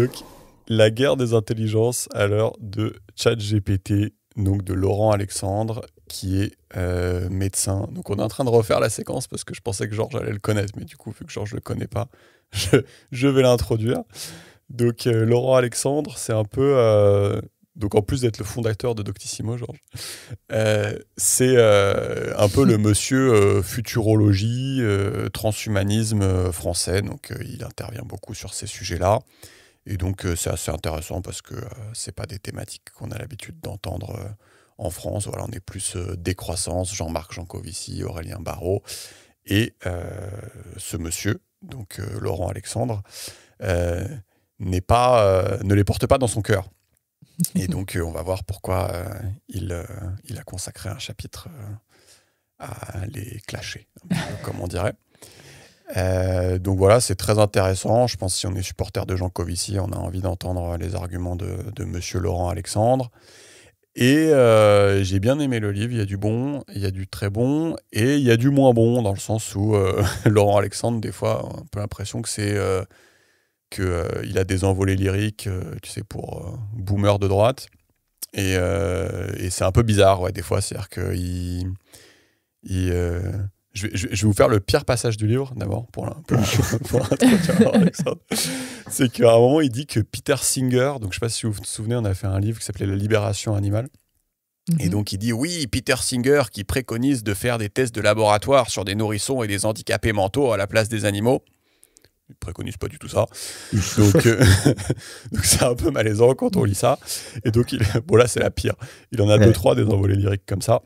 Donc, la guerre des intelligences à l'heure de ChatGPT, donc de Laurent Alexandre, qui est médecin. Donc, on est en train de refaire la séquence parce que je pensais que Georges allait le connaître, mais du coup, vu que Georges ne le connaît pas, je vais l'introduire. Donc, Laurent Alexandre, c'est un peu... donc, en plus d'être le fondateur de Doctissimo, Georges, c'est un peu le monsieur futurologie, transhumanisme français. Donc, il intervient beaucoup sur ces sujets-là. Et donc, c'est assez intéressant parce que c'est pas des thématiques qu'on a l'habitude d'entendre en France. Voilà, on est plus décroissance, Jean-Marc Jancovici, Aurélien Barraud. Et ce monsieur, donc Laurent Alexandre, ne les porte pas dans son cœur. Et donc, on va voir pourquoi il a consacré un chapitre à les clasher, comme on dirait. Donc voilà, c'est très intéressant. Je pense que si on est supporter de Jean Covici, on a envie d'entendre les arguments de monsieur Laurent Alexandre. Et j'ai bien aimé le livre. Il y a du bon, il y a du très bon, et il y a du moins bon, dans le sens où Laurent Alexandre, des fois, on a un peu l'impression que c'est... il a des envolées lyriques, tu sais, pour boomer de droite. Et c'est un peu bizarre, ouais, des fois. C'est-à-dire qu'il... je vais vous faire le pire passage du livre, d'abord, pour introduire Alexandre. C'est qu'à un moment, il dit que Peter Singer, donc je ne sais pas si vous vous souvenez, on a fait un livre qui s'appelait La libération animale. Et donc, il dit, oui, Peter Singer qui préconise de faire des tests de laboratoire sur des nourrissons et des handicapés mentaux à la place des animaux. Il ne préconise pas du tout ça. Donc, donc c'est un peu malaisant quand on lit ça. Et donc, bon là, c'est la pire. Il en a deux, trois des envolées lyriques comme ça.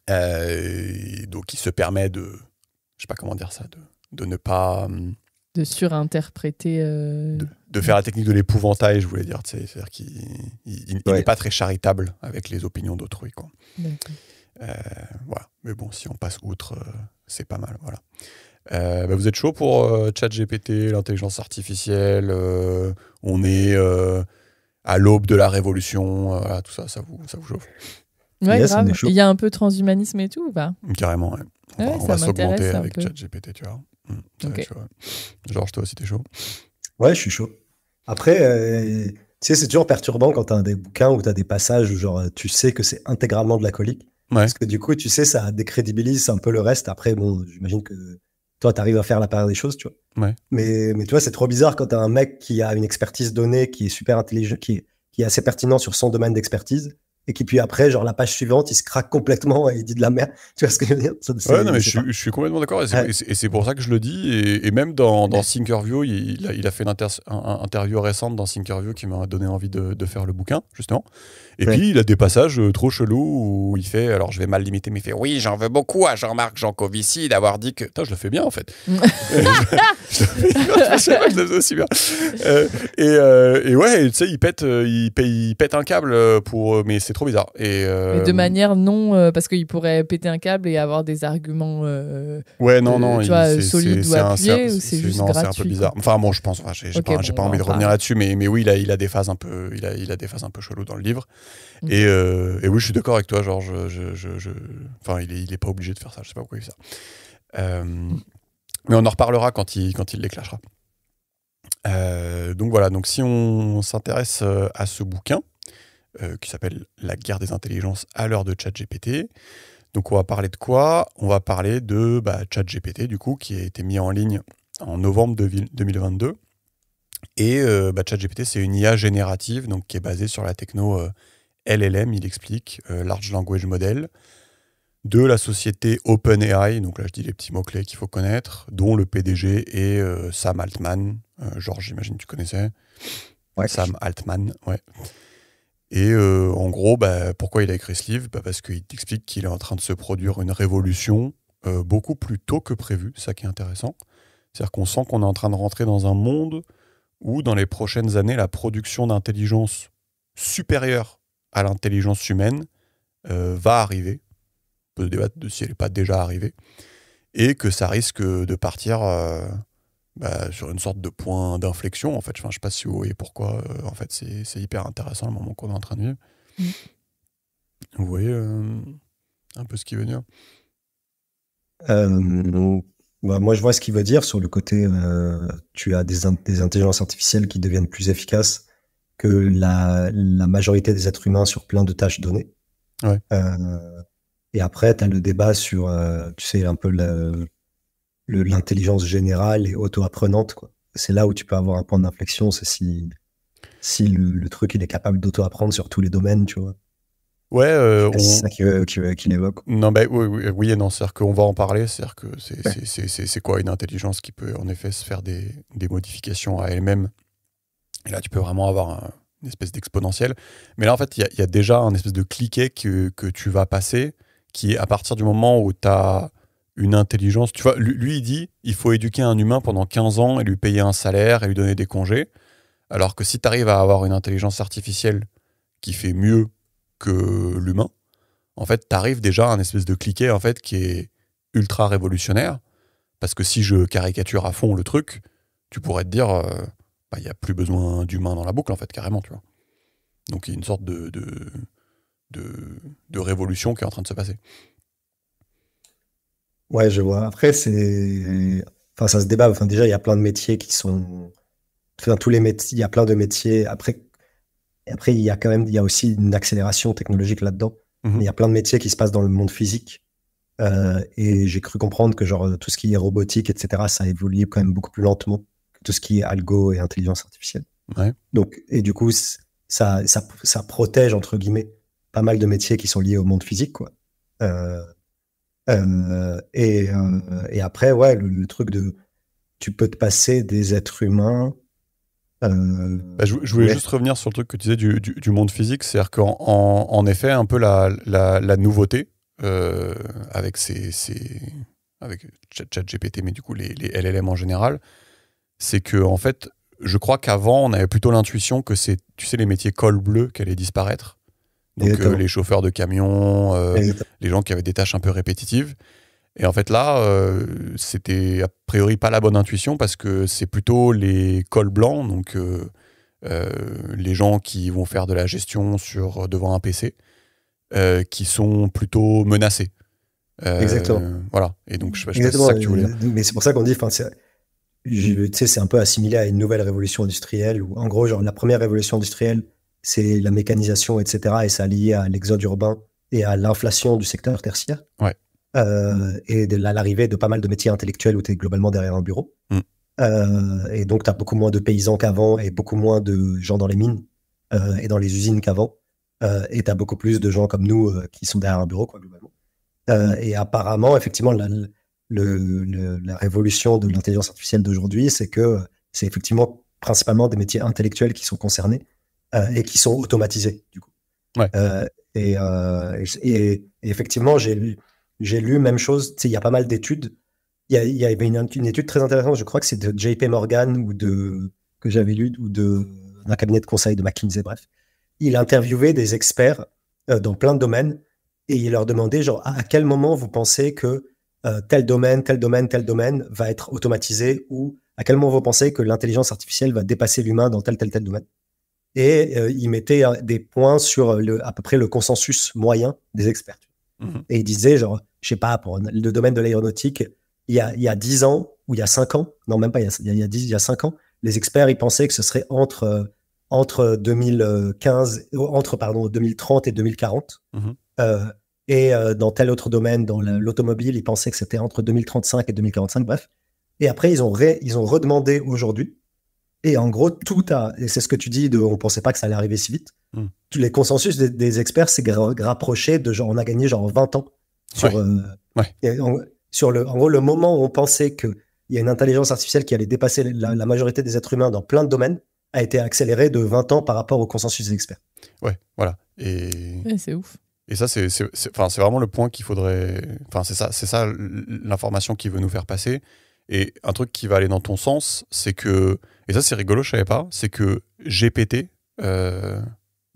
Donc, il se permet de... Je ne sais pas comment dire ça. De ne pas... de surinterpréter... De faire la technique de l'épouvantail, je voulais dire. C'est-à-dire qu'il n'est pas très charitable avec les opinions d'autrui, quoi. Voilà. Mais bon, si on passe outre, c'est pas mal. Voilà. Vous êtes chaud pour ChatGPT, l'intelligence artificielle, on est à l'aube de la révolution, voilà, tout ça, ça vous chauffe? Ouais, grave. Il y a un peu transhumanisme et tout ou pas? Carrément, ouais. On va s'augmenter avec ChatGPT, tu vois. Okay. Chaud, ouais. Georges, toi aussi, t'es chaud? Ouais, je suis chaud. Après, tu sais, c'est toujours perturbant quand t'as des bouquins où t'as des passages où genre, tu sais que c'est intégralement de la colique. Ouais. Parce que du coup, tu sais, ça décrédibilise un peu le reste. Après, bon, j'imagine que toi, t'arrives à faire la part des choses, tu vois. Ouais. Mais tu vois, c'est trop bizarre quand t'as un mec qui a une expertise donnée, qui est super intelligent, qui est assez pertinent sur son domaine d'expertise, et qui puis après, genre la page suivante, il se craque complètement et il dit de la merde. Tu vois ce que je veux dire? Ouais, non, mais je suis complètement d'accord. Et c'est pour ça que je le dis. Et même dans Thinkerview, il a fait une interview récente dans Thinkerview qui m'a donné envie de faire le bouquin, justement. Et puis, il a des passages trop chelous où il fait, alors je vais mal limiter, mais il fait, oui, j'en veux beaucoup à Jean-Marc Jancovici d'avoir dit que... Putain, je le fais bien, en fait. Je sais pas que je le faisais aussi bien. Et ouais, tu sais, il pète un câble mais c'est trop bizarre. Mais de manière non... parce qu'il pourrait péter un câble et avoir des arguments ouais, non, tu vois, solides ou appuyés, ou c'est juste gratuit? Non, c'est un peu bizarre. Enfin, bon, je pense, j'ai pas envie de revenir là-dessus, mais oui, il a des phases un peu, il a des phases un peu cheloues dans le livre. Et oui, je suis d'accord avec toi, genre, enfin, il est pas obligé de faire ça, je sais pas pourquoi il fait ça. Mais on en reparlera quand il les clashera. Donc voilà, donc si on s'intéresse à ce bouquin, qui s'appelle La guerre des intelligences à l'heure de ChatGPT. Donc on va parler de quoi? On va parler de ChatGPT, du coup, qui a été mis en ligne en novembre 2022. Et ChatGPT, c'est une IA générative donc, qui est basée sur la techno LLM, il explique, Large Language Model, de la société OpenAI. Donc là, je dis les petits mots-clés qu'il faut connaître, dont le PDG est Sam Altman. Georges, j'imagine que tu connaissais. Ouais. Sam Altman, ouais. Et en gros, pourquoi il a écrit ce livre? Parce qu'il explique qu'il est en train de se produire une révolution beaucoup plus tôt que prévu, c'est ça qui est intéressant. C'est-à-dire qu'on sent qu'on est en train de rentrer dans un monde où, dans les prochaines années, la production d'intelligence supérieure à l'intelligence humaine va arriver. On peut se débattre de si elle n'est pas déjà arrivée. Et que ça risque de partir... sur une sorte de point d'inflexion, en fait. Enfin, je ne sais pas si vous voyez pourquoi. En fait, c'est hyper intéressant le moment qu'on est en train de vivre. Vous voyez un peu ce qui veut dire? Bah, moi, je vois ce qu'il veut dire sur le côté, tu as des intelligences artificielles qui deviennent plus efficaces que la majorité des êtres humains sur plein de tâches données. Ouais. Et après, tu as le débat sur, tu sais, un peu l'intelligence générale et auto-apprenante, quoi. C'est là où tu peux avoir un point d'inflexion, c'est si le truc, il est capable d'auto-apprendre sur tous les domaines, tu vois. Ouais, C'est ça qu'il évoque. Non, ben oui et non. C'est-à-dire qu'on va en parler. C'est-à-dire que c'est quoi une intelligence qui peut en effet se faire des modifications à elle-même. Et là, tu peux vraiment avoir une espèce d'exponentielle. Mais là, en fait, il y a déjà un espèce de cliquet que tu vas passer qui est à partir du moment où tu as une intelligence. Tu vois, lui, il dit il faut éduquer un humain pendant 15 ans et lui payer un salaire et lui donner des congés. Alors que si tu arrives à avoir une intelligence artificielle qui fait mieux que l'humain, en fait, tu arrives déjà à un espèce de cliquet en fait, qui est ultra révolutionnaire. Parce que si je caricature à fond le truc, tu pourrais te dire, il n'y a plus besoin d'humain dans la boucle, en fait, carrément, tu vois. Donc il y a une sorte de révolution qui est en train de se passer. Ouais, je vois. Après, enfin, ça se débat. Enfin, déjà, il y a plein de métiers qui sont, enfin, tous les métiers, il y a plein de métiers. Après, il y a aussi une accélération technologique là-dedans. Mhm. Il y a plein de métiers qui se passent dans le monde physique. Et j'ai cru comprendre que genre tout ce qui est robotique, etc., ça évolue quand même beaucoup plus lentement que tout ce qui est algo et intelligence artificielle. Ouais. Donc, et du coup, ça protège, entre guillemets, pas mal de métiers qui sont liés au monde physique, quoi. Et après, ouais, le truc de tu peux te passer des êtres humains. Je voulais juste revenir sur le truc que tu disais du monde physique, c'est-à-dire qu'en effet, un peu la nouveauté avec avec ChatGPT, mais du coup les LLM en général, c'est que en fait, je crois qu'avant, on avait plutôt l'intuition que c'est, tu sais, les métiers col bleu qui allaient disparaître. Donc les chauffeurs de camions, les gens qui avaient des tâches un peu répétitives. Et en fait là, c'était a priori pas la bonne intuition parce que c'est plutôt les cols blancs, donc les gens qui vont faire de la gestion devant un PC, qui sont plutôt menacés. Exactement. Voilà. Et donc je sais pas si c'est ça que tu voulais dire. Mais c'est pour ça qu'on dit, tu sais, c'est un peu assimilé à une nouvelle révolution industrielle où, en gros, genre, la première révolution industrielle, c'est la mécanisation, etc. Et ça lié à l'exode urbain et à l'inflation du secteur tertiaire. Ouais. Et de l'arrivée de pas mal de métiers intellectuels où tu es globalement derrière un bureau. Et donc, tu as beaucoup moins de paysans qu'avant et beaucoup moins de gens dans les mines et dans les usines qu'avant. Et tu as beaucoup plus de gens comme nous qui sont derrière un bureau, quoi, globalement. Et apparemment, effectivement, la révolution de l'intelligence artificielle d'aujourd'hui, c'est que c'est effectivement principalement des métiers intellectuels qui sont concernés et qui sont automatisés, du coup. Ouais. Et effectivement, j'ai lu même chose. Tu sais, il y a pas mal d'études. Il y avait une étude très intéressante, je crois que c'est de JP Morgan que j'avais lu, ou d'un cabinet de conseil de McKinsey, bref. Il interviewait des experts dans plein de domaines et il leur demandait genre à quel moment vous pensez que tel domaine va être automatisé, ou à quel moment vous pensez que l'intelligence artificielle va dépasser l'humain dans tel domaine. Et il mettait des points sur à peu près le consensus moyen des experts. Et il disait, genre, je sais pas, pour le domaine de l'aéronautique, il y a 10 ans, ou il y a 5 ans, non, même pas, il y a 5 ans, les experts, ils pensaient que ce serait entre 2030 et 2040. Et dans tel autre domaine, dans l'automobile, ils pensaient que c'était entre 2035 et 2045, bref. Et après, ils ont redemandé aujourd'hui. Et en gros, et c'est ce que tu dis, on pensait pas que ça allait arriver si vite. Tous les consensus des experts, c'est rapproché de genre, on a gagné genre 20 ans. En gros, le moment où on pensait qu'il y a une intelligence artificielle qui allait dépasser la majorité des êtres humains dans plein de domaines, a été accéléré de 20 ans par rapport au consensus des experts. Ouais, voilà. Ouais, c'est ouf. Et ça, c'est vraiment le point qu'il faudrait... Enfin, c'est ça l'information qu'il veut nous faire passer. Et un truc qui va aller dans ton sens, c'est que... Et ça, c'est rigolo, je savais pas. C'est que GPT,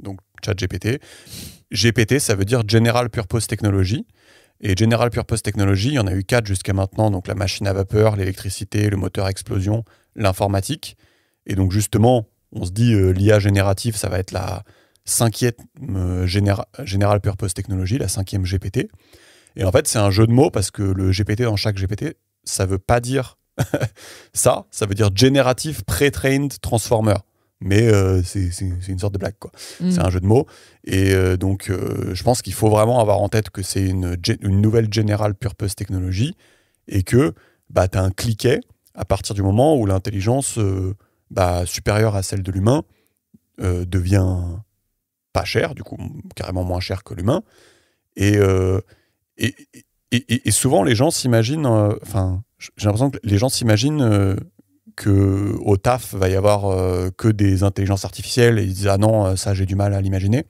donc ChatGPT, GPT, ça veut dire General Purpose Technology. Et General Purpose Technology, il y en a eu 4 jusqu'à maintenant. Donc la machine à vapeur, l'électricité, le moteur à explosion, l'informatique. Et donc justement, on se dit l'IA générative, ça va être la 5e General Purpose Technology, la 5e GPT. Et en fait, c'est un jeu de mots parce que le GPT dans chaque GPT, ça veut pas dire ça veut dire Generative Pre-trained Transformer. Mais c'est une sorte de blague, quoi. C'est un jeu de mots. Et donc, je pense qu'il faut vraiment avoir en tête que c'est une nouvelle General Purpose Technology et que tu as un cliquet à partir du moment où l'intelligence supérieure à celle de l'humain devient pas chère, du coup, carrément moins chère que l'humain. Et souvent, les gens s'imaginent... j'ai l'impression que les gens s'imaginent... qu'au taf, va y avoir que des intelligences artificielles et ils disent « Ah non, ça, j'ai du mal à l'imaginer. »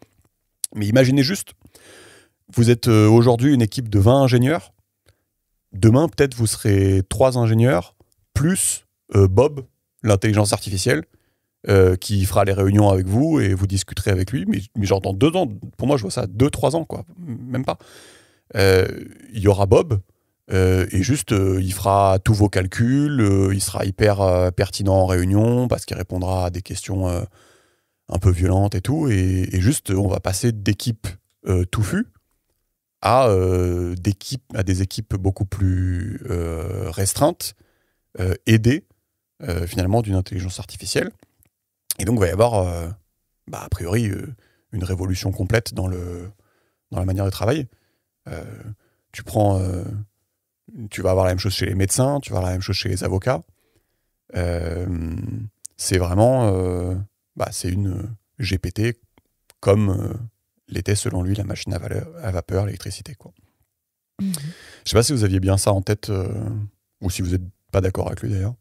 Mais imaginez juste, vous êtes aujourd'hui une équipe de 20 ingénieurs. Demain, peut-être, vous serez 3 ingénieurs, plus Bob, l'intelligence artificielle, qui fera les réunions avec vous et vous discuterez avec lui. Mais genre dans 2 ans, pour moi, je vois ça 2-3 ans, quoi. Même pas. Il y aura Bob, et juste il fera tous vos calculs, il sera hyper pertinent en réunion parce qu'il répondra à des questions un peu violentes et tout, et juste on va passer d'équipes touffues à des équipes beaucoup plus restreintes, aidées finalement d'une intelligence artificielle, et donc il va y avoir a priori une révolution complète dans la manière de travailler. Tu vas avoir la même chose chez les médecins, tu vas avoir la même chose chez les avocats. C'est vraiment... c'est une GPT comme l'était selon lui la machine à vapeur, l'électricité, quoi. Je sais pas si vous aviez bien ça en tête, ou si vous n'êtes pas d'accord avec lui d'ailleurs.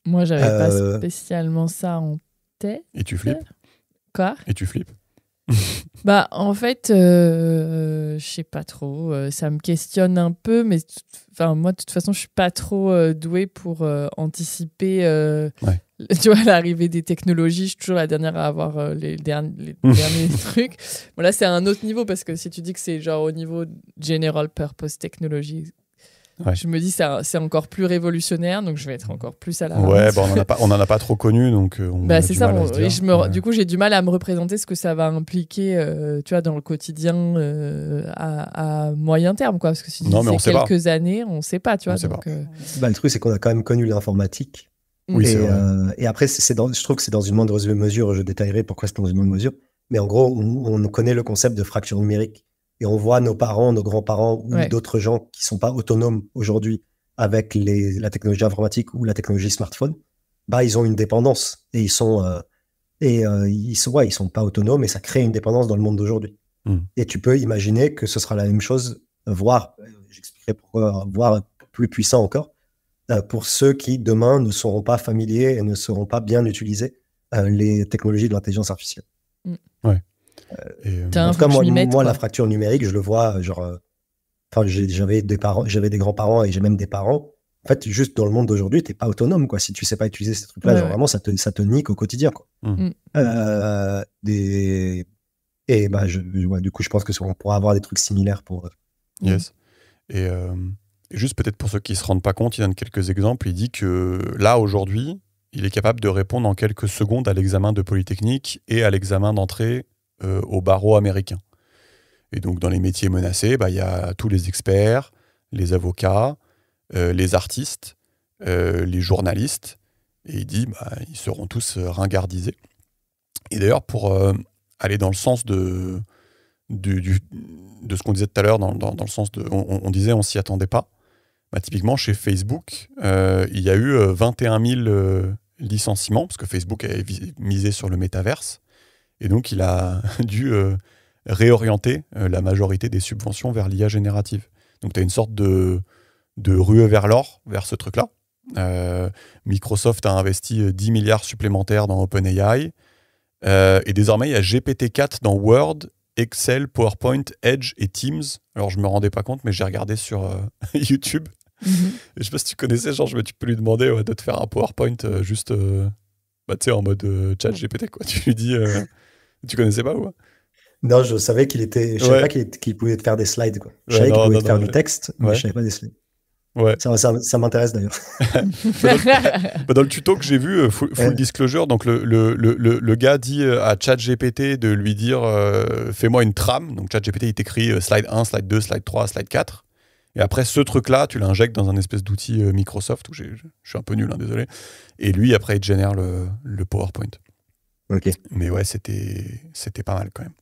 Moi, j'avais pas spécialement ça en tête. Et tu flippes. Quoi ? Et tu flippes. En fait, je sais pas trop. Ça me questionne un peu, mais moi, de toute façon, je suis pas trop douée pour anticiper tu vois, l'arrivée des technologies. Je suis toujours la dernière à avoir les derniers trucs. Bon, là, c'est à un autre niveau, parce que si tu dis que c'est genre au niveau General Purpose Technology, je me dis c'est encore plus révolutionnaire, donc je vais être encore plus à la ramasse. On en a pas trop connu, donc c'est ça. Du coup, j'ai du mal à me représenter ce que ça va impliquer, tu vois, dans le quotidien à moyen terme, quoi. Parce que si c'est quelques années, on sait pas, tu vois. Le truc, c'est qu'on a quand même connu l'informatique. Oui, et après, je trouve que c'est dans une moindre mesure. Je détaillerai pourquoi c'est dans une moindre mesure. Mais en gros, on connaît le concept de fracture numérique. Et on voit nos parents, nos grands-parents ou d'autres gens qui sont pas autonomes aujourd'hui avec la technologie informatique ou la technologie smartphone. Ils ont une dépendance et ils sont pas autonomes, et ça crée une dépendance dans le monde d'aujourd'hui. Et tu peux imaginer que ce sera la même chose, j'expliquerai pourquoi, voire plus puissant encore, pour ceux qui demain ne seront pas familiers et ne sauront pas bien utiliser les technologies de l'intelligence artificielle. En tout cas, moi la fracture numérique, je le vois, j'avais des grands-parents et j'ai même des parents. En fait, juste dans le monde d'aujourd'hui, t'es pas autonome, quoi. Si tu sais pas utiliser ces trucs-là, vraiment, ça te nique au quotidien, quoi. Du coup, je pense que on pourra avoir des trucs similaires pour. Yes. Et juste peut-être pour ceux qui se rendent pas compte, il donne quelques exemples. Il dit que là, aujourd'hui, il est capable de répondre en quelques secondes à l'examen de Polytechnique et à l'examen d'entrée au barreau américain. Et donc, dans les métiers menacés, y a tous les experts, les avocats, les artistes, les journalistes, et il dit ils seront tous ringardisés. Et d'ailleurs, pour aller dans le sens de ce qu'on disait tout à l'heure, dans le sens de... On disait on s'y attendait pas. Typiquement, chez Facebook, il y a eu 21 000 licenciements, parce que Facebook avait misé sur le métaverse. Et donc, il a dû réorienter la majorité des subventions vers l'IA générative. Donc, tu as une sorte de ruée vers l'or, vers ce truc-là. Microsoft a investi 10 milliards supplémentaires dans OpenAI. Et désormais, il y a GPT-4 dans Word, Excel, PowerPoint, Edge et Teams. Alors, je ne me rendais pas compte, mais j'ai regardé sur YouTube. Et je ne sais pas si tu connaissais, tu peux lui demander de te faire un PowerPoint juste en mode chat GPT, quoi. Tu lui dis... Tu connaissais pas ou? Non, je savais qu'il était. Je savais pas qu'il pouvait te faire des slides, quoi. Je savais qu'il pouvait te faire du texte, mais je savais pas des slides. Ça m'intéresse d'ailleurs. Dans le tuto que j'ai vu, full disclosure, donc le gars dit à ChatGPT de lui dire fais-moi une trame. Donc ChatGPT il t'écrit slide 1, slide 2, slide 3, slide 4. Et après, ce truc-là, tu l'injectes dans un espèce d'outil Microsoft, où je suis un peu nul, hein, désolé. Et lui, après, il te génère le PowerPoint. Ok. Mais ouais, c'était pas mal quand même.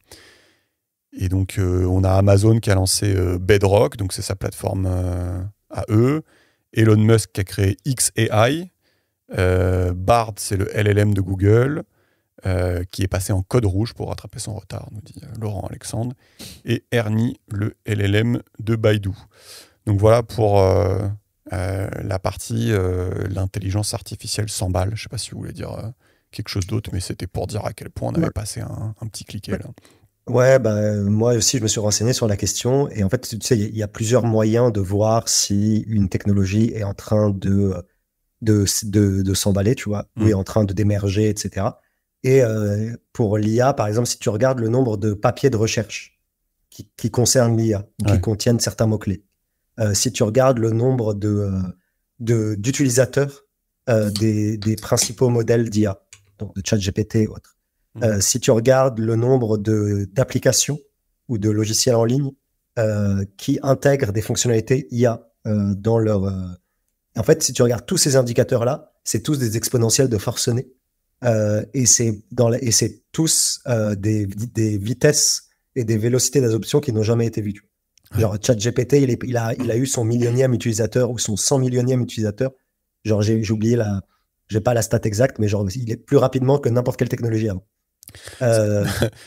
Et donc, on a Amazon qui a lancé Bedrock, donc c'est sa plateforme à eux. Elon Musk qui a créé XAI. Bard, c'est le LLM de Google, qui est passé en code rouge pour rattraper son retard, nous dit Laurent Alexandre. Et Ernie, le LLM de Baidu. Donc voilà pour la partie l'intelligence artificielle s'emballe. Je ne sais pas si vous voulez dire quelque chose d'autre, mais c'était pour dire à quel point on avait passé un petit cliquet là. Ouais, moi aussi, je me suis renseigné sur la question. Et en fait, tu sais, il y a plusieurs moyens de voir si une technologie est en train de s'emballer, tu vois, ou est en train d'émerger, etc. Et pour l'IA, par exemple, si tu regardes le nombre de papiers de recherche qui concernent l'IA, ou qui contiennent certains mots-clés, si tu regardes le nombre d'utilisateurs des principaux modèles d'IA, donc de ChatGPT et autres, si tu regardes le nombre d'applications ou de logiciels en ligne qui intègrent des fonctionnalités IA dans leur... En fait, si tu regardes tous ces indicateurs-là, c'est tous des exponentiels de forcené. Et c'est tous des vitesses et des vélocités d'adoption qui n'ont jamais été vues. Genre, ChatGPT, il a eu son millionième utilisateur ou son 100 millionième utilisateur. Genre, j'ai oublié j'ai pas la stat exacte, mais genre, il est plus rapidement que n'importe quelle technologie avant.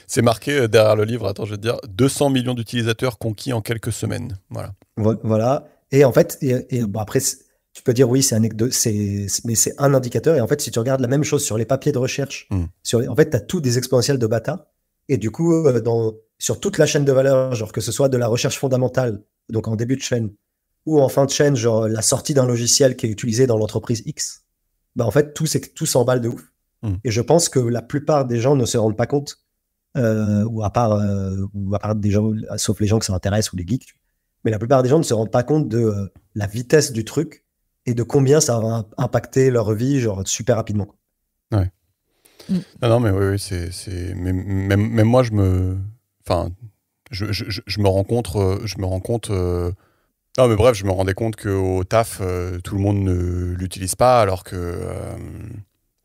C'est marqué derrière le livre, attends, je vais te dire, 200 millions d'utilisateurs conquis en quelques semaines. Voilà. Voilà. Et en fait, bon, après, tu peux dire oui, mais c'est un indicateur. Et en fait, si tu regardes la même chose sur les papiers de recherche, en fait, tu as tous des exponentiels de bâtards. Et du coup, sur toute la chaîne de valeur, genre que ce soit de la recherche fondamentale, donc en début de chaîne, ou en fin de chaîne, genre la sortie d'un logiciel qui est utilisé dans l'entreprise X, en fait, tout s'emballe de ouf. Et je pense que la plupart des gens ne se rendent pas compte, ou à part des gens, sauf les gens qui s'intéressent ou les geeks, mais la plupart des gens ne se rendent pas compte de la vitesse du truc et de combien ça va impacter leur vie, genre super rapidement. Ouais. Non, mais oui, même moi, je me rends compte. Non, mais bref, je me rendais compte qu'au taf, tout le monde ne l'utilise pas, alors que.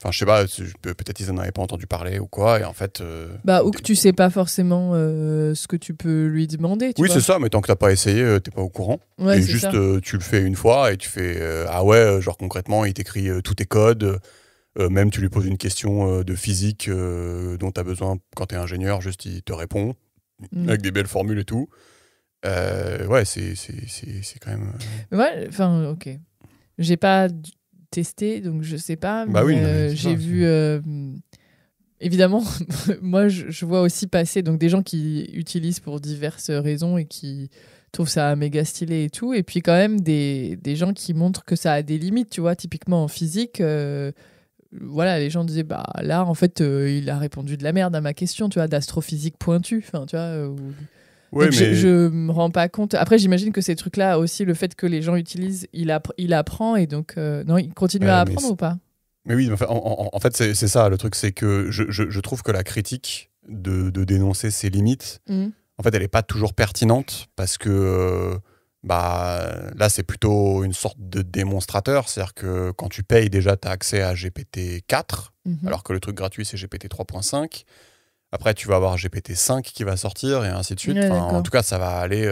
Enfin, je sais pas, peut-être ils en avaient pas entendu parler ou quoi, et en fait... ou que tu sais pas forcément ce que tu peux lui demander, tu vois. C'est ça, mais tant que t'as pas essayé, t'es pas au courant. Ouais, et juste, tu le fais une fois, et tu fais... ah ouais, genre concrètement, il t'écrit tous tes codes, même tu lui poses une question de physique dont t'as besoin quand t'es ingénieur, juste il te répond, avec des belles formules et tout. Ouais, c'est quand même... Ouais, enfin, ok. J'ai pas... testé, donc je sais pas, mais j'ai vu évidemment moi je vois aussi passer donc des gens qui utilisent pour diverses raisons et qui trouvent ça méga stylé et tout, et puis quand même des gens qui montrent que ça a des limites, tu vois, typiquement en physique, voilà, les gens disaient là en fait il a répondu de la merde à ma question, tu vois, d'astrophysique pointue, enfin tu vois, Ouais, donc mais... je me rends pas compte. Après, j'imagine que ces trucs-là aussi, le fait que les gens utilisent, il apprend, et donc non, il continue à apprendre ou pas? Mais oui, en fait, c'est ça. Le truc, c'est que je trouve que la critique de dénoncer ses limites, en fait, elle n'est pas toujours pertinente, parce que là, c'est plutôt une sorte de démonstrateur. C'est-à-dire que quand tu payes, déjà, tu as accès à GPT-4, alors que le truc gratuit, c'est GPT 3.5. Après, tu vas avoir GPT-5 qui va sortir, et ainsi de suite. Ouais, en tout cas, ça va aller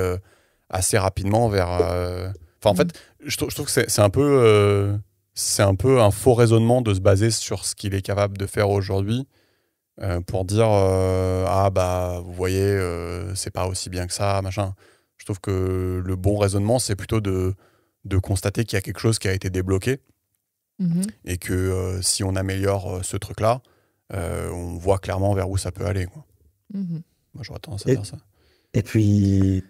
assez rapidement vers... en fait, je trouve que c'est un peu... c'est un peu un faux raisonnement de se baser sur ce qu'il est capable de faire aujourd'hui pour dire vous voyez, c'est pas aussi bien que ça, machin. Je trouve que le bon raisonnement, c'est plutôt de constater qu'il y a quelque chose qui a été débloqué et que si on améliore ce truc-là, on voit clairement vers où ça peut aller, quoi. Moi, j'aurais tendance à dire ça. Et puis,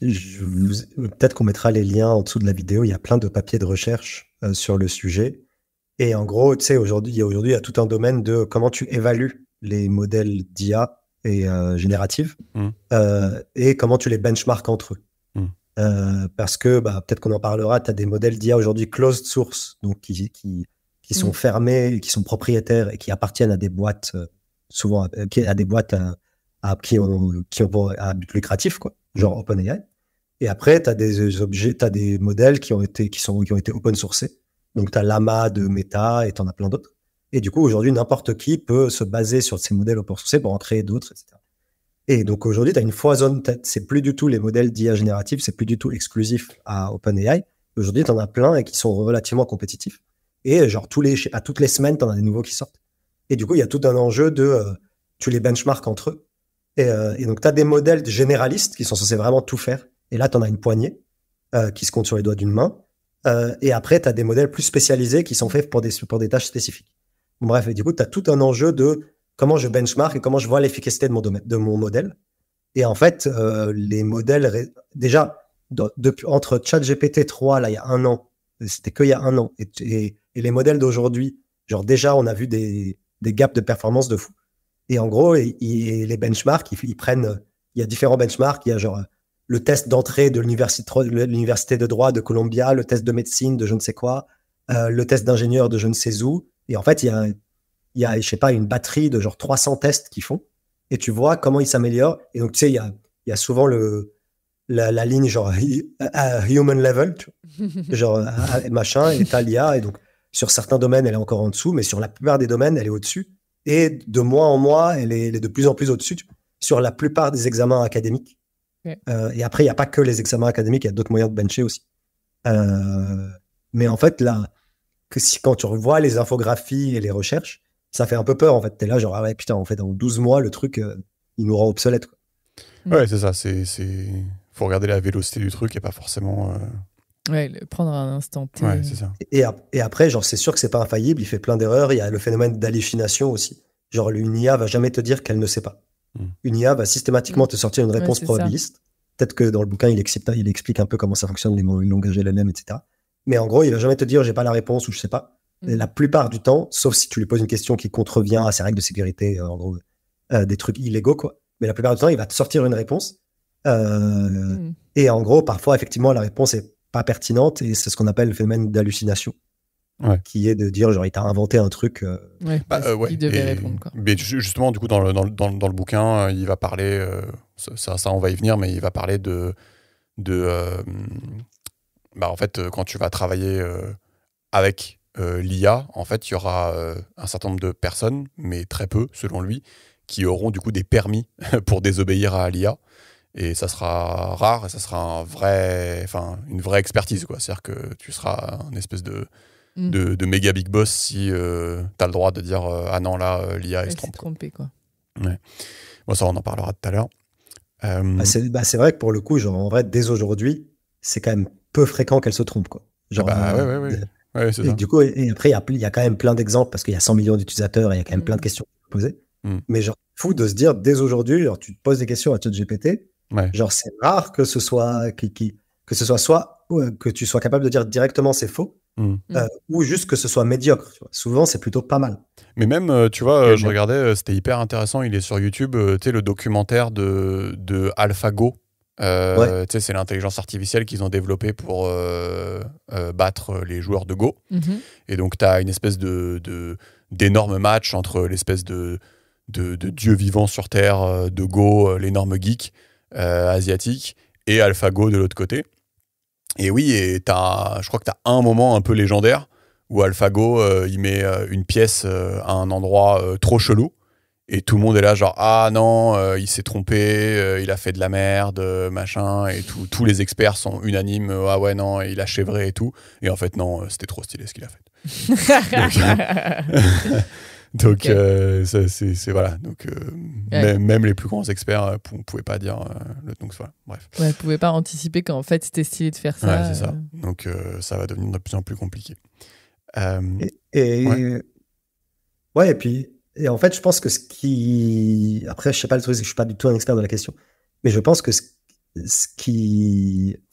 peut-être qu'on mettra les liens en dessous de la vidéo. Il y a plein de papiers de recherche sur le sujet. Et en gros, tu sais, aujourd'hui, il y a tout un domaine de comment tu évalues les modèles d'IA et génératives et comment tu les benchmarks entre eux. Parce que, peut-être qu'on en parlera, tu as des modèles d'IA aujourd'hui closed source, donc qui sont fermés, qui sont propriétaires et qui appartiennent à des boîtes, souvent à des boîtes qui ont à but lucratif, quoi, genre OpenAI. Et après, tu as des objets, tu as des modèles qui ont été open sourcés. Donc, tu as Llama de Meta et tu en as plein d'autres. Et du coup, aujourd'hui, n'importe qui peut se baser sur ces modèles open sourcés pour en créer d'autres, etc. Et donc, aujourd'hui, tu as une foisonne. C'est plus du tout les modèles d'IA génératifs, c'est plus du tout exclusif à OpenAI. Aujourd'hui, tu en as plein et qui sont relativement compétitifs. Et genre, toutes les semaines, tu en as des nouveaux qui sortent. Et du coup, il y a tout un enjeu tu les benchmarks entre eux. Et donc, tu as des modèles généralistes qui sont censés vraiment tout faire. Et là, tu en as une poignée qui se compte sur les doigts d'une main. Et après, tu as des modèles plus spécialisés qui sont faits pour des tâches spécifiques. Bon, bref, et du coup, tu as tout un enjeu de comment je benchmark et comment je vois l'efficacité de mon modèle. Et en fait, les modèles, déjà, entre ChatGPT 3, là, il y a un an, c'était qu'il y a un an, et les modèles d'aujourd'hui, genre déjà, on a vu des gaps de performance de fou. Et en gros, les benchmarks, ils prennent, il y a différents benchmarks, il y a genre le test d'entrée de l'université de droit de Columbia, le test de médecine de je ne sais quoi, le test d'ingénieur de je ne sais où. Et en fait, il y a, je sais pas, une batterie de genre 300 tests qu'ils font. Et tu vois comment ils s'améliorent. Et donc, tu sais, il y a souvent la ligne genre human level, tu vois, genre machin, et t'as l'IA. Et donc, sur certains domaines, elle est encore en dessous, mais sur la plupart des domaines, elle est au-dessus. Et de mois en mois, elle est de plus en plus au-dessus, sur la plupart des examens académiques. Okay. Et après, il n'y a pas que les examens académiques, il y a d'autres moyens de bencher aussi. Mais en fait, là, quand tu revois les infographies et les recherches, ça fait un peu peur, en fait. T'es là, genre, ah ouais, putain, en fait, dans 12 mois, le truc, il nous rend obsolète, quoi. Ouais, c'est ça. Faut regarder la vélocité du truc et pas forcément... Ouais, prendre un instant T. Ouais, c'est ça. Et après, genre, c'est sûr que c'est pas infaillible, il fait plein d'erreurs. Il y a le phénomène d'hallucination aussi. Genre, une IA va jamais te dire qu'elle ne sait pas. Une IA va systématiquement te sortir une réponse probabiliste. Peut-être que dans le bouquin, il explique un peu comment ça fonctionne, les langages LLM, etc. Mais en gros, il va jamais te dire j'ai pas la réponse ou je sais pas. Et la plupart du temps, sauf si tu lui poses une question qui contrevient à ses règles de sécurité, en gros, des trucs illégaux, quoi. Mais la plupart du temps, il va te sortir une réponse. Et en gros, parfois, effectivement, la réponse est pas pertinente et c'est ce qu'on appelle le phénomène d'hallucination. Ouais. Qui est de dire, genre, il t'a inventé un truc. Il devait répondre, quoi. Mais justement, du coup, dans le bouquin, il va parler, ça, on va y venir, mais il va parler en fait, quand tu vas travailler avec l'IA, en fait, il y aura un certain nombre de personnes, mais très peu, selon lui, qui auront du coup des permis pour désobéir à l'IA. Et ça sera rare, et ça sera une vraie expertise, quoi. C'est-à-dire que tu seras un espèce de méga big boss si tu as le droit de dire ah non, là, l'IA se trompe. Trompé, quoi. Ouais. Bon, ça, on en parlera tout à l'heure. C'est vrai que pour le coup, genre, en vrai, dès aujourd'hui, c'est quand même peu fréquent qu'elle se trompe, quoi. Genre, ouais, c'est ça. Du coup, et après, il y a quand même plein d'exemples parce qu'il y a 100 millions d'utilisateurs et il y a quand même plein de questions à poser. Mais genre, fou de se dire, dès aujourd'hui, genre, tu te poses des questions à ChatGPT. Genre, c'est rare que ce soit soit que tu sois capable de dire directement c'est faux, ou juste que ce soit médiocre. Tu vois. Souvent, c'est plutôt pas mal. Mais même, tu vois, je regardais, c'était hyper intéressant. Il est sur YouTube, tu sais, le documentaire de AlphaGo. Tu sais, c'est l'intelligence artificielle qu'ils ont développée pour battre les joueurs de Go. Et donc, tu as une espèce d'énorme match entre l'espèce de dieu vivant sur Terre de Go, l'énorme geek asiatique, et AlphaGo de l'autre côté. Et oui, je crois que tu as un moment un peu légendaire où AlphaGo il met une pièce à un endroit trop chelou. Et tout le monde est là genre ah non, il s'est trompé, il a fait de la merde, machin, et tous les experts sont unanimes, ah ouais non, il a chèvré et tout. Et en fait non, c'était trop stylé ce qu'il a fait. Donc c'est voilà. Donc même les plus grands experts ne pouvaient pas dire donc voilà, bref. Ouais, ils pouvaient pas anticiper qu'en fait c'était stylé de faire ça. Ouais, c'est ça. Donc ça va devenir de plus en plus compliqué. Et puis et en fait, je pense que après, je sais pas, le truc, c'est que je suis pas du tout un expert de la question, mais je pense que en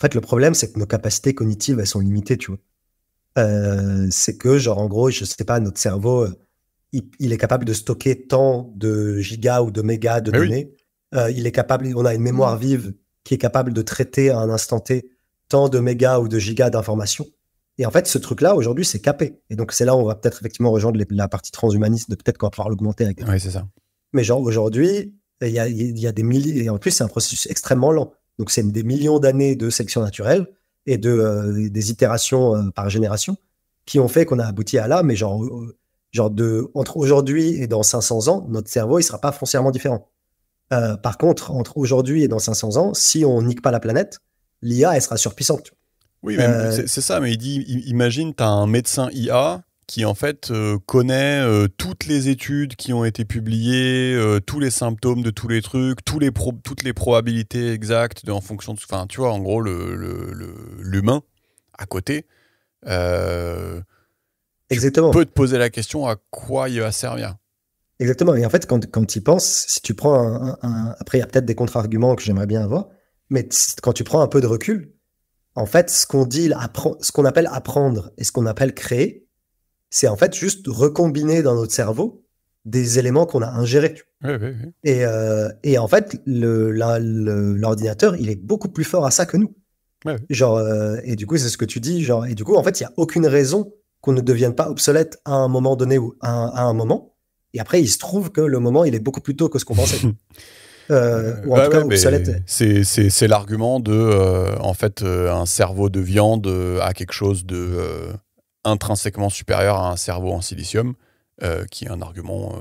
fait, le problème, c'est que nos capacités cognitives, elles sont limitées, tu vois. C'est que, genre, en gros, je sais pas, notre cerveau, il est capable de stocker tant de gigas ou de mégas de données. Il est capable, on a une mémoire vive qui est capable de traiter à un instant T tant de mégas ou de gigas d'informations. Et en fait, ce truc-là, aujourd'hui, c'est capé. Et donc, c'est là où on va peut-être effectivement rejoindre la partie transhumaniste, de peut-être qu'on va pouvoir l'augmenter. Oui, c'est ça. Mais genre, aujourd'hui, il y a des milliers... Et en plus, c'est un processus extrêmement lent. Donc, c'est des millions d'années de sélection naturelle et des itérations par génération qui ont fait qu'on a abouti à là, mais entre aujourd'hui et dans 500 ans, notre cerveau, il sera pas foncièrement différent. Par contre, entre aujourd'hui et dans 500 ans, si on nique pas la planète, l'IA, elle sera surpuissante. Oui, mais c'est ça, mais il dit, imagine, tu as un médecin IA qui en fait connaît toutes les études qui ont été publiées, tous les symptômes de tous les trucs, toutes les probabilités exactes en fonction de... Enfin, tu vois, en gros, l'humain, à côté, Exactement. Tu peux te poser la question à quoi il va servir. Exactement. Et en fait, quand tu y penses, si tu prends après, il y a peut-être des contre-arguments que j'aimerais bien avoir, mais quand tu prends un peu de recul, en fait, ce qu'on appelle apprendre et ce qu'on appelle créer, c'est en fait juste recombiner dans notre cerveau des éléments qu'on a ingérés. Oui. Et en fait, l'ordinateur, il est beaucoup plus fort à ça que nous. Ouais. Et du coup, c'est ce que tu dis. Et du coup, en fait, il n'y a aucune raison qu'on ne devienne pas obsolète à un moment donné ou à un moment. Et après, il se trouve que le moment, il est beaucoup plus tôt que ce qu'on pensait. Ou en tout cas, obsolète. C'est l'argument de, en fait, un cerveau de viande a quelque chose de intrinsèquement supérieur à un cerveau en silicium, qui est un argument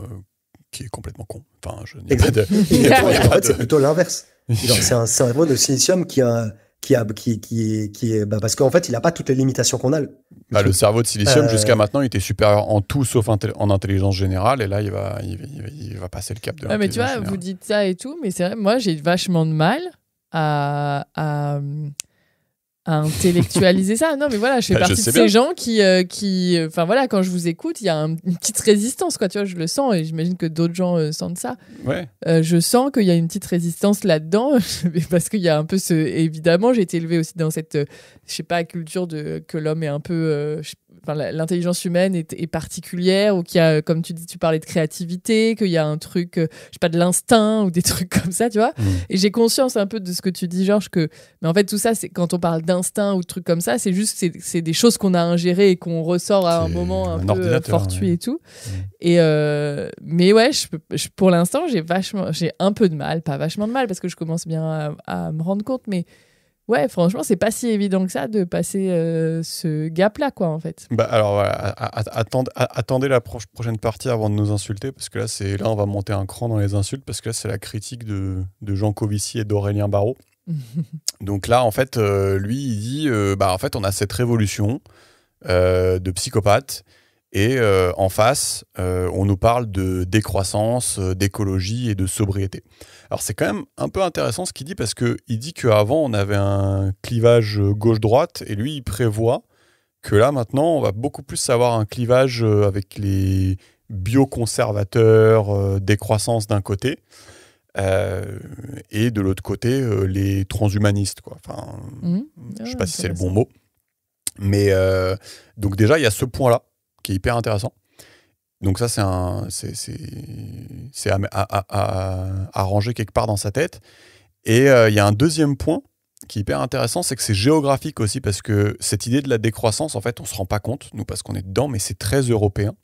qui est complètement con. Enfin, je n'ai pas de... En fait, c'est plutôt l'inverse. C'est un cerveau de silicium qui est parce qu'en fait, il n'a pas toutes les limitations qu'on a. Le cerveau de silicium, jusqu'à maintenant, il était supérieur en tout, sauf en intelligence générale. Et là, il va passer le cap de l'intelligence mais tu vois, générale. vous dites ça et tout, mais c'est vrai, moi, j'ai vachement de mal à intellectualiser ça. Non, mais voilà, je fais partie de ces gens qui enfin voilà, quand je vous écoute, il y a une petite résistance, quoi. Tu vois, je le sens et j'imagine que d'autres gens sentent ça. Ouais. Je sens qu'il y a une petite résistance là-dedans parce qu'il y a un peu évidemment, j'ai été élevée aussi dans cette, je sais pas, culture que l'homme est un peu, l'intelligence humaine est particulière, ou qu'il y a, comme tu dis, tu parlais de créativité, qu'il y a un truc, je sais pas, de l'instinct ou des trucs comme ça, tu vois. Et j'ai conscience un peu de ce que tu dis, Georges, mais en fait tout ça, c'est quand on parle d'instinct ou de trucs comme ça, c'est juste c'est des choses qu'on a ingérées et qu'on ressort à un moment un peu fortuit et tout. Et mais ouais, pour l'instant, j'ai un peu de mal, pas vachement de mal, parce que je commence bien à me rendre compte, mais ouais, franchement, c'est pas si évident que ça de passer ce gap-là, quoi, en fait. Alors voilà, attendez la prochaine partie avant de nous insulter, parce que là, on va monter un cran dans les insultes, parce que là, c'est la critique de Jean Covici et d'Aurélien Barraud. Donc là, en fait, lui, il dit, en fait, on a cette révolution de psychopathes, et en face, on nous parle de décroissance, d'écologie et de sobriété. Alors c'est quand même un peu intéressant ce qu'il dit, parce qu'il dit qu'avant on avait un clivage gauche-droite, et lui il prévoit que là maintenant on va beaucoup plus avoir un clivage avec les bioconservateurs, décroissance d'un côté, et de l'autre côté les transhumanistes, quoi. Enfin, je sais pas si c'est le bon mot, mais donc déjà il y a ce point-là qui est hyper intéressant. Donc ça, c'est à ranger quelque part dans sa tête. Et il y a un deuxième point qui est hyper intéressant, c'est que c'est géographique aussi, parce que cette idée de la décroissance, en fait, on ne se rend pas compte, nous, parce qu'on est dedans, mais c'est très européen.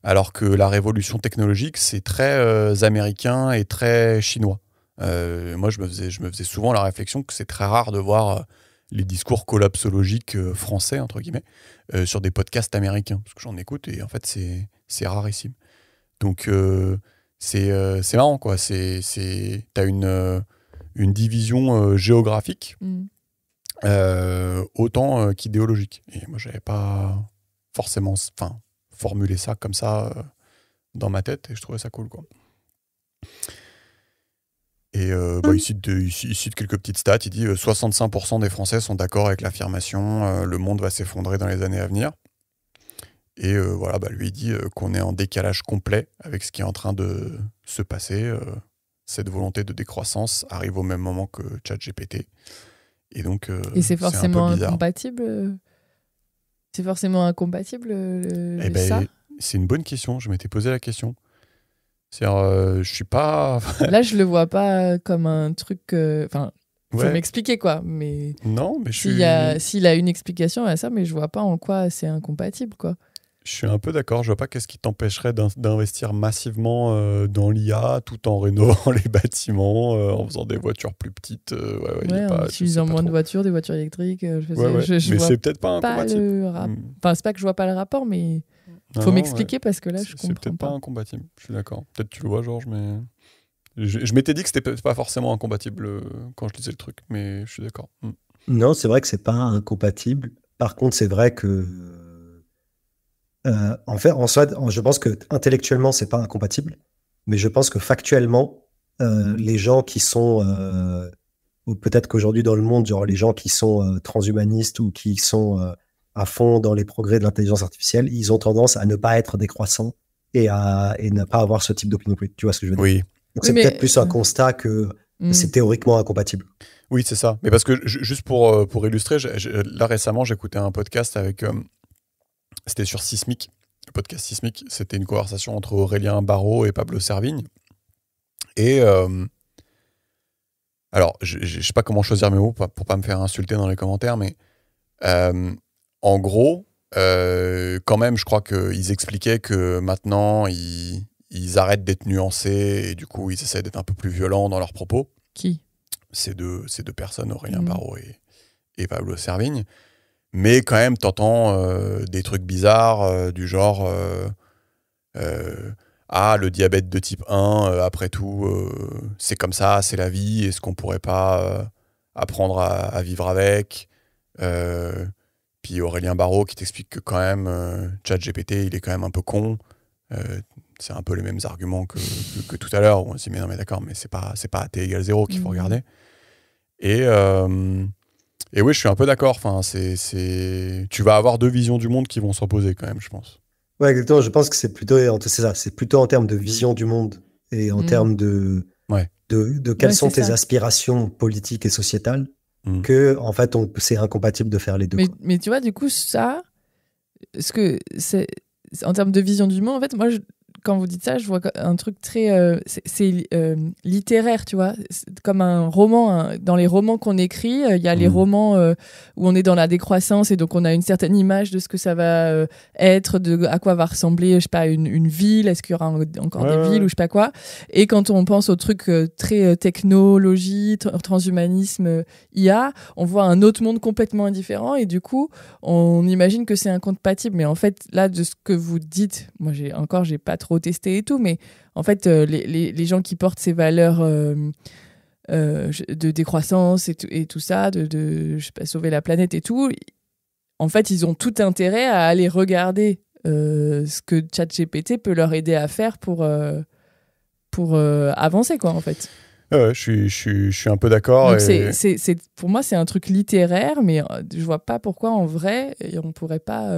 Alors que la révolution technologique, c'est très américain et très chinois. Moi, je me faisais souvent la réflexion que c'est très rare de voir les discours collapsologiques français, entre guillemets, sur des podcasts américains, parce que j'en écoute, et en fait, c'est rarissime. Donc, c'est marrant, quoi. T'as une division géographique, autant qu'idéologique. Et moi, j'avais pas forcément formulé ça comme ça dans ma tête, et je trouvais ça cool, quoi. Et il cite quelques petites stats. Il dit 65% des Français sont d'accord avec l'affirmation le monde va s'effondrer dans les années à venir. Et lui, il dit qu'on est en décalage complet avec ce qui est en train de se passer. Cette volonté de décroissance arrive au même moment que ChatGPT. Et donc, et c'est forcément un peu bizarre. incompatible. C'est forcément incompatible, ça. C'est une bonne question. Je m'étais posé la question. C'est-à-dire, je suis pas... Là, je le vois pas comme un truc... faut m'expliquer, quoi. Mais non, mais s'il a une explication à ça, mais je vois pas en quoi c'est incompatible, quoi. Je suis un peu d'accord. Je vois pas qu'est-ce qui t'empêcherait d'investir massivement dans l'IA tout en rénovant les bâtiments, en faisant des voitures plus petites. En utilisant moins de voitures, des voitures électriques. Je mais vois c'est peut-être pas incompatible. Enfin, c'est pas que je vois pas le rapport, mais il faut m'expliquer parce que là, je comprends pas. C'est peut-être pas incompatible. Je suis d'accord. Peut-être tu le vois, Georges, mais je m'étais dit que c'était pas forcément incompatible quand je lisais le truc, mais je suis d'accord. Non, c'est vrai que c'est pas incompatible. Par contre, c'est vrai que en soi, je pense que intellectuellement, c'est pas incompatible, mais je pense que factuellement, les gens qui sont, ou peut-être qu'aujourd'hui dans le monde, genre les gens qui sont transhumanistes ou qui sont à fond dans les progrès de l'intelligence artificielle, ils ont tendance à ne pas être décroissants et ne pas avoir ce type d'opinion politique. Tu vois ce que je veux dire? Oui. Donc c'est peut-être plus un constat que c'est théoriquement incompatible. Oui, c'est ça. Mais parce que juste pour illustrer, là récemment, j'écoutais un podcast avec... c'était sur Sismic, le podcast Sismic. C'était une conversation entre Aurélien Barraud et Pablo Servigne. Et alors, je sais pas comment choisir mes mots pour pas me faire insulter dans les commentaires, mais en gros, quand même, je crois qu'ils expliquaient que maintenant, ils arrêtent d'être nuancés et du coup, ils essaient d'être un peu plus violents dans leurs propos. Qui ? Ces deux personnes, Aurélien Barraud et Pablo Servigne. Mais quand même, t'entends des trucs bizarres du genre le diabète de type 1, après tout, c'est comme ça, c'est la vie, est-ce qu'on pourrait pas apprendre à vivre avec Puis Aurélien Barraud qui t'explique que quand même, ChatGPT, il est quand même un peu con. C'est un peu les mêmes arguments que tout à l'heure, où on se dit mais non mais d'accord, mais c'est pas T égale 0 qu'il faut regarder. Et oui, je suis un peu d'accord. Enfin, tu vas avoir deux visions du monde qui vont s'opposer quand même, je pense. Ouais, exactement. Je pense que c'est plutôt en termes de vision du monde et en termes de quelles sont tes aspirations politiques et sociétales que, en fait, c'est incompatible de faire les deux. Mais tu vois, du coup, ça, en termes de vision du monde, en fait, moi, quand vous dites ça, je vois un truc très... c'est littéraire, tu vois. C'est comme un roman. Dans les romans qu'on écrit, il y a les romans où on est dans la décroissance et donc on a une certaine image de ce que ça va être, à quoi va ressembler, je sais pas, une ville, est-ce qu'il y aura encore des villes ou je sais pas quoi. Et quand on pense aux trucs très technologie, transhumanisme, IA, on voit un autre monde complètement indifférent et du coup, on imagine que c'est incompatible. Mais en fait, là, de ce que vous dites, moi, j'ai pas trop testé et tout, mais en fait, les gens qui portent ces valeurs de décroissance et tout ça, je sais pas, sauver la planète et tout, en fait, ils ont tout intérêt à aller regarder ce que ChatGPT peut leur aider à faire pour avancer, quoi, en fait. Ouais, je suis un peu d'accord. Donc pour moi, c'est un truc littéraire, mais je vois pas pourquoi, en vrai, on pourrait pas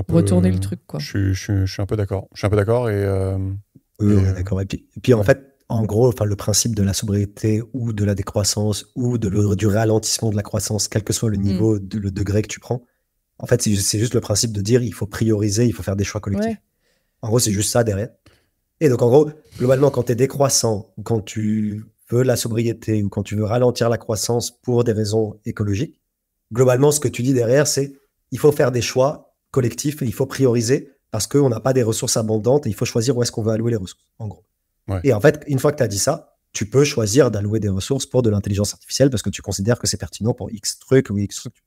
retourner le truc, quoi. Je suis un peu d'accord. Je suis un peu d'accord d'accord. Et puis en fait, en gros, le principe de la sobriété ou de la décroissance ou du ralentissement de la croissance, quel que soit le niveau, le degré que tu prends, en fait, c'est juste le principe de dire il faut prioriser, il faut faire des choix collectifs. Ouais. En gros, c'est juste ça derrière. Et donc, en gros, globalement, quand tu es décroissant ou quand tu veux la sobriété ou quand tu veux ralentir la croissance pour des raisons écologiques, globalement, ce que tu dis derrière, c'est il faut faire des choix collectifs et il faut prioriser parce qu'on n'a pas des ressources abondantes et il faut choisir où est-ce qu'on veut allouer les ressources, en gros. Ouais. Et en fait, une fois que tu as dit ça, tu peux choisir d'allouer des ressources pour de l'intelligence artificielle parce que tu considères que c'est pertinent pour X trucs ou X trucs.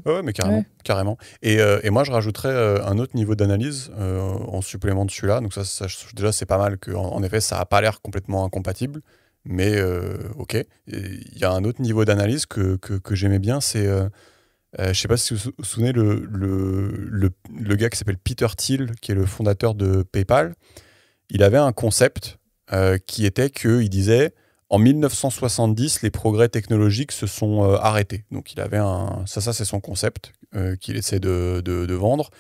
Ouais, mais carrément. Et moi, je rajouterais un autre niveau d'analyse en supplément de celui-là. Donc ça, déjà, c'est pas mal qu'en effet, ça n'a pas l'air complètement incompatible. Mais ok. Il y a un autre niveau d'analyse que j'aimais bien, c'est... je sais pas si vous vous souvenez, le gars qui s'appelle Peter Thiel, qui est le fondateur de PayPal. Il avait un concept qui était qu'il disait... En 1970, les progrès technologiques se sont arrêtés. Donc, il avait ça c'est son concept qu'il essaie de vendre.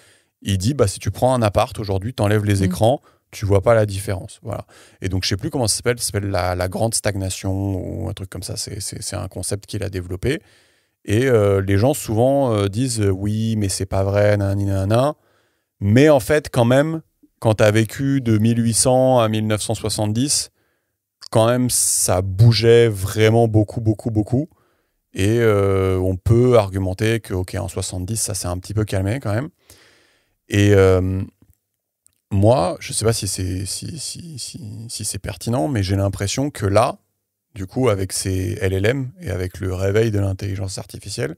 Il dit, si tu prends un appart aujourd'hui, tu enlèves les écrans, tu vois pas la différence. Voilà. Et donc, je sais plus comment ça s'appelle. Ça s'appelle la grande stagnation ou un truc comme ça. C'est un concept qu'il a développé. Et les gens souvent disent, oui, mais c'est pas vrai, nanana. Mais en fait, quand même, quand tu as vécu de 1800 à 1970, quand même, ça bougeait vraiment beaucoup. Et on peut argumenter que, ok, en 70, ça s'est un petit peu calmé quand même. Et moi, je ne sais pas si c'est pertinent, mais j'ai l'impression que là, du coup, avec ces LLM et avec le réveil de l'intelligence artificielle,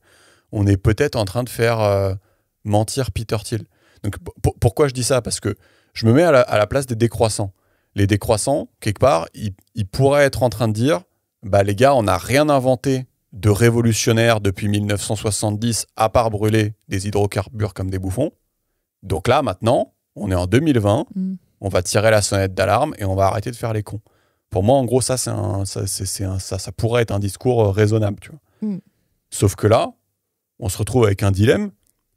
on est peut-être en train de faire mentir Peter Thiel. Donc, pourquoi je dis ça ? Parce que je me mets à la place des décroissants. Les décroissants, quelque part, ils pourraient être en train de dire bah, les gars, on n'a rien inventé de révolutionnaire depuis 1970, à part brûler des hydrocarbures comme des bouffons. Donc là, maintenant, on est en 2020, on va tirer la sonnette d'alarme et on va arrêter de faire les cons. Pour moi, en gros, ça pourrait être un discours raisonnable. Tu vois. Sauf que là, on se retrouve avec un dilemme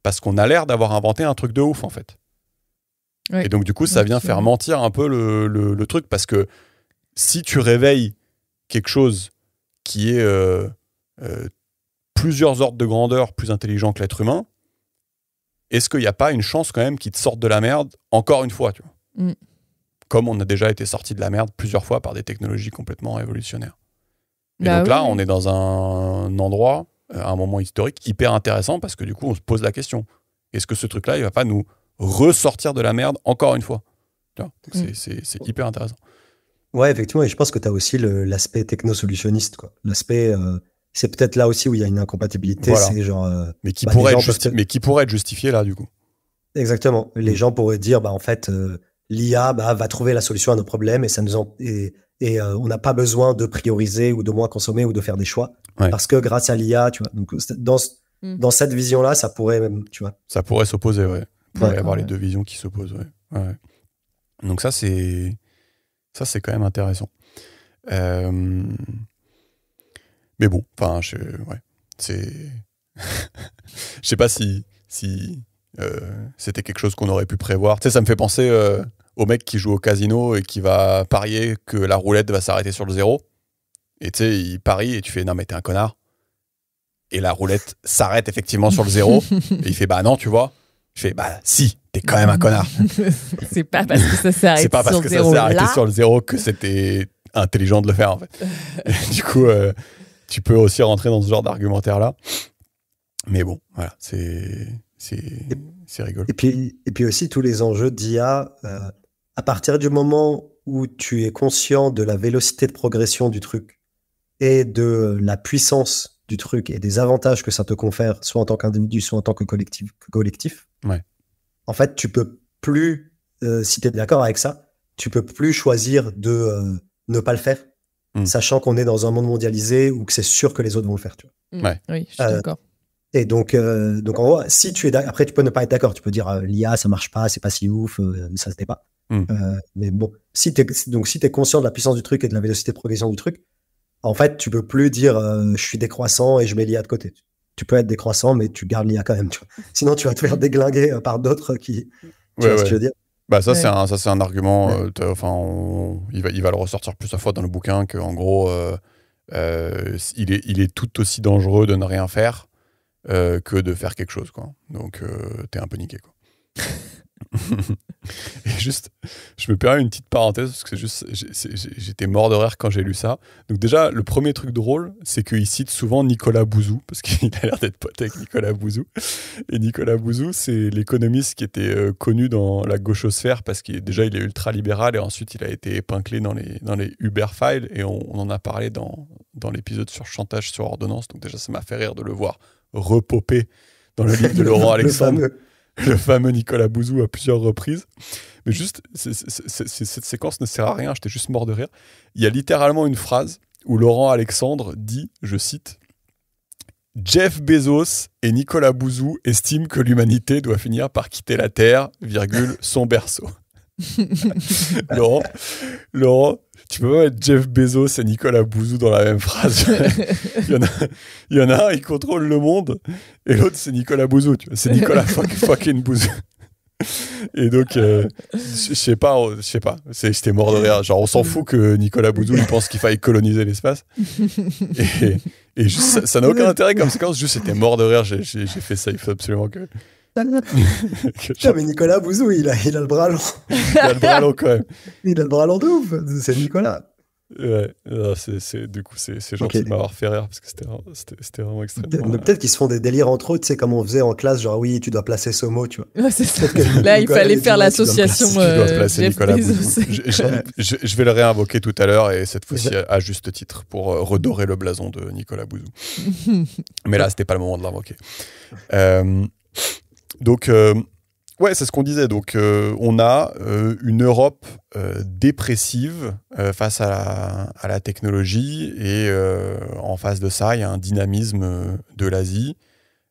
parce qu'on a l'air d'avoir inventé un truc de ouf, en fait. Ouais. Et donc, du coup, ça vient faire mentir un peu le truc parce que si tu réveilles quelque chose qui est plusieurs ordres de grandeur plus intelligent que l'être humain, est-ce qu'il n'y a pas une chance quand même qu'il te sorte de la merde encore une fois, tu vois Comme on a déjà été sorti de la merde plusieurs fois par des technologies complètement révolutionnaires. Et donc là, on est dans un endroit, un moment historique hyper intéressant parce que du coup, on se pose la question. Est-ce que ce truc-là, il ne va pas nous ressortir de la merde encore une fois? Tu vois Donc c'est hyper intéressant. Ouais, effectivement, et je pense que tu as aussi l'aspect technosolutionniste, quoi. L'aspect, c'est peut-être là aussi où il y a une incompatibilité, voilà. C'est genre... mais qui pourrait être justifié là, du coup. Exactement. Les gens pourraient dire, en fait, l'IA va trouver la solution à nos problèmes et ça nous on n'a pas besoin de prioriser ou de moins consommer ou de faire des choix. Ouais. Parce que grâce à l'IA, tu vois, donc, dans cette vision-là, ça pourrait même, tu vois. Ça pourrait s'opposer, ouais. Il pourrait y avoir les deux visions qui s'opposent, ouais. Donc ça, c'est quand même intéressant. Mais bon, enfin, je sais pas si c'était quelque chose qu'on aurait pu prévoir. Tu sais, ça me fait penser au mec qui joue au casino et qui va parier que la roulette va s'arrêter sur le 0. Et tu sais, il parie et tu fais « Non, mais t'es un connard ». Et la roulette s'arrête effectivement sur le 0. Et il fait « Bah non, tu vois ». Je fais « Bah si, t'es quand même un connard ». C'est pas parce que ça s'est arrêté c'est pas parce que ça s'est arrêté sur le 0 que c'était intelligent de le faire, en fait. Et du coup, tu peux aussi rentrer dans ce genre d'argumentaire-là. Mais bon, voilà, c'est rigolo. Et puis aussi, tous les enjeux d'IA, à partir du moment où tu es conscient de la vélocité de progression du truc et de la puissance du truc et des avantages que ça te confère, soit en tant qu'individu, soit en tant que collectif, ouais. En fait, tu peux plus, si tu es d'accord avec ça, tu peux plus choisir de ne pas le faire, sachant qu'on est dans un monde mondialisé où c'est sûr que les autres vont le faire. Tu vois. Ouais. Oui, je suis d'accord. Et donc en gros, si tu es d'accord, après tu peux ne pas être d'accord, tu peux dire l'IA ça marche pas, c'est pas si ouf, ça se fait pas. Mais bon, si t'es conscient de la puissance du truc et de la vélocité de progression du truc, en fait tu peux plus dire je suis décroissant et je mets l'IA de côté. Tu peux être décroissant mais tu gardes l'IA quand même. Tu vois. Sinon tu vas te faire déglinguer par d'autres qui. Tu vois ce que je veux dire? Bah ça c'est un argument. Il va le ressortir plusieurs fois dans le bouquin que en gros il est tout aussi dangereux de ne rien faire. Que de faire quelque chose, quoi. Donc t'es un peu niqué, quoi. Et juste, je me permets une petite parenthèse parce que j'étais mort de rire quand j'ai lu ça. Donc déjà, le premier truc drôle, c'est qu'il cite souvent Nicolas Bouzou parce qu'il a l'air d'être pote avec Nicolas Bouzou. Et Nicolas Bouzou, c'est l'économiste qui était connu dans la gauchosphère parce qu'il est ultra libéral et ensuite il a été épinglé dans les Uber Files et on en a parlé dans l'épisode sur chantage sur ordonnance. Donc déjà, ça m'a fait rire de le voir repopé dans le livre de Laurent Alexandre, le fameux Nicolas Bouzou à plusieurs reprises. Mais juste, cette séquence ne sert à rien, j'étais juste mort de rire. Il y a littéralement une phrase où Laurent Alexandre dit, je cite, « Jeff Bezos et Nicolas Bouzou estiment que l'humanité doit finir par quitter la Terre, son berceau. » Laurent, tu peux pas mettre Jeff Bezos et Nicolas Bouzou dans la même phrase. il y en a un, il contrôle le monde, et l'autre, c'est Nicolas Bouzou. Tu vois. C'est Nicolas fucking Bouzou. Et donc, je sais pas. J'étais mort de rire. Genre, on s'en fout que Nicolas Bouzou, il pense qu'il faille coloniser l'espace. Et juste, ça n'a aucun intérêt comme séquence. Juste, c'était mort de rire. J'ai fait ça. Il faut absolument que... Putain, mais Nicolas Bouzou, il a le bras long. Il a le bras long quand même. Il a le bras long de ouf. C'est Nicolas. Ouais, du coup, c'est gentil de m'avoir fait rire parce que c'était vraiment extrêmement. Mais peut-être qu'ils se font des délires entre eux, tu sais, comme on faisait en classe, genre oui, tu dois placer ce mot, tu vois. Ouais, c'est ça. Là, il fallait faire l'association. Tu dois placer Nicolas Bouzou. Je vais le réinvoquer tout à l'heure et cette fois-ci à juste titre pour redorer le blason de Nicolas Bouzou. Mais là, c'était pas le moment de l'invoquer. Donc. Ouais, c'est ce qu'on disait. Donc, on a une Europe dépressive face à la technologie et en face de ça, il y a un dynamisme de l'Asie.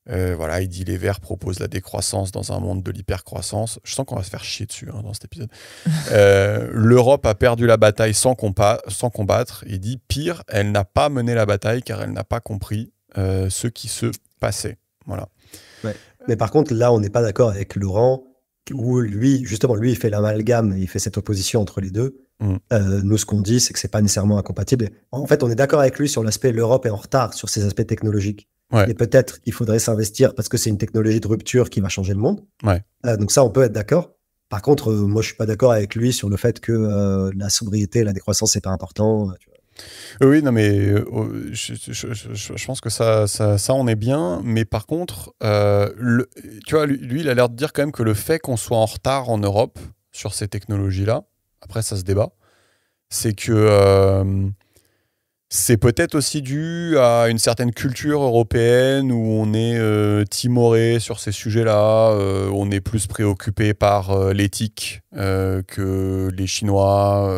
Voilà, il dit les Verts proposent la décroissance dans un monde de l'hypercroissance. Je sens qu'on va se faire chier dessus dans cet épisode. L'Europe a perdu la bataille sans combattre. Il dit pire, elle n'a pas mené la bataille car elle n'a pas compris ce qui se passait. Voilà. Ouais. Mais par contre, là, on n'est pas d'accord avec Laurent, où lui, justement, lui, il fait l'amalgame, il fait cette opposition entre les deux. Nous, ce qu'on dit, c'est que c'est pas nécessairement incompatible. En fait, on est d'accord avec lui sur l'aspect l'Europe est en retard sur ces aspects technologiques. Ouais. Et peut-être qu'il faudrait s'investir parce que c'est une technologie de rupture qui va changer le monde. Ouais. Donc ça, on peut être d'accord. Par contre, moi, je suis pas d'accord avec lui sur le fait que la sobriété, la décroissance, c'est pas important. Tu vois. Oui, non, mais je pense que ça, on est bien. Mais par contre, tu vois, lui, il a l'air de dire quand même que le fait qu'on soit en retard en Europe sur ces technologies-là, après ça se débat, c'est que c'est peut-être aussi dû à une certaine culture européenne où on est timoré sur ces sujets-là, on est plus préoccupé par l'éthique que les Chinois,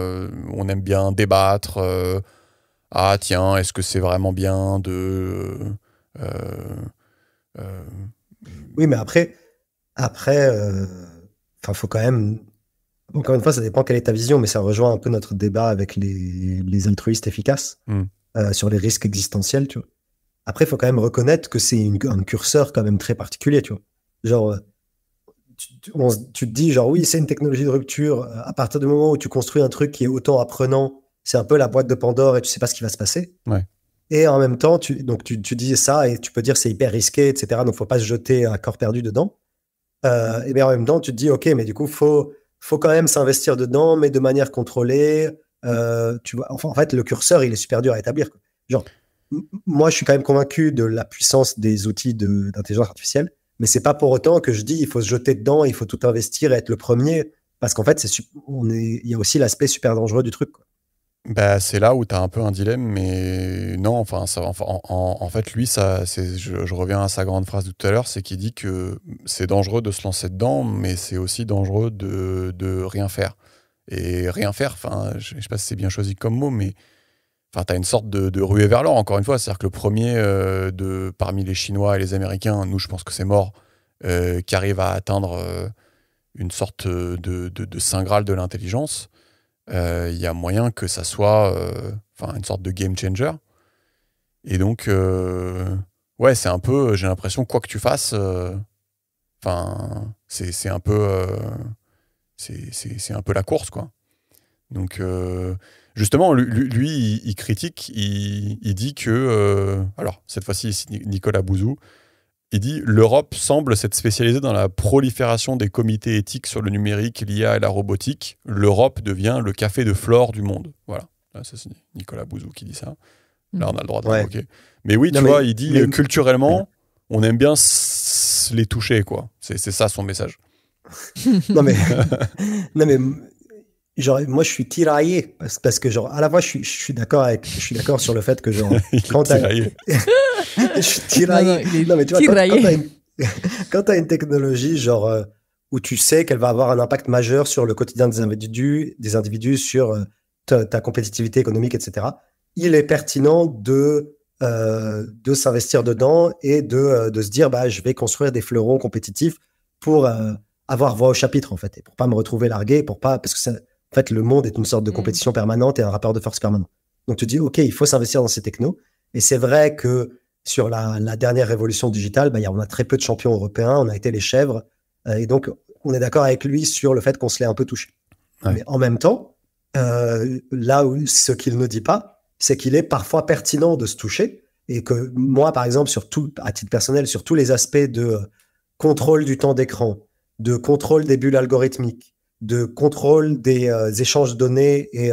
on aime bien débattre. Ah tiens, est-ce que c'est vraiment bien de... Oui, mais après, faut quand même... Encore une fois, ça dépend quelle est ta vision, mais ça rejoint un peu notre débat avec les altruistes efficaces sur les risques existentiels, tu vois. Après, il faut quand même reconnaître que c'est un curseur quand même très particulier, tu vois. Genre, tu te dis, genre, oui, c'est une technologie de rupture. À partir du moment où tu construis un truc qui est autant apprenant, c'est un peu la boîte de Pandore et tu sais pas ce qui va se passer. Ouais. Et en même temps, tu dis ça et tu peux dire c'est hyper risqué, etc. Donc, faut pas se jeter à corps perdu dedans. Et bien en même temps, tu te dis, ok, mais du coup, faut quand même s'investir dedans, mais de manière contrôlée. Tu vois, enfin, en fait, le curseur, il est super dur à établir, quoi. Genre, moi, je suis quand même convaincu de la puissance des outils d'intelligence artificielle, mais c'est pas pour autant que je dis il faut se jeter dedans, il faut tout investir et être le premier, parce qu'en fait, il y a aussi l'aspect super dangereux du truc, quoi. Bah, c'est là où tu as un peu un dilemme, mais non, enfin, en fait, lui, je reviens à sa grande phrase de tout à l'heure, c'est qu'il dit que c'est dangereux de se lancer dedans, mais c'est aussi dangereux de rien faire. Et rien faire, enfin, je sais pas si c'est bien choisi comme mot, mais enfin, tu as une sorte de ruée vers l'or, encore une fois. C'est-à-dire que le premier parmi les Chinois et les Américains, nous, je pense que c'est mort, qui arrive à atteindre une sorte de Saint Graal de l'intelligence. Il y a moyen que ça soit une sorte de game changer. Et donc, ouais, c'est un peu, j'ai l'impression, quoi que tu fasses, c'est un peu, c'est un peu la course, quoi. Donc, justement, lui il critique, il dit que, alors, cette fois-ci, Nicolas Bouzou, il dit « L'Europe semble s'être spécialisée dans la prolifération des comités éthiques sur le numérique, l'IA et la robotique. L'Europe devient le café de Flore du monde. » Voilà. Là, c'est Nicolas Bouzou qui dit ça. Là, on a le droit de l'invoquer. Mais oui, tu vois, il dit culturellement, on aime bien les toucher, quoi. C'est ça son message. non, mais genre, moi, je suis tiraillé parce que, genre, à la fois, je suis d'accord sur le fait que, genre, quand tiraillé. Je suis tiraillé. Non, mais tu vois, quand tu as une technologie, genre, où tu sais qu'elle va avoir un impact majeur sur le quotidien des individus sur ta compétitivité économique, etc., il est pertinent de s'investir dedans et de se dire, bah, je vais construire des fleurons compétitifs pour avoir voix au chapitre, en fait, et pour pas me retrouver largué, parce que en fait, le monde est une sorte de compétition permanente et un rapport de force permanent. Donc, tu dis, OK, il faut s'investir dans ces technos. Et c'est vrai que sur la dernière révolution digitale, on a très peu de champions européens, on a été les chèvres. Et donc, on est d'accord avec lui sur le fait qu'on se l'est un peu touché. Ouais. Mais en même temps, là où ce qu'il ne dit pas, c'est qu'il est parfois pertinent de se toucher. Et que moi, par exemple, à titre personnel, sur tous les aspects de contrôle du temps d'écran, de contrôle des bulles algorithmiques, de contrôle des échanges de données et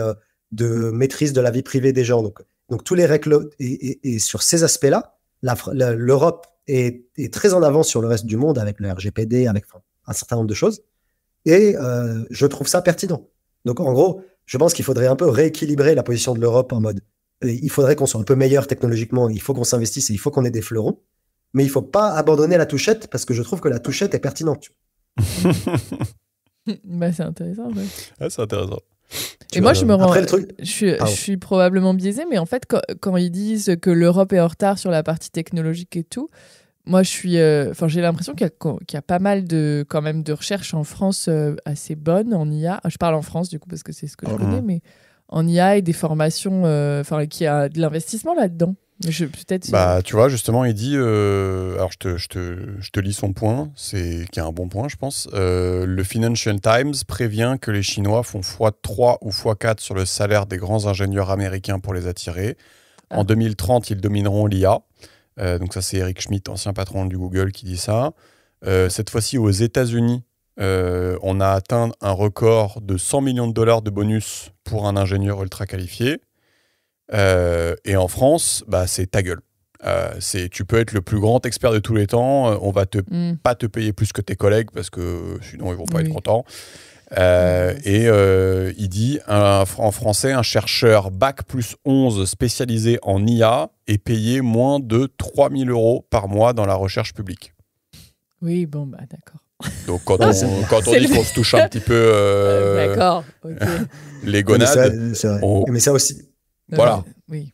de maîtrise de la vie privée des gens. Donc tous les règles, et sur ces aspects-là, l'Europe est très en avance sur le reste du monde avec le RGPD, avec un certain nombre de choses. Et je trouve ça pertinent. Donc en gros, je pense qu'il faudrait un peu rééquilibrer la position de l'Europe en mode il faudrait qu'on soit un peu meilleur technologiquement, il faut qu'on s'investisse et il faut qu'on ait des fleurons. Mais il ne faut pas abandonner la touchette parce que je trouve que la touchette est pertinente. Bah, c'est intéressant. Ouais. Ouais, c'est intéressant. Et moi, je me rends. Après, le truc... je suis probablement biaisée, mais en fait, quand ils disent que l'Europe est en retard sur la partie technologique et tout, moi, j'ai l'impression qu'il y a pas mal quand même de recherches en France assez bonnes en IA. Je parle en France, du coup, parce que c'est ce que je connais, mais en IA et des formations, qu'il y a de l'investissement là-dedans. Bah, tu vois, justement, il dit... alors, je te lis son point, qui est un bon point, je pense. Le Financial Times prévient que les Chinois font x3 ou x4 sur le salaire des grands ingénieurs américains pour les attirer. En 2030, ils domineront l'IA. Donc ça, c'est Eric Schmidt, ancien patron du Google, qui dit ça. Cette fois-ci, aux États-Unis, on a atteint un record de 100 millions de dollars de bonus pour un ingénieur ultra qualifié. Et en France, bah, c'est ta gueule. Tu peux être le plus grand expert de tous les temps, on va pas te payer plus que tes collègues parce que sinon ils vont pas être contents. Il dit en français, un chercheur bac plus 11 spécialisé en IA est payé moins de 3 000 € par mois dans la recherche publique. Oui, bon, bah d'accord. Donc quand on dit qu'on se touche un petit peu d'accord, okay. Les gonades, mais ça aussi. Voilà. Oui.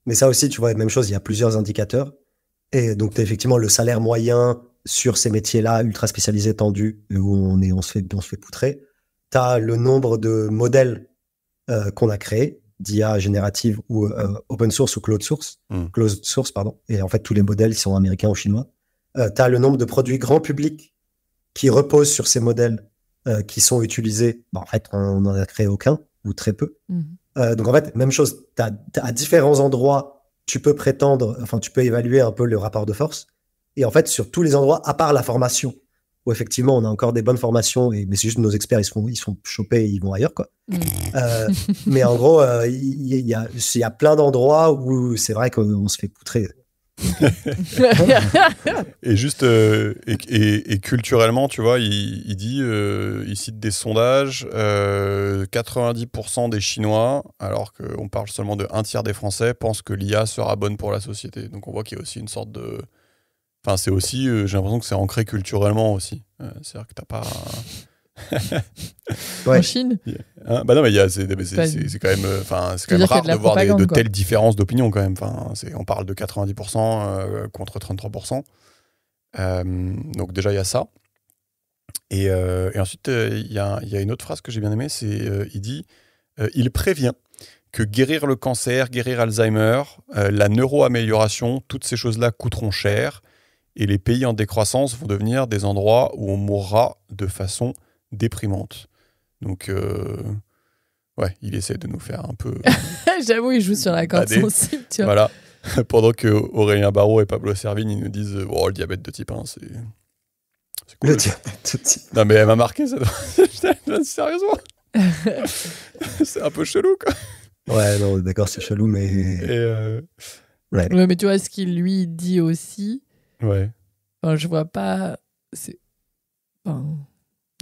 Mais ça aussi, tu vois, même chose, il y a plusieurs indicateurs. Et donc, effectivement, le salaire moyen sur ces métiers-là, ultra spécialisés, tendus, où on se fait poutrer. Tu as le nombre de modèles qu'on a créés, d'IA générative ou open source ou closed source, pardon. Et en fait, tous les modèles, ils sont américains ou chinois. Tu as le nombre de produits grand public qui reposent sur ces modèles qui sont utilisés. Bah, en fait, on n'en a créé aucun, ou très peu. Donc en fait, même chose, à différents endroits, tu peux évaluer un peu le rapport de force. Et en fait, sur tous les endroits, à part la formation, où effectivement, on a encore des bonnes formations, mais c'est juste nos experts, ils se font choper et ils vont ailleurs, quoi. Mais en gros, il y a plein d'endroits où c'est vrai qu'on se fait poutrer. Et juste et culturellement, tu vois, il dit, il cite des sondages, 90% des Chinois, alors qu'on parle seulement de un tiers des Français, pensent que l'IA sera bonne pour la société. Donc on voit qu'il y a aussi une sorte de... Enfin, c'est aussi, j'ai l'impression que c'est ancré culturellement aussi. C'est-à-dire que t'as pas... En Chine bah non, mais c'est quand même, c'est quand même rare de voir de telles différences d'opinion quand même. On parle de 90% contre 33%. Donc déjà il y a ça. Et ensuite il y a une autre phrase que j'ai bien aimée, il dit il prévient que guérir le cancer, guérir Alzheimer, la neuroamélioration, toutes ces choses-là coûteront cher et les pays en décroissance vont devenir des endroits où on mourra de façon déprimante. Donc, ouais, il essaie de nous faire un peu... J'avoue, il joue sur la corde sensible, tu vois. Voilà. Pendant que Aurélien Barraud et Pablo Servigne, ils nous disent le diabète de type 1, c'est cool. Le diabète de type 1. Non, mais elle m'a marqué, ça. Sérieusement. C'est un peu chelou, quoi. Ouais, non, d'accord, c'est chelou, mais... Ouais, mais tu vois, ce qu'il lui dit aussi... Ouais. Enfin, je vois pas...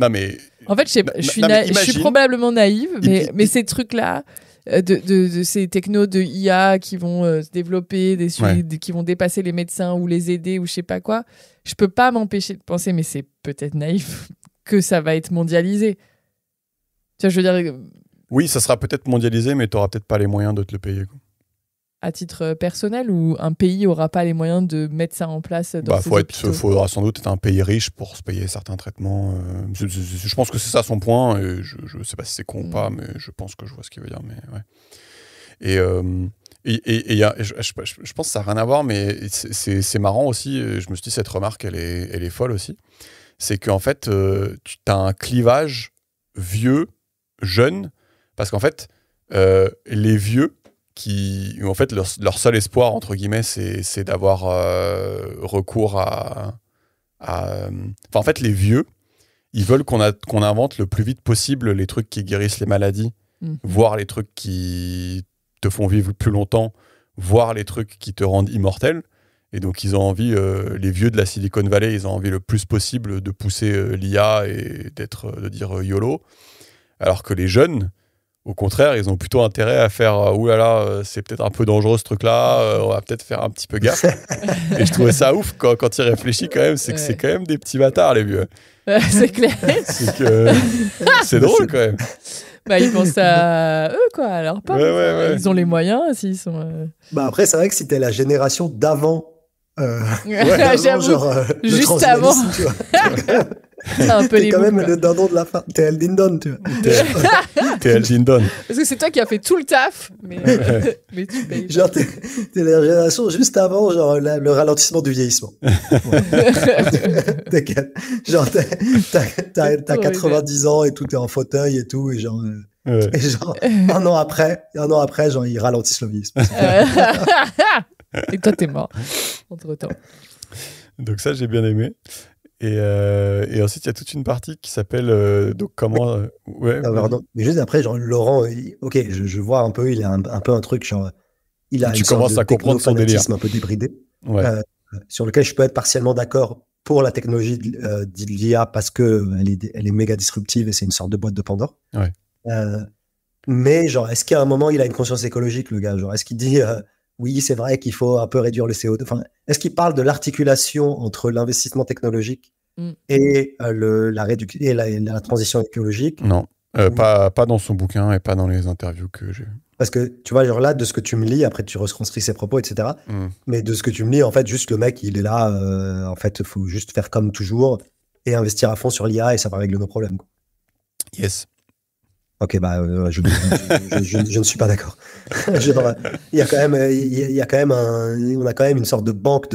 Non, mais... En fait, je suis probablement naïve, mais ces trucs-là, de ces technos de IA qui vont se développer, qui vont dépasser les médecins ou les aider ou je sais pas quoi, je peux pas m'empêcher de penser, mais c'est peut-être naïf, que ça va être mondialisé. Tu vois, je veux dire... Oui, ça sera peut-être mondialisé, mais tu n'auras peut-être pas les moyens de te le payer, quoi. À titre personnel, ou un pays n'aura pas les moyens de mettre ça en place dans ses hôpitaux? Faudra sans doute être un pays riche pour se payer certains traitements. Je pense que c'est ça son point. Et je ne sais pas si c'est con ou pas, mais je pense que je vois ce qu'il veut dire. Mais ouais. Je pense que ça n'a rien à voir, mais c'est marrant aussi. Je me suis dit, cette remarque, elle est folle aussi. C'est qu'en fait, tu as un clivage vieux, jeune, parce qu'en fait, les vieux, en fait, leur seul espoir, entre guillemets, c'est d'avoir recours en fait, les vieux, ils veulent qu'on invente le plus vite possible les trucs qui guérissent les maladies voir les trucs qui te font vivre plus longtemps, voir les trucs qui te rendent immortel. Et donc, ils ont envie, les vieux de la Silicon Valley, ils ont envie le plus possible de pousser l'IA et de dire YOLO. Alors que les jeunes, au contraire, ils ont plutôt intérêt à faire oulala, c'est peut-être un peu dangereux ce truc-là, on va peut-être faire un petit peu gaffe. Et je trouvais ça ouf quand il réfléchit quand même, c'est que c'est quand même des petits bâtards, les vieux. C'est clair. C'est drôle quand même. Bah, ils pensent à eux, quoi, à leur part. Ouais. Ils ont les moyens, s'ils sont. Bah après, c'est vrai que si t'es la génération d'avant. J'avoue, genre, juste avant. Tu vois. Un peu t'es quand même le dindon de la fin. T'es El Dindon, tu vois. T'es El Dindon. Parce que c'est toi qui as fait tout le taf, mais tu payes. Genre, t'es la génération juste avant, genre, le ralentissement du vieillissement. Genre, t'as 90 ans et tout, t'es en fauteuil et tout, et genre, un an après, genre, ils ralentissent le vieillissement. Et toi, t'es mort, entre-temps. Donc ça, j'ai bien aimé. Et ensuite, il y a toute une partie qui s'appelle donc comment mais juste après, genre Laurent, ok, je vois un peu, il a un peu un truc, genre, il a tu commences à comprendre son délire, un peu débridé, sur lequel je peux être partiellement d'accord pour la technologie de l'IA parce que elle est méga disruptive et c'est une sorte de boîte de Pandore. Mais genre, est-ce qu'à un moment il a une conscience écologique, le gars, genre, est-ce qu'il dit oui, c'est vrai qu'il faut un peu réduire le CO2. Enfin, est-ce qu'il parle de l'articulation entre l'investissement technologique et la transition écologique? Non, pas dans son bouquin et pas dans les interviews que j'ai. Parce que, tu vois, genre là, de ce que tu me lis, après tu reconstruis ses propos, etc. Mais de ce que tu me lis, en fait, juste le mec, il est là, en fait, il faut juste faire comme toujours et investir à fond sur l'IA et ça va régler nos problèmes, quoi. Yes. Ok, bah, je ne suis pas d'accord. Il y a quand même on a quand même une sorte de banque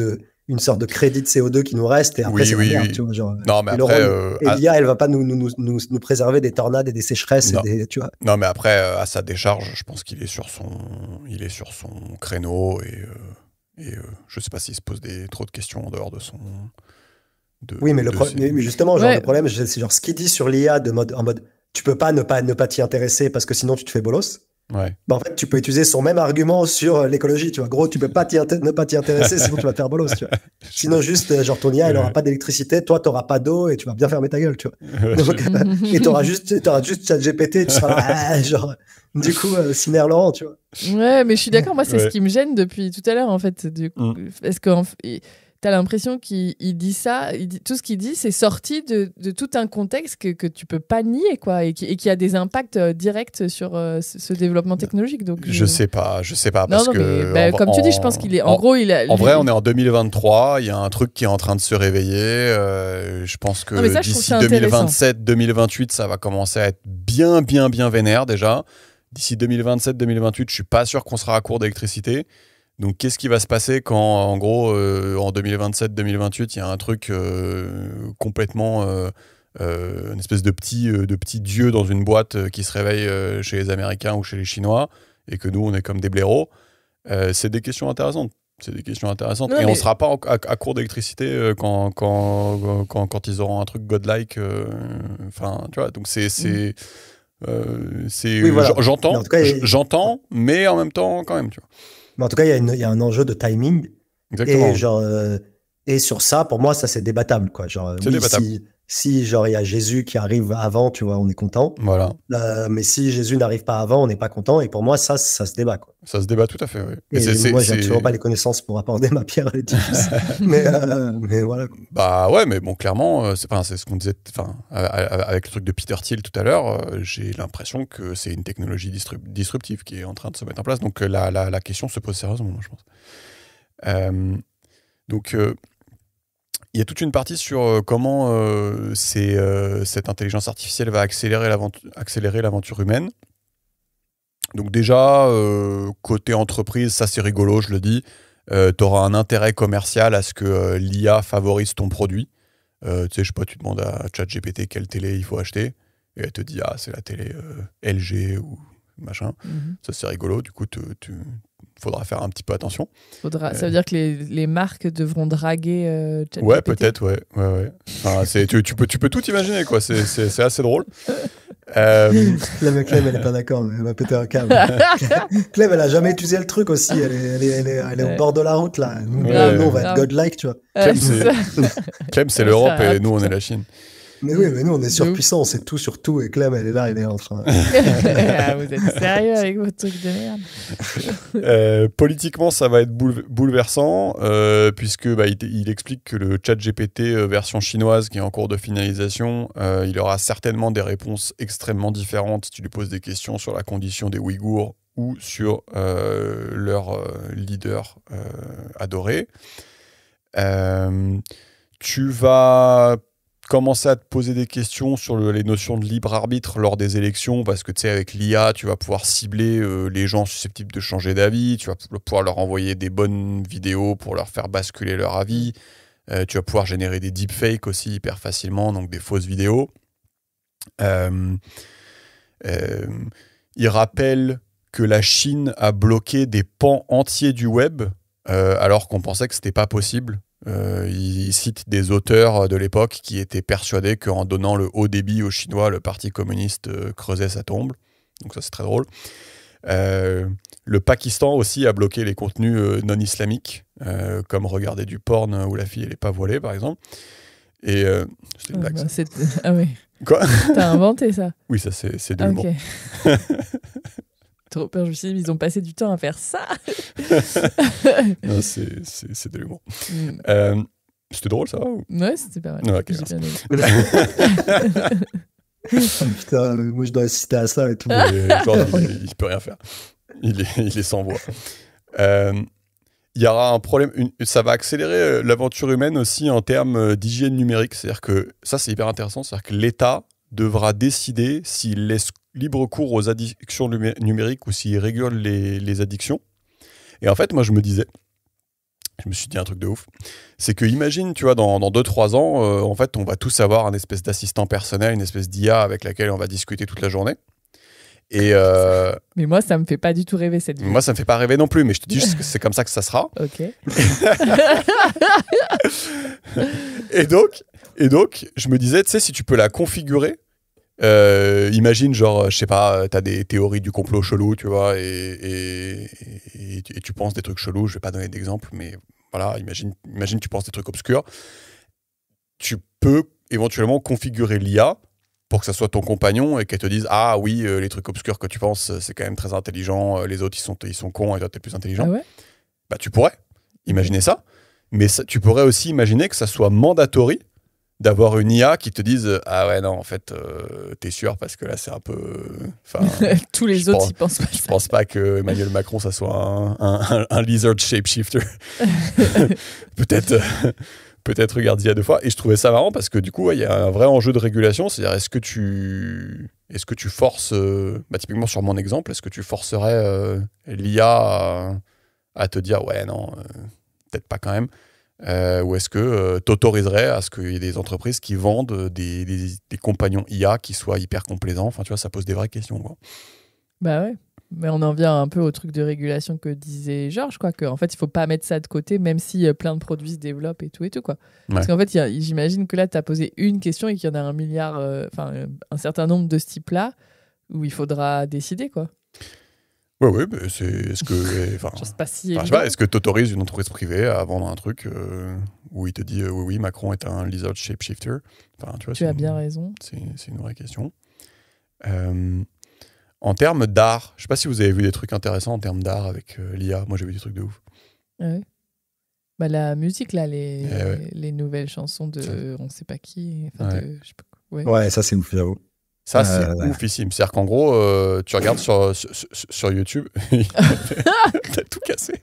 une sorte de crédit de CO2 qui nous reste et après c'est la merde, tu vois, genre. Non, mais après, l'IA, elle va pas nous préserver des tornades et des sécheresses tu vois. Non, mais après, à sa décharge, je pense qu'il est sur son créneau et je sais pas s'il se pose trop de questions en dehors de son. Oui, mais mais justement, genre, le problème, c'est genre ce qu'il dit sur l'IA en mode. Tu peux pas ne pas t'y intéresser parce que sinon tu te fais bolos. Bah en fait, tu peux utiliser son même argument sur l'écologie, tu vois. Gros, tu peux pas ne pas t'y intéresser sinon tu vas te faire bolos, tu vois. Sinon juste, genre, ton IA, elle aura pas d'électricité, toi, t'auras pas d'eau et tu vas bien fermer ta gueule, tu vois. Donc, et t'auras juste ChatGPT, tu seras là, genre, du coup, Cimer Laurent, tu vois. Ouais, mais je suis d'accord, moi, c'est ce qui me gêne depuis tout à l'heure, en fait. Parce que t'as l'impression qu'il dit ça, tout ce qu'il dit, c'est sorti de tout un contexte que tu peux pas nier, quoi, et qui a des impacts directs sur ce développement technologique. Donc je sais pas, parce que comme tu dis, je pense qu'il est, en gros, vrai, on est en 2023, il y a un truc qui est en train de se réveiller. Je pense que d'ici 2027-2028, ça va commencer à être bien vénère déjà. D'ici 2027-2028, je suis pas sûr qu'on sera à court d'électricité. Donc, qu'est-ce qui va se passer quand, en gros, en 2027-2028, il y a un truc complètement, une espèce de petit dieu dans une boîte qui se réveille chez les Américains ou chez les Chinois, et que nous, on est comme des blaireaux. C'est des questions intéressantes. Et on ne sera pas à court d'électricité quand ils auront un truc godlike. Enfin, tu vois, donc oui, voilà. J'entends, mais en même temps, quand même, tu vois. Mais en tout cas, il y a un enjeu de timing. Exactement. Et genre, et sur ça, pour moi, ça c'est débattable, quoi. Genre, débattable. Si genre il y a Jésus qui arrive avant, tu vois, on est content. Voilà. Mais si Jésus n'arrive pas avant, on n'est pas content. Et pour moi, ça se débat, quoi. Ça se débat tout à fait, oui. Et moi, j'ai absolument pas les connaissances pour apporter ma pierre à l'édifice. mais voilà. Bah ouais, mais bon, clairement, c'est ce qu'on disait. Enfin, avec le truc de Peter Thiel tout à l'heure, j'ai l'impression que c'est une technologie disruptive qui est en train de se mettre en place. Donc la question se pose sérieusement, moi, je pense. Donc il y a toute une partie sur comment cette intelligence artificielle va accélérer l'aventure humaine. Donc déjà, côté entreprise, ça c'est rigolo, je le dis. Tu auras un intérêt commercial à ce que l'IA favorise ton produit. Tu sais, je sais pas, tu demandes à ChatGPT quelle télé il faut acheter. Et elle te dit, c'est la télé LG ou machin. Ça c'est rigolo, du coup, faudra faire un petit peu attention. Ça veut dire que les marques devront draguer ChatGPT. Ouais, peut-être, ouais. Enfin, tu peux tout imaginer, quoi. C'est assez drôle. Clem, elle est pas d'accord, mais elle va péter un câble. Clem, elle a jamais utilisé le truc aussi. Elle est au bord de la route, là. Nous, on va être godlike, tu vois. Clem, c'est l'Europe et nous, on est la Chine. Mais oui, mais nous, on est surpuissants, on sait tout sur tout. Et Clem, elle est là, elle est en train. Vous êtes sérieux avec votre truc de merde. Politiquement, ça va être bouleversant, puisque il explique que le ChatGPT version chinoise, qui est en cours de finalisation, il aura certainement des réponses extrêmement différentes si tu lui poses des questions sur la condition des Ouïghours ou sur leur leader adoré. Tu vas commencer à te poser des questions sur les notions de libre arbitre lors des élections, parce que tu sais, avec l'IA, tu vas pouvoir cibler les gens susceptibles de changer d'avis, tu vas pouvoir leur envoyer des bonnes vidéos pour leur faire basculer leur avis, tu vas pouvoir générer des deepfakes aussi hyper facilement, donc des fausses vidéos. Il rappelle que la Chine a bloqué des pans entiers du web, alors qu'on pensait que c'était pas possible. Il cite des auteurs de l'époque qui étaient persuadés qu'en donnant le haut débit aux Chinois, le Parti communiste creusait sa tombe. Donc ça, c'est très drôle. Le Pakistan aussi a bloqué les contenus non islamiques, comme regarder du porn où la fille n'est pas voilée, par exemple. Et c'était une blague. Ah oui. Quoi ? T'as inventé ça ? Oui, ça c'est de l'humour. Okay. Trop peur, je me suis dit, ils ont passé du temps à faire ça. Non, c'est de l'humour. C'était drôle, ça ou... Ouais, c'était pas mal. Ouais, okay, putain, moi je dois assister à ça et tout. Il peut rien faire. Il est sans voix. Il y aura un problème. Ça va accélérer l'aventure humaine aussi en termes d'hygiène numérique. C'est-à-dire que ça, c'est hyper intéressant. C'est-à-dire que l'État devra décider s'il laisse libre cours aux addictions numériques ou s'il régule les addictions. Et en fait, moi, je me suis dit un truc de ouf. C'est que imagine, tu vois, dans 2-3 ans, en fait, on va tous avoir un espèce d'assistant personnel, une espèce d'IA avec laquelle on va discuter toute la journée. Et mais moi, ça me fait pas du tout rêver cette vie. Moi, ça me fait pas rêver non plus, mais je te dis juste que c'est comme ça que ça sera. Ok. et donc, je me disais, tu sais, si tu peux la configurer, imagine, genre, je sais pas, t'as des théories du complot chelou, tu vois, et tu penses des trucs chelous, je vais pas donner d'exemple, mais voilà, imagine, tu penses des trucs obscurs. Tu peux éventuellement configurer l'IA pour que ça soit ton compagnon et qu'elle te dise « Ah oui, les trucs obscurs que tu penses, c'est quand même très intelligent, les autres, ils sont cons et toi, t'es plus intelligent. » Ah ouais ? Bah, tu pourrais imaginer ça, mais tu pourrais aussi imaginer que ça soit mandatory d'avoir une IA qui te dise « Ah ouais, non, en fait, t'es sûr parce que là, c'est un peu... » Tous les autres, ils pensent pas ça. Je pense pas que Emmanuel Macron, ça soit un lizard shapeshifter. Peut-être regarde IA 2 fois. Et je trouvais ça marrant parce que du coup, il y a un vrai enjeu de régulation. C'est-à-dire, est-ce que tu forces, typiquement sur mon exemple, est-ce que tu forcerais l'IA à te dire « Ouais, non, peut-être pas quand même ». Ou est-ce que t'autoriserais à ce qu'il y ait des entreprises qui vendent des compagnons IA qui soient hyper complaisants. Enfin, tu vois, ça pose des vraies questions, quoi. Bah ouais. Mais on en vient un peu au truc de régulation que disait Georges, quoi, qu'en fait, il faut pas mettre ça de côté, même si plein de produits se développent et tout, quoi. Ouais. Parce qu'en fait, j'imagine que là, tu as posé une question et qu'il y en a 1 milliard, un certain nombre de ce type-là, où il faudra décider, quoi. Oui, mais est-ce que... c'est pas si je sais pas, est-ce que tu autorises une entreprise privée à vendre un truc où il te dit oui, Macron est un lizard shapeshifter. Tu as bien raison. C'est une vraie question. En termes d'art, je sais pas si vous avez vu des trucs intéressants en termes d'art avec l'IA. Moi, j'ai vu des trucs de ouf. Ah ouais. Bah, la musique, là, les nouvelles chansons de on sait pas qui. Ouais. Je sais pas quoi. Ouais, ça, c'est ouf, j'avoue. Ça, c'est oufissime. C'est-à-dire qu'en gros, tu regardes sur YouTube, t'as tout cassé.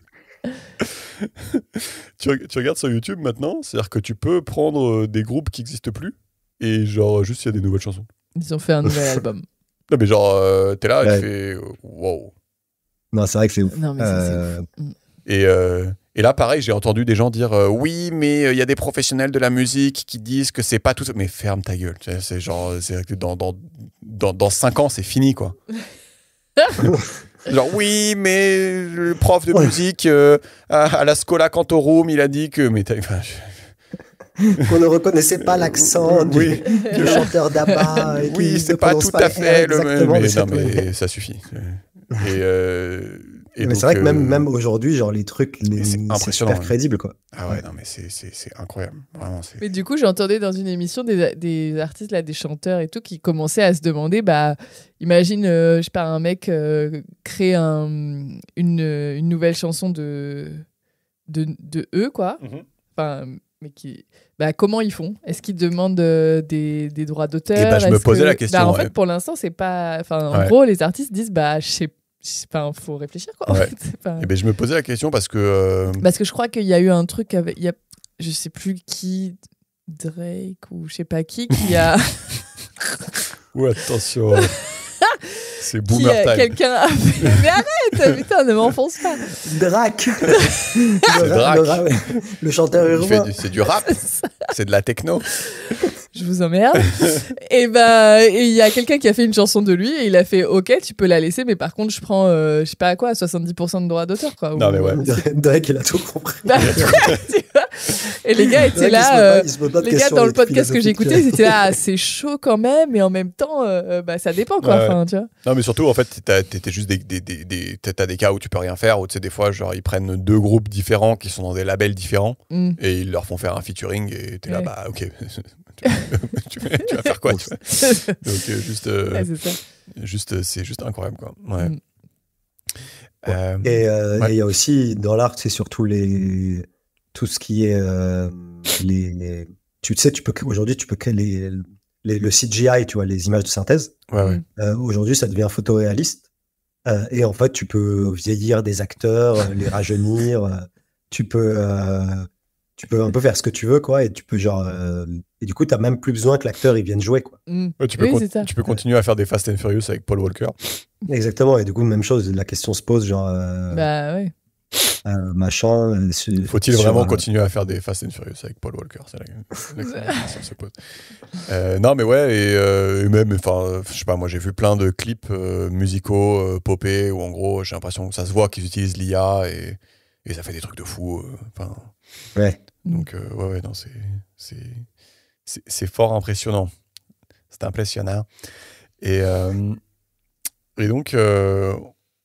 tu regardes sur YouTube maintenant, c'est-à-dire que tu peux prendre des groupes qui n'existent plus et genre, juste il y a des nouvelles chansons. Ils ont fait un nouvel album. Non, mais genre, t'es là et tu fais wow. Non, c'est vrai que c'est ouf. Non, mais ça, c'est ouf. Et là, pareil, j'ai entendu des gens dire oui, mais il y a des professionnels de la musique qui disent que c'est pas tout ça. Mais ferme ta gueule. C'est genre, dans 5 ans, c'est fini, quoi. Genre, oui, mais le prof de musique à la Schola Cantorum, il a dit que. Mais qu'on ne reconnaissait pas l'accent du chanteur d'ABBA. Oui, c'est pas tout à fait le même. Mais non, mais ça suffit. Mais c'est vrai que même aujourd'hui, genre les trucs, c'est super crédible, quoi. Ah ouais, non, mais c'est incroyable. Vraiment, mais du coup, j'entendais dans une émission des artistes, là, des chanteurs et tout, qui commençaient à se demander, imagine, je sais pas, un mec crée une nouvelle chanson de eux, quoi. Enfin, mais comment ils font? Est-ce qu'ils demandent des droits d'auteur? Je me posais la question. En fait, pour l'instant, c'est pas. Enfin, en gros, les artistes disent, je sais pas, faut réfléchir, quoi. Ouais. Je me posais la question parce que je crois qu'il y a eu un truc avec, je sais plus qui, Drake ou je sais pas qui a attention. C'est boomer time. Quelqu'un a fait... Mais arrête, putain, ne m'enfonce pas. Drake. Le chanteur urbain. C'est du rap. C'est de la techno. Je vous emmerde. Et il y a quelqu'un qui a fait une chanson de lui et il a fait OK, tu peux la laisser, mais par contre, je prends, je sais pas quoi, 70% de droits d'auteur, quoi. Non, mais ouais. Drake, il a tout compris. Tu vois, et les gars étaient là. Les gars, dans le podcast que j'écoutais, ils étaient là, c'est chaud quand même, mais en même temps, ça dépend, quoi. Enfin, tu vois. Non, mais surtout, en fait, t'as juste t'as des cas où tu peux rien faire, où tu sais, des fois, genre, ils prennent deux groupes différents qui sont dans des labels différents et ils leur font faire un featuring et t'es là, OK. tu vas faire quoi, tu vois. Donc c'est juste incroyable, quoi. Ouais. Et il y a aussi dans l'art, c'est surtout tout ce qui est tu sais, aujourd'hui tu peux créer le CGI, tu vois, les images de synthèse. Aujourd'hui ça devient photoréaliste et en fait tu peux vieillir des acteurs, les rajeunir, tu peux un peu faire ce que tu veux, quoi, et tu peux et du coup t'as même plus besoin que l'acteur il vienne jouer, quoi. Tu peux continuer à faire des Fast and Furious avec Paul Walker. Exactement, et du coup même chose, la question se pose, machin. Faut-il vraiment continuer à faire des Fast and Furious avec Paul Walker? C'est la question se pose. Non, mais ouais, et même, enfin, je sais pas, moi j'ai vu plein de clips musicaux popés où en gros j'ai l'impression que ça se voit qu'ils utilisent l'IA et ça fait des trucs de fou. Donc non, c'est fort impressionnant. C'est impressionnant. Et donc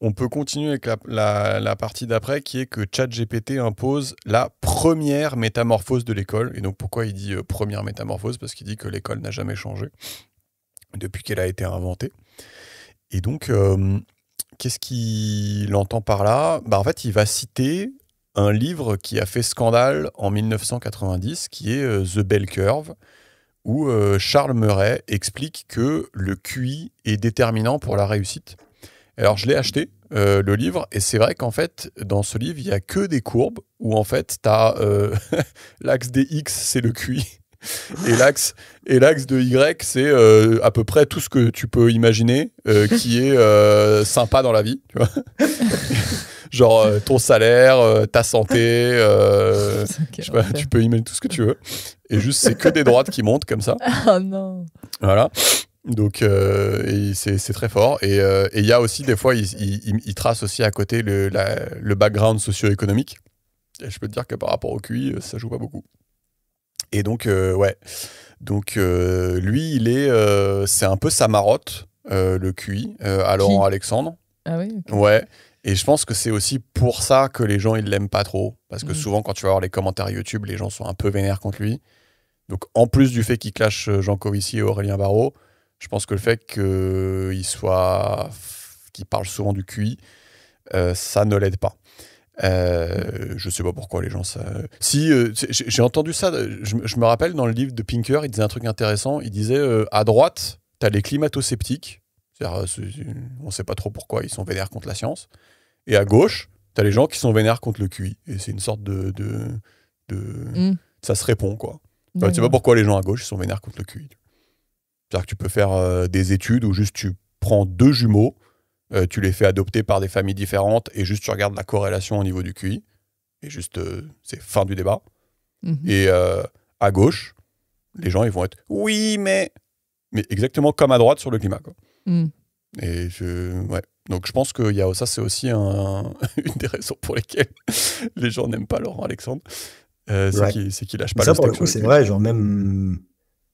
on peut continuer avec la partie d'après, qui est que ChatGPT impose la première métamorphose de l'école. Et donc pourquoi il dit première métamorphose? Parce qu'il dit que l'école n'a jamais changé depuis qu'elle a été inventée. Et donc qu'est-ce qu'il entend par là? En fait, il va citer un livre qui a fait scandale en 1990, qui est The Bell Curve, où Charles Murray explique que le QI est déterminant pour la réussite. Alors, je l'ai acheté, le livre, et c'est vrai qu'en fait, dans ce livre, il n'y a que des courbes où, en fait, tu as l'axe des X, c'est le QI, et l'axe de Y, c'est à peu près tout ce que tu peux imaginer qui est sympa dans la vie, tu vois. Genre ton salaire, ta santé, je sais pas, tu peux imaginer tout ce que tu veux. Et juste, c'est que des droites qui montent comme ça. Oh non. Voilà. Donc, c'est très fort. Et il y a aussi, des fois, il trace aussi à côté le background socio-économique. Et je peux te dire que par rapport au QI, ça joue pas beaucoup. Et donc, Donc, lui, c'est un peu sa marotte, le QI, à Laurent Alexandre. Ah oui, okay. Ouais. Et je pense que c'est aussi pour ça que les gens, ils l'aiment pas trop. Parce que souvent, quand tu vas voir les commentaires YouTube, les gens sont un peu vénères contre lui. Donc, en plus du fait qu'il clash Jean Covici et Aurélien Barraud, je pense que le fait qu'il parle souvent du QI, ça ne l'aide pas. Je sais pas pourquoi les gens j'ai entendu ça, je me rappelle dans le livre de Pinker, il disait un truc intéressant, il disait à droite, t'as les climato-sceptiques, c'est-à-dire, on sait pas trop pourquoi ils sont vénères contre la science, et à gauche, t'as les gens qui sont vénères contre le QI, et c'est une sorte ça se répond, quoi. Enfin, tu sais pas pourquoi les gens à gauche ils sont vénères contre le QI. C'est-à-dire que tu peux faire des études où juste tu prends deux jumeaux, tu les fais adopter par des familles différentes et juste tu regardes la corrélation au niveau du QI. Et juste, c'est fin du débat. Et à gauche, les gens, ils vont être « Oui, mais… » Mais exactement comme à droite sur le climat, quoi. Et ouais. Donc je pense que ça, c'est aussi une des raisons pour lesquelles les gens n'aiment pas Laurent Alexandre. c'est qu'il lâche pas ça, le pour le steak coup, c'est vrai, genre même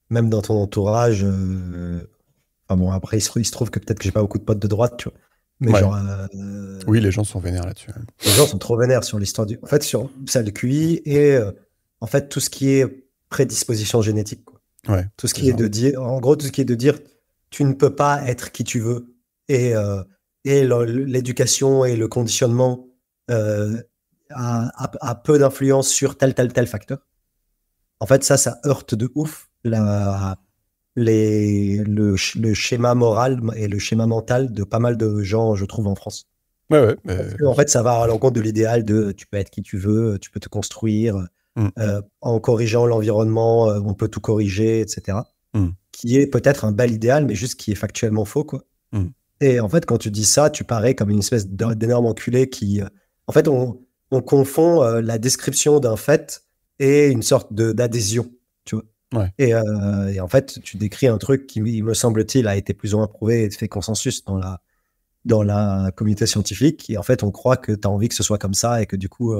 dans ton entourage. Enfin bon, après, il se trouve que peut-être que j'ai pas beaucoup de potes de droite, tu vois. Mais genre. Oui, les gens sont vénères là-dessus. Les gens sont trop vénères sur l'histoire du. En fait, sur ça, le QI et en fait tout ce qui est prédisposition génétique, quoi. Ouais, tout ce qui est de dire, en gros, tout ce qui est de dire, tu ne peux pas être qui tu veux et l'éducation et le conditionnement a peu d'influence sur tel facteur. En fait, ça heurte de ouf le schéma moral et le schéma mental de pas mal de gens, je trouve, en France. Ouais. Parce que, en fait, ça va à l'encontre de l'idéal de tu peux être qui tu veux, tu peux te construire, en corrigeant l'environnement, on peut tout corriger, etc. Qui est peut-être un bel idéal, mais juste qui est factuellement faux, quoi. Et en fait, quand tu dis ça, tu parais comme une espèce d'énorme enculé qui. En fait, on confond la description d'un fait et une sorte d'adhésion, tu vois. Ouais. Et en fait, tu décris un truc qui, me semble-t-il, a été plus ou moins prouvé et fait consensus dans la communauté scientifique. Et en fait, on croit que tu as envie que ce soit comme ça et que du coup,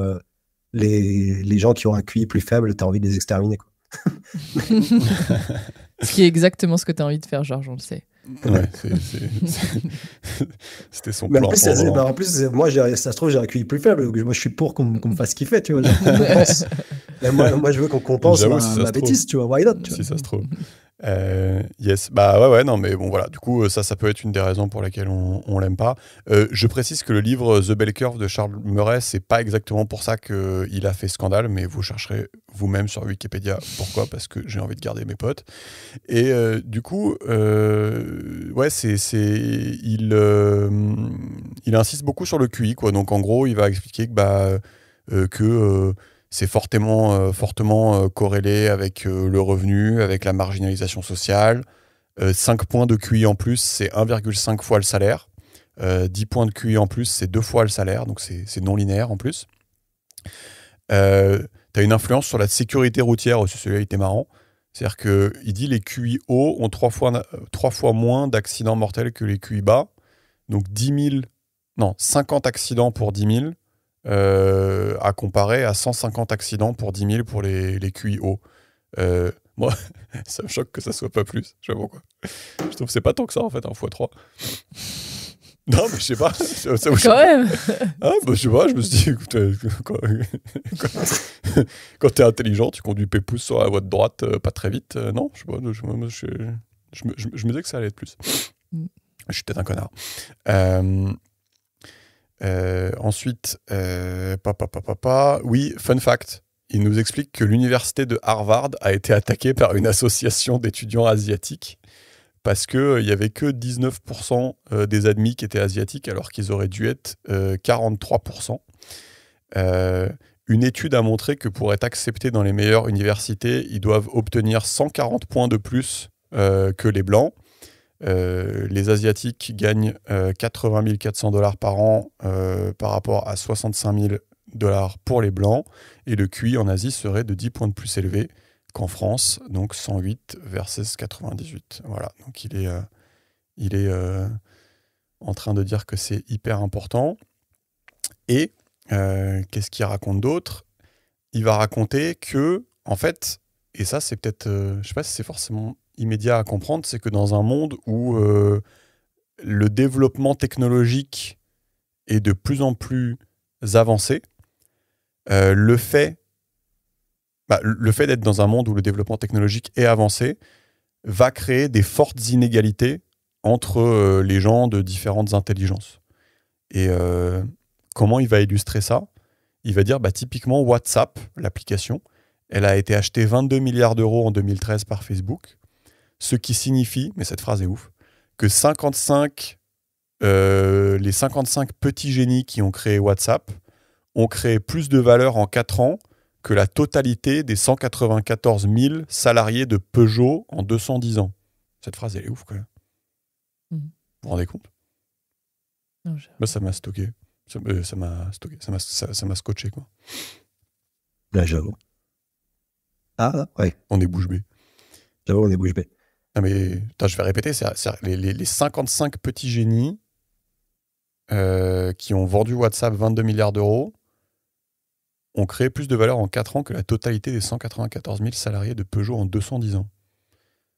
les gens qui ont un QI plus faible, tu as envie de les exterminer, quoi. Ce qui est exactement ce que tu as envie de faire, Georges, on le sait. Ouais, c'était son plan. En plus, moi, ça se trouve, j'ai un QI plus faible. Donc moi, je suis pour qu'on me fasse kiffer, tu vois. Moi, je veux qu'on compense ma bêtise, tu vois. Why not, tu vois. Si ça se trouve. Yes, bah ouais, non, mais bon, voilà. Du coup, ça peut être une des raisons pour lesquelles on l'aime pas. Je précise que le livre The Bell Curve de Charles Murray, c'est pas exactement pour ça qu'il a fait scandale, mais vous chercherez vous-même sur Wikipédia pourquoi, parce que j'ai envie de garder mes potes. Et du coup, ouais, il insiste beaucoup sur le QI, quoi. Donc en gros, il va expliquer que c'est fortement corrélé avec le revenu, avec la marginalisation sociale. 5 points de QI en plus, c'est 1,5 fois le salaire. 10 points de QI en plus, c'est 2 fois le salaire, donc c'est non linéaire en plus. Tu as une influence sur la sécurité routière aussi, celui-là il était marrant. C'est-à-dire qu'il dit les QI hauts ont 3 fois moins d'accidents mortels que les QI bas. Donc 50 accidents pour 10 000. À comparer à 150 accidents pour 10 000 pour les QI hauts. Moi, ça me choque que ça soit pas plus. Je sais pas pourquoi. Je trouve que c'est pas tant que ça en fait, x3. Non, mais je sais pas. Quand même. Ah, bah, je sais pas, je me suis dit, écoute, quand t'es intelligent, tu conduis pépouze sur la voie de droite, pas très vite. Non, je sais pas. Je me disais que ça allait être plus. Je suis peut-être un connard. Ensuite, oui, fun fact. Il nous explique que l'université de Harvard a été attaquée par une association d'étudiants asiatiques parce qu'il n'y avait que 19% des admis qui étaient asiatiques alors qu'ils auraient dû être 43%. Une étude a montré que pour être acceptés dans les meilleures universités, ils doivent obtenir 140 points de plus que les Blancs. Les Asiatiques gagnent 80 400 $ par an par rapport à 65 000 $ pour les Blancs. Et le QI en Asie serait de 10 points de plus élevé qu'en France, donc 108 versus 98. Voilà, donc il est en train de dire que c'est hyper important. Et qu'est-ce qu'il raconte d'autre ? Il va raconter que, en fait, et ça c'est peut-être, je sais pas si c'est forcément immédiat à comprendre, c'est que dans un monde où le développement technologique est de plus en plus avancé, le fait d'être dans un monde où le développement technologique est avancé va créer des fortes inégalités entre les gens de différentes intelligences. Et comment il va illustrer ça ? Il va dire, typiquement WhatsApp, l'application, elle a été achetée 22 milliards d'euros en 2013 par Facebook, ce qui signifie, mais cette phrase est ouf, que les 55 petits génies qui ont créé WhatsApp ont créé plus de valeur en 4 ans que la totalité des 194 000 salariés de Peugeot en 210 ans. Cette phrase, elle est ouf, quand même. Vous vous rendez compte ? Non, ça m'a stocké. Ça m'a scotché, quoi. Là, j'avoue. Ah, ouais. On est bouche bée. J'avoue, on est bouche bée. Non, mais je vais répéter, c'est les 55 petits génies qui ont vendu WhatsApp 22 milliards d'euros ont créé plus de valeur en 4 ans que la totalité des 194 000 salariés de Peugeot en 210 ans.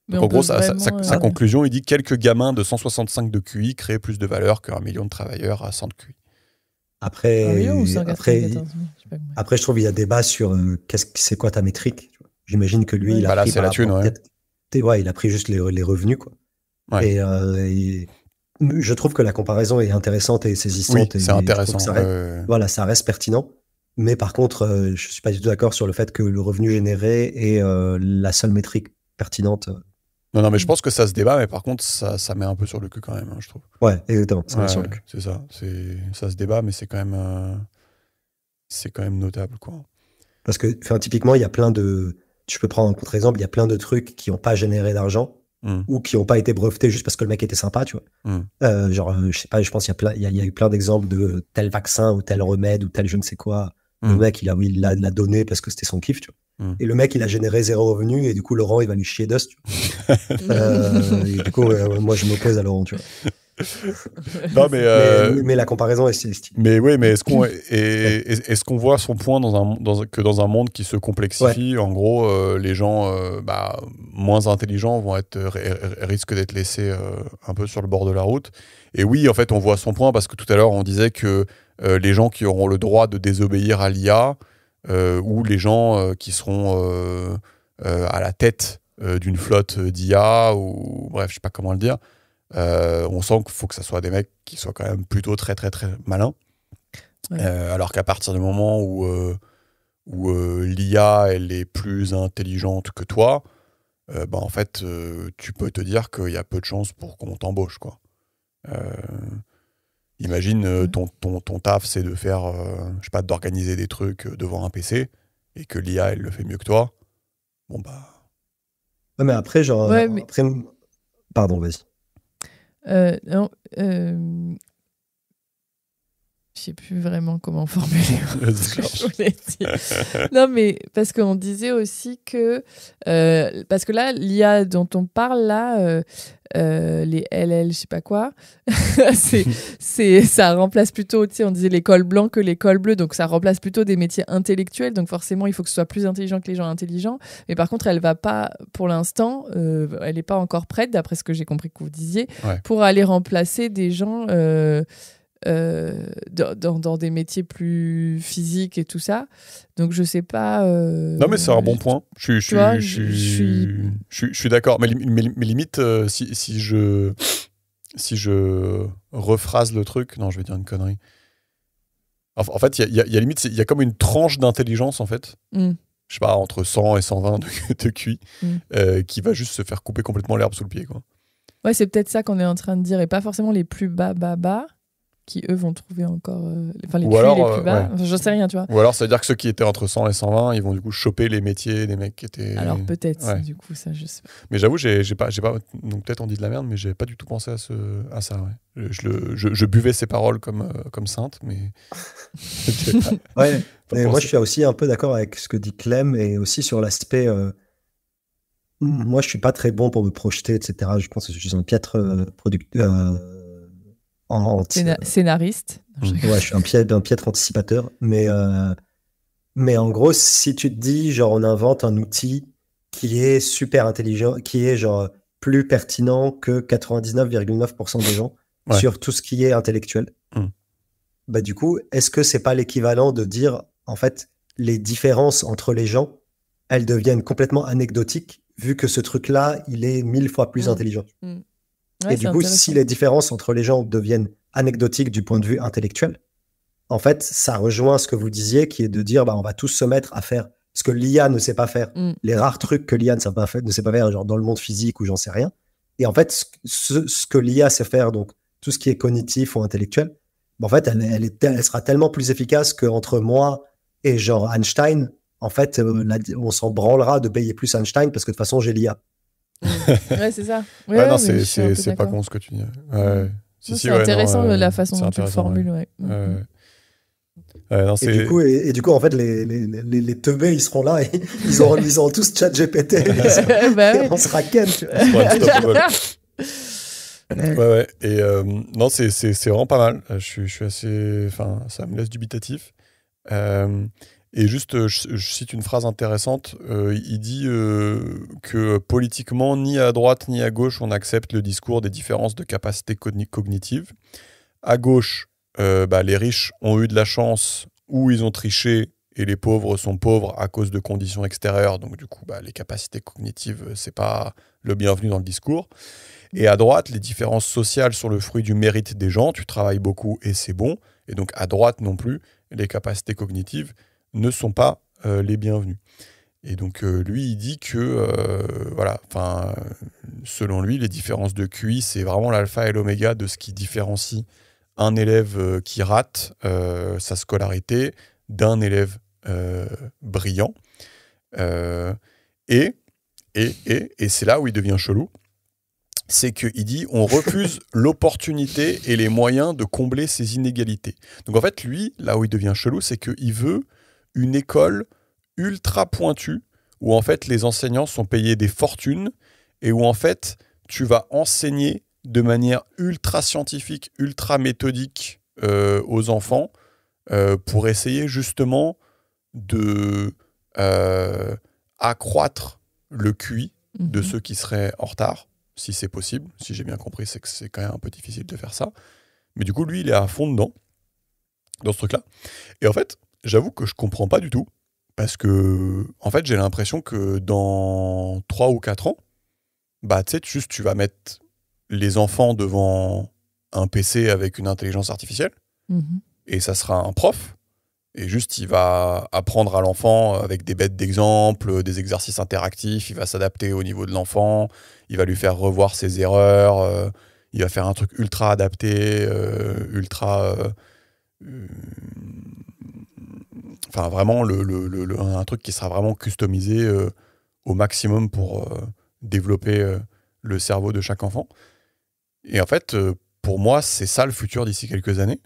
Donc en gros, sa conclusion, il dit quelques gamins de 165 de QI créent plus de valeur qu'1 million de travailleurs à 100 de QI. Après, je trouve qu'il y a débat sur c'est quoi ta métrique. J'imagine que lui, il a pris c'est la thune, il a pris juste les revenus, quoi. Ouais. Et je trouve que la comparaison est intéressante et saisissante. Oui, c'est intéressant. Voilà, ça reste pertinent. Mais par contre, je suis pas du tout d'accord sur le fait que le revenu généré est la seule métrique pertinente. Non, mais je pense que ça se débat, mais par contre, ça met un peu sur le cul quand même, je trouve. Ouais, exactement, ça met sur le cul. C'est ça. Ça se débat, mais c'est quand même notable, quoi. Parce que, typiquement, il y a plein de... Tu peux prendre un contre-exemple, il y a plein de trucs qui n'ont pas généré d'argent ou qui n'ont pas été brevetés juste parce que le mec était sympa, tu vois. Je sais pas, je pense qu'il y a eu plein d'exemples de tel vaccin ou tel remède ou tel je ne sais quoi. Le mec, il l'a donné parce que c'était son kiff, tu vois. Et le mec, il a généré 0 revenu et du coup, Laurent, il va lui chier dust, tu vois. Et du coup, moi, je m'oppose à Laurent, tu vois. Non, mais la comparaison est stylistique. Mais oui, mais est-ce qu'on voit son point que dans un monde qui se complexifie, en gros, les gens moins intelligents risquent d'être laissés un peu sur le bord de la route. Et oui, en fait, on voit son point parce que tout à l'heure, on disait que les gens qui auront le droit de désobéir à l'IA ou les gens qui seront à la tête d'une flotte d'IA ou bref, je sais pas comment le dire. On sent qu'il faut que ça soit des mecs qui soient quand même plutôt très très très malins. Ouais. Alors qu'à partir du moment où l'IA elle est plus intelligente que toi, en fait tu peux te dire qu'il y a peu de chances pour qu'on t'embauche, quoi. Imagine ton taf c'est de faire je sais pas, d'organiser des trucs devant un PC et que l'IA elle le fait mieux que toi. Bon bah. Ouais, mais après après... Pardon, vas-y. Non, je sais plus vraiment comment formuler ce que je voulais dire. Non, mais parce qu'on disait aussi que parce que là, l'IA dont on parle là, les LL, je sais pas quoi, ça remplace plutôt, tu sais, on disait les cols blancs que les cols bleus, donc ça remplace plutôt des métiers intellectuels, donc forcément il faut que ce soit plus intelligent que les gens intelligents, mais par contre elle va pas, pour l'instant, elle est pas encore prête, d'après ce que j'ai compris que vous disiez, pour aller remplacer des gens dans des métiers plus physiques et tout ça. Donc je sais pas. Non mais c'est un bon point. Je suis d'accord. Mais limite, si je rephrase le truc, non, je vais dire une connerie. En fait, il y a limite, il y a comme une tranche d'intelligence en fait. Je sais pas, entre 100 et 120 de QI, qui va juste se faire couper complètement l'herbe sous le pied, quoi. Ouais, c'est peut-être ça qu'on est en train de dire, et pas forcément les plus bas qui eux vont trouver encore les QI les plus bas. Enfin, je sais rien, tu vois. Ou alors ça veut dire que ceux qui étaient entre 100 et 120, ils vont du coup choper les métiers des mecs qui étaient. Alors peut-être, du coup, ça je sais pas. Mais j'avoue, j'ai pas donc peut-être on dit de la merde, mais j'ai pas du tout pensé à ça. Ouais. Je buvais ces paroles comme sainte, mais. Moi je suis aussi un peu d'accord avec ce que dit Clem, et aussi sur l'aspect. Moi je suis pas très bon pour me projeter, etc. Je pense que je suis un piètre producteur. Scénariste. Ouais, je suis un piètre anticipateur. Mais en gros, si tu te dis, genre, on invente un outil qui est super intelligent, qui est genre plus pertinent que 99,9% des gens sur tout ce qui est intellectuel, bah du coup, est-ce que c'est pas l'équivalent de dire, en fait, les différences entre les gens, elles deviennent complètement anecdotiques, vu que ce truc-là, il est 1000 fois plus intelligent. Ouais, et du coup, si les différences entre les gens deviennent anecdotiques du point de vue intellectuel, en fait, ça rejoint ce que vous disiez, qui est de dire, on va tous se mettre à faire ce que l'IA ne sait pas faire, les rares trucs que l'IA ne sait pas faire, genre dans le monde physique ou j'en sais rien. Et en fait, ce que l'IA sait faire, donc tout ce qui est cognitif ou intellectuel, en fait, elle sera tellement plus efficace qu'entre moi et genre Einstein, en fait, on s'en branlera de payer plus Einstein parce que de toute façon, j'ai l'IA. Ouais, c'est ça. Non, c'est pas con ce que tu dis. C'est intéressant la façon dont tu le formules. Et du coup, en fait, les teubés, ils seront là et ils auront tous ChatGPT. On sera ken, tu vois. Ouais. Et non, c'est vraiment pas mal. Je suis assez. Enfin, ça me laisse dubitatif. Et juste, je cite une phrase intéressante. Il dit que politiquement, ni à droite ni à gauche, on accepte le discours des différences de capacités cognitives. À gauche, les riches ont eu de la chance ou ils ont triché et les pauvres sont pauvres à cause de conditions extérieures. Donc du coup, les capacités cognitives, c'est pas le bienvenu dans le discours. Et à droite, les différences sociales sont le fruit du mérite des gens. Tu travailles beaucoup et c'est bon. Et donc à droite non plus, les capacités cognitives ne sont pas les bienvenus. Et donc lui, il dit que, selon lui, les différences de QI, c'est vraiment l'alpha et l'oméga de ce qui différencie un élève qui rate sa scolarité d'un élève brillant. Et c'est là où il devient chelou, c'est qu'il dit on refuse l'opportunité et les moyens de combler ces inégalités. Donc en fait, lui, là où il devient chelou, c'est qu'il veut une école ultra pointue où en fait les enseignants sont payés des fortunes et où en fait tu vas enseigner de manière ultra scientifique, ultra méthodique aux enfants pour essayer justement de accroître le QI de ceux qui seraient en retard, si c'est possible. Si j'ai bien compris, c'est que c'est quand même un peu difficile de faire ça. Mais du coup, lui, il est à fond dedans, dans ce truc-là. Et en fait, j'avoue que je comprends pas du tout, parce que, en fait, j'ai l'impression que dans 3 ou 4 ans, tu vas mettre les enfants devant un PC avec une intelligence artificielle, et ça sera un prof, et juste, il va apprendre à l'enfant avec des bêtes d'exemple, des exercices interactifs, il va s'adapter au niveau de l'enfant, il va lui faire revoir ses erreurs, il va faire un truc ultra adapté, vraiment un truc qui sera vraiment customisé au maximum pour développer le cerveau de chaque enfant. Et en fait, pour moi, c'est ça le futur d'ici quelques années.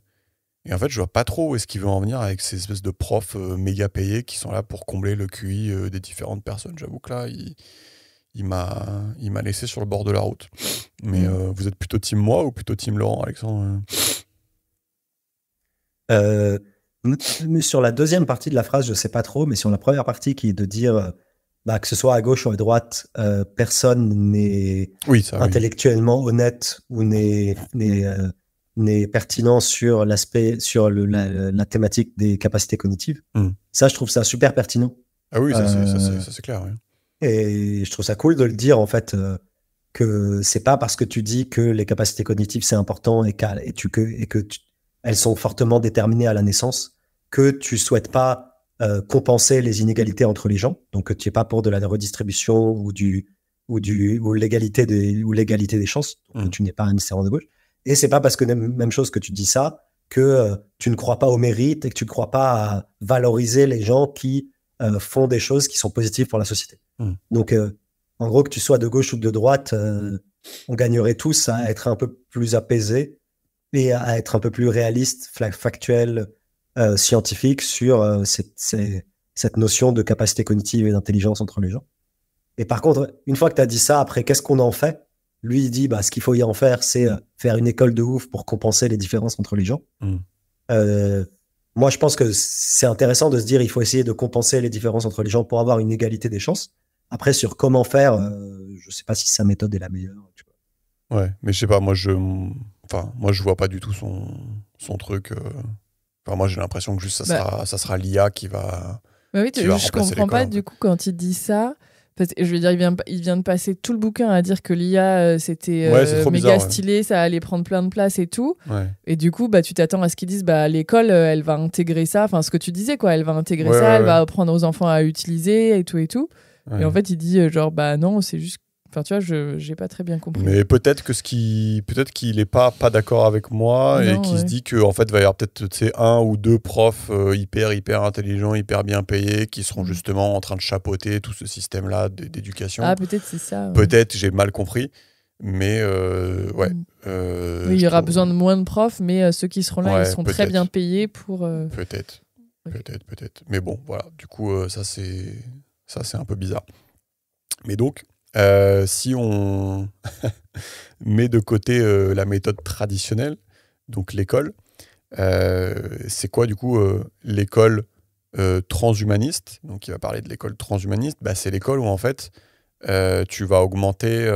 Et en fait, je vois pas trop où est-ce qu'il veut en venir avec ces espèces de profs méga payés qui sont là pour combler le QI des différentes personnes. J'avoue que là, il m'a laissé sur le bord de la route. Mais vous êtes plutôt team moi ou plutôt team Laurent, Alexandre? Sur la deuxième partie de la phrase, je sais pas trop, mais sur la première partie qui est de dire que ce soit à gauche ou à droite, personne n'est intellectuellement honnête ou n'est pertinent sur la thématique des capacités cognitives. Ça, je trouve ça super pertinent. Ah oui, ça c'est clair. Oui. Et je trouve ça cool de le dire, en fait, que c'est pas parce que tu dis que les capacités cognitives, c'est important et que elles sont fortement déterminées à la naissance, que tu souhaites pas compenser les inégalités entre les gens, donc que tu es pas pour de la redistribution ou l'égalité des chances, que tu n'es pas nécessairement de gauche. Et c'est pas parce que même chose que tu dis ça que tu ne crois pas au mérite et que tu ne crois pas à valoriser les gens qui font des choses qui sont positives pour la société. Donc, en gros, que tu sois de gauche ou de droite, on gagnerait tous à être un peu plus apaisés et à être un peu plus réaliste, factuel, scientifique sur cette notion de capacité cognitive et d'intelligence entre les gens. Et par contre, une fois que tu as dit ça, après, qu'est-ce qu'on en fait? Lui, il dit, ce qu'il faut y en faire, c'est faire une école de ouf pour compenser les différences entre les gens. Moi, je pense que c'est intéressant de se dire, il faut essayer de compenser les différences entre les gens pour avoir une égalité des chances. Après, sur comment faire, je sais pas si sa méthode est la meilleure. Tu vois. Ouais, mais je sais pas, moi je vois pas du tout son truc. Moi, j'ai l'impression que juste ça sera l'IA qui va. Oui, je comprends pas du coup quand il dit ça. Parce que, je veux dire, il vient de passer tout le bouquin à dire que l'IA c'était méga stylé, ça allait prendre plein de place et tout. Ouais. Et du coup, tu t'attends à ce qu'ils disent, l'école, elle va intégrer ça. Enfin, ce que tu disais, quoi, elle va intégrer ça, elle va apprendre aux enfants à utiliser et tout et tout. Ouais. Et en fait, il dit non, c'est juste. Enfin, tu vois, j'ai pas très bien compris. Mais peut-être qu'il est pas d'accord avec moi et qu'il se dit qu'en fait, il va y avoir peut-être un ou deux profs hyper intelligents, hyper bien payés qui seront justement en train de chapeauter tout ce système-là d'éducation. Ah, peut-être c'est ça. Ouais. Peut-être, j'ai mal compris. Mais oui, il y aura besoin de moins de profs, mais ceux qui seront là, ils seront très bien payés pour. Peut-être. Mais bon, voilà. Du coup, ça c'est un peu bizarre. Mais donc. Si on met de côté la méthode traditionnelle, donc l'école, c'est quoi du coup l'école transhumaniste, donc il va parler de l'école transhumaniste, c'est l'école où en fait tu vas augmenter,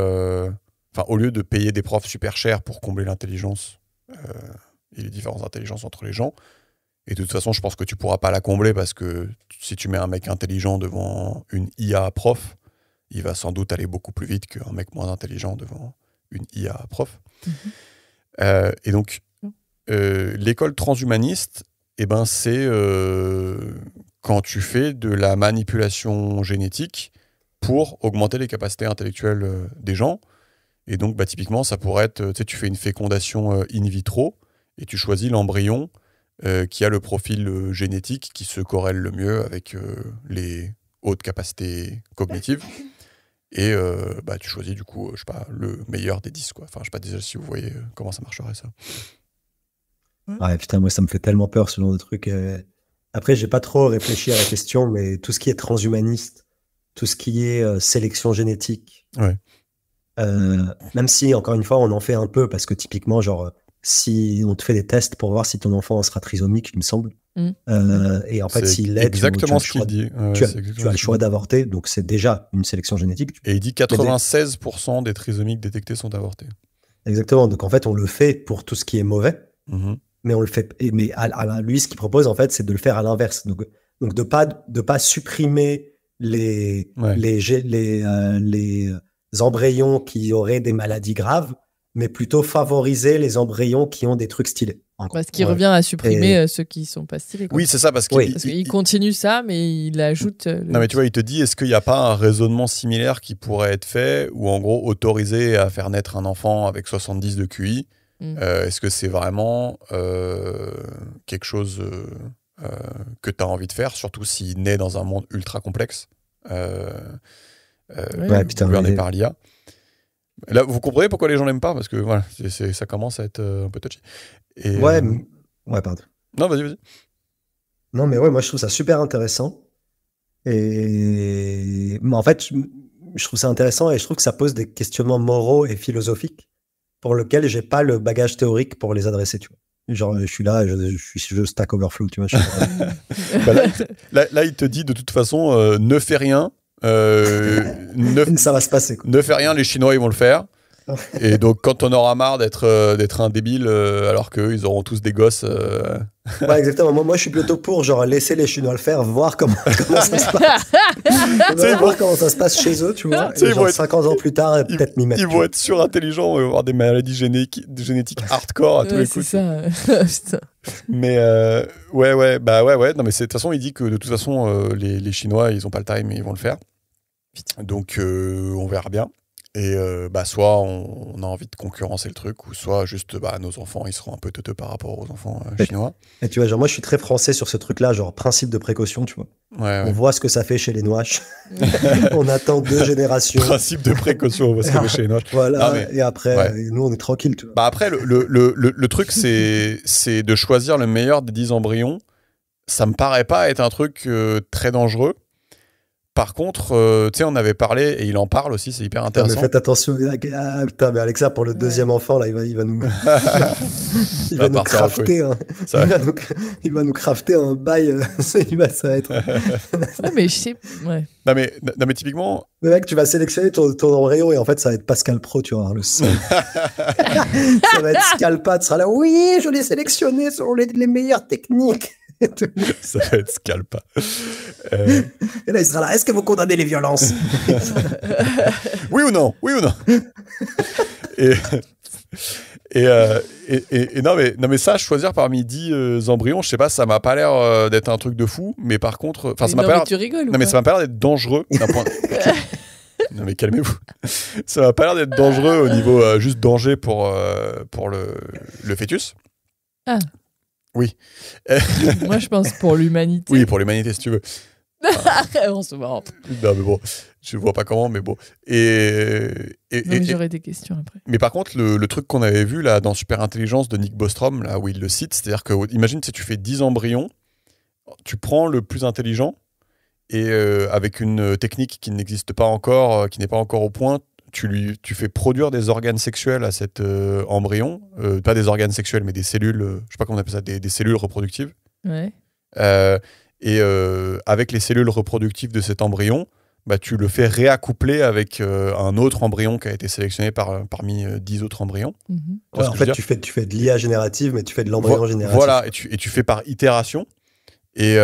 au lieu de payer des profs super chers pour combler l'intelligence et les différences d'intelligence entre les gens, et de toute façon je pense que tu pourras pas la combler parce que si tu mets un mec intelligent devant une IA prof, il va sans doute aller beaucoup plus vite qu'un mec moins intelligent devant une IA prof. Et donc l'école transhumaniste, c'est quand tu fais de la manipulation génétique pour augmenter les capacités intellectuelles des gens. Et donc, typiquement, ça pourrait être, tu fais une fécondation in vitro et tu choisis l'embryon qui a le profil génétique qui se corrèle le mieux avec les hautes capacités cognitives. Et tu choisis du coup, le meilleur des 10, quoi. Enfin, je sais pas déjà si vous voyez comment ça marcherait, ça. Ouais, putain, moi, ça me fait tellement peur, ce genre de truc. Après, j'ai pas trop réfléchi à la question, mais tout ce qui est transhumaniste, tout ce qui est sélection génétique, même si, encore une fois, on en fait un peu, parce que typiquement, genre, si on te fait des tests pour voir si ton enfant sera trisomique, il me semble, et en fait, s'il l'est, exactement ce qu'il dit. Tu as le choix d'avorter, donc c'est déjà une sélection génétique. Et il dit 96% des trisomiques détectés sont avortés. Exactement, donc en fait, on le fait pour tout ce qui est mauvais. Mais on le fait. Mais lui, ce qu'il propose, en fait, c'est de le faire à l'inverse. Donc de pas supprimer les embryons qui auraient des maladies graves, mais plutôt favoriser les embryons qui ont des trucs stylés. Parce qu'il revient à supprimer ceux qui sont pas stylés, quoi. Oui, c'est ça, parce qu'il continue ça, mais il ajoute. Non, mais tu vois, il te dit, est-ce qu'il n'y a pas un raisonnement similaire qui pourrait être fait, ou en gros autoriser à faire naître un enfant avec 70 de QI? Est-ce que c'est vraiment quelque chose que tu as envie de faire, surtout s'il naît dans un monde ultra complexe gouverné par l'IA? Là, vous comprenez pourquoi les gens l'aiment pas? Parce que voilà, ça commence à être un peu touchy. Et, pardon. Non, vas-y. Non, mais moi je trouve ça super intéressant. Mais en fait, je trouve ça intéressant et je trouve que ça pose des questionnements moraux et philosophiques pour lesquels j'ai pas le bagage théorique pour les adresser, tu vois. Genre, je suis là, je Stack Overflow, tu vois. Là, il te dit de toute façon, ne fais rien. Ça va se passer, quoi. Ne fais rien, les Chinois, ils vont le faire. Et donc, quand on aura marre d'être un débile, alors qu'eux, ils auront tous des gosses. Ouais, exactement. Moi, je suis plutôt pour genre laisser les Chinois le faire, voir comment ça se passe. Voir comment ça se passe chez eux, tu vois. Et genre 50 ans plus tard, peut-être m'y mettre. Ils vont être surintelligents, ils vont avoir des maladies génétiques hardcore à tous les coups. C'est ça. Mais ouais. Non, mais de toute façon, il dit que de toute façon, les Chinois, ils ont pas le time, mais ils vont le faire. Donc, on verra bien. Et soit on a envie de concurrencer le truc, ou soit juste nos enfants ils seront un peu teuteux par rapport aux enfants chinois. Et tu vois, genre moi je suis très français sur ce truc-là, genre principe de précaution, tu vois. On voit ce que ça fait chez les Nouaches. On attend 2 générations. Principe de précaution, on voit ce que ça fait chez les Nouaches. Voilà, et après, nous on est tranquille, tu vois. Après, le truc c'est de choisir le meilleur des 10 embryons. Ça me paraît pas être un truc très dangereux. Par contre, tu sais, on avait parlé, et il en parle aussi, c'est hyper intéressant. Mais faites attention, putain, mais Alexa, pour le deuxième enfant, là, il va nous, il va nous crafter, il va nous crafter un bail, ça va être. Ouais, mais je sais, ouais. Non mais typiquement. Mais mec, tu vas sélectionner ton embryon et en fait, ça va être Pascal Pro, tu vois, le son. Ça va être Scalpa, tu seras là, oui, je l'ai sélectionné selon les meilleures techniques. Ça va être Scalpa. Et là, il sera là. Est-ce que vous condamnez les violences? Oui ou non? Et non mais ça, choisir parmi 10 embryons, je sais pas, ça m'a pas l'air d'être un truc de fou, mais par contre, ça m'a pas l'air. Tu rigoles? Non mais ça m'a pas l'air d'être dangereux d'un point. Non mais calmez-vous. Ça m'a pas l'air d'être dangereux au niveau juste danger pour le fœtus. Ah. Oui. Moi, je pense pour l'humanité. Oui, pour l'humanité, si tu veux. On se marre. Non, mais bon, je vois pas comment, mais bon. J'aurais des questions après. Mais par contre, le truc qu'on avait vu là dans Super Intelligence de Nick Bostrom, là où il le cite, c'est-à-dire que, imagine, si tu fais 10 embryons, tu prends le plus intelligent, et avec une technique qui n'existe pas encore, qui n'est pas encore au point, tu fais produire des organes sexuels à cet embryon, pas des organes sexuels, mais des cellules, je sais pas comment on appelle ça, des cellules reproductives. Ouais. Et avec les cellules reproductives de cet embryon, bah, tu le fais réaccoupler avec un autre embryon qui a été sélectionné parmi 10 autres embryons. Ouais, en fait, tu fais de l'IA générative, mais tu fais de l'embryon génératif. Voilà, et tu fais par itération. Et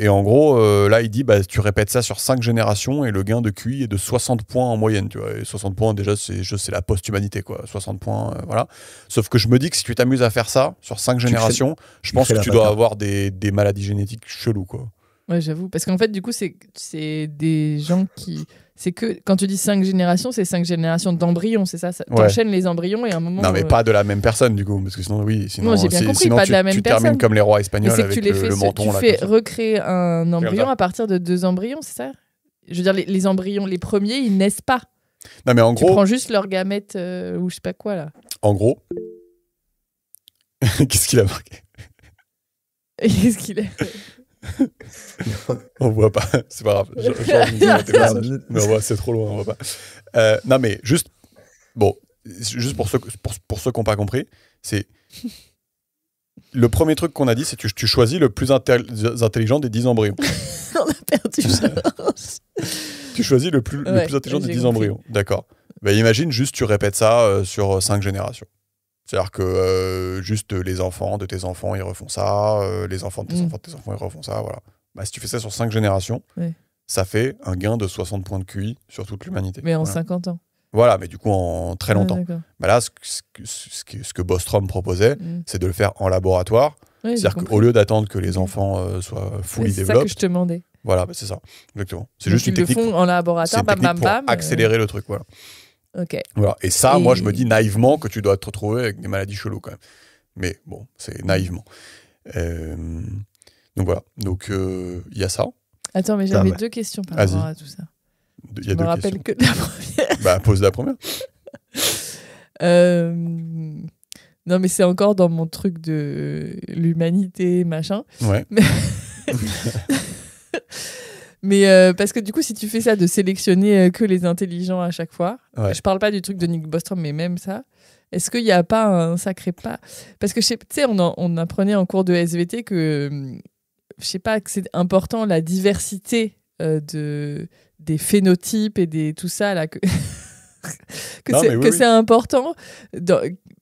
en gros, là, il dit, bah, tu répètes ça sur 5 générations et le gain de QI est de 60 points en moyenne. Tu vois. Et 60 points, déjà, c'est la post-humanité, quoi. 60 points, voilà. Sauf que je me dis que si tu t'amuses à faire ça sur 5 générations, je pense que tu dois avoir des maladies génétiques cheloues, quoi. Ouais, j'avoue. Parce qu'en fait, du coup, c'est des gens qui... C'est que, quand tu dis 5 générations, c'est 5 générations d'embryons, c'est ça, t'enchaînes les embryons et à un moment... Non, mais pas de la même personne, du coup, parce que sinon, oui, sinon, non, j'ai bien compris, sinon pas de la même tu personne. termines comme les rois espagnols avec le menton. Tu fais recréer un embryon à partir de 2 embryons, c'est ça? Je veux dire, les embryons, les premiers, ils naissent pas. Non, mais en gros... Tu prends juste leurs gamètes ou je sais pas quoi, là. En gros... Qu'est-ce qu'il a marqué? Qu'est-ce qu'il a On voit pas, c'est pas grave. Mais on voit, c'est trop loin, on voit pas. Non, mais juste, bon, juste pour ceux qui n'ont pas compris, c'est le premier truc qu'on a dit, c'est que tu choisis le plus intelligent des 10 embryons. On a perdu Georges. Tu choisis le plus intelligent des 10 embryons, d'accord. Bah, imagine juste tu répètes ça sur 5 générations. C'est-à-dire que juste les enfants de tes enfants, ils refont ça, les enfants de tes enfants de tes enfants, ils refont ça, voilà. Bah, si tu fais ça sur 5 générations, ça fait un gain de 60 points de QI sur toute l'humanité. Mais en 50 ans. Voilà, mais du coup en très longtemps. Bah là, ce que Bostrom proposait, c'est de le faire en laboratoire. C'est-à-dire qu'au lieu d'attendre que les enfants soient fully développés... C'est ça que je te demandais. Voilà, bah c'est ça, exactement. C'est juste une technique, le font en laboratoire, pour accélérer le truc, voilà. Ok. Voilà. Et ça, moi, je me dis naïvement que tu dois te retrouver avec des maladies cheloues quand même. Mais bon, c'est naïvement. Donc voilà. Donc il y a ça. Attends, mais j'avais 2 questions par rapport à tout ça. Je me rappelle que de la première. Bah, pose la première. Non, mais c'est encore dans mon truc de l'humanité, machin. Ouais. Mais parce que du coup, si tu fais ça de sélectionner que les intelligents à chaque fois, je parle pas du truc de Nick Bostrom, mais même ça, est-ce qu'il n'y a pas un sacré pas? Parce que tu sais, on apprenait en cours de SVT que, je sais pas, que c'est important la diversité des phénotypes et tout ça, là, que c'est important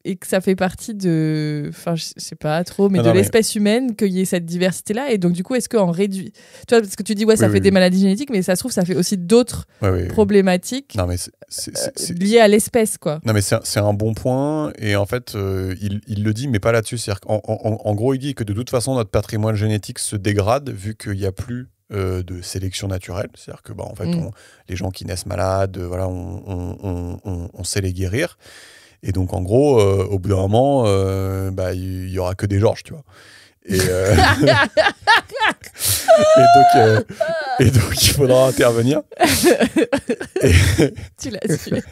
et que ça fait partie de, enfin je sais pas trop, mais l'espèce humaine qu'il y ait cette diversité là. Et donc du coup, est-ce qu'on réduit, tu vois, parce que tu dis ça fait des maladies génétiques, mais ça se trouve ça fait aussi d'autres problématiques liées à l'espèce, quoi. Non mais c'est un bon point, et en fait il le dit, mais pas là-dessus. C'est-à-dire en gros, il dit que de toute façon notre patrimoine génétique se dégrade vu qu'il n'y a plus de sélection naturelle. C'est-à-dire que en fait les gens qui naissent malades, voilà, on sait les guérir. Et donc, en gros, au bout d'un moment, il y aura que des Georges, tu vois. Et donc, il faudra intervenir. Tu l'as su. Donc,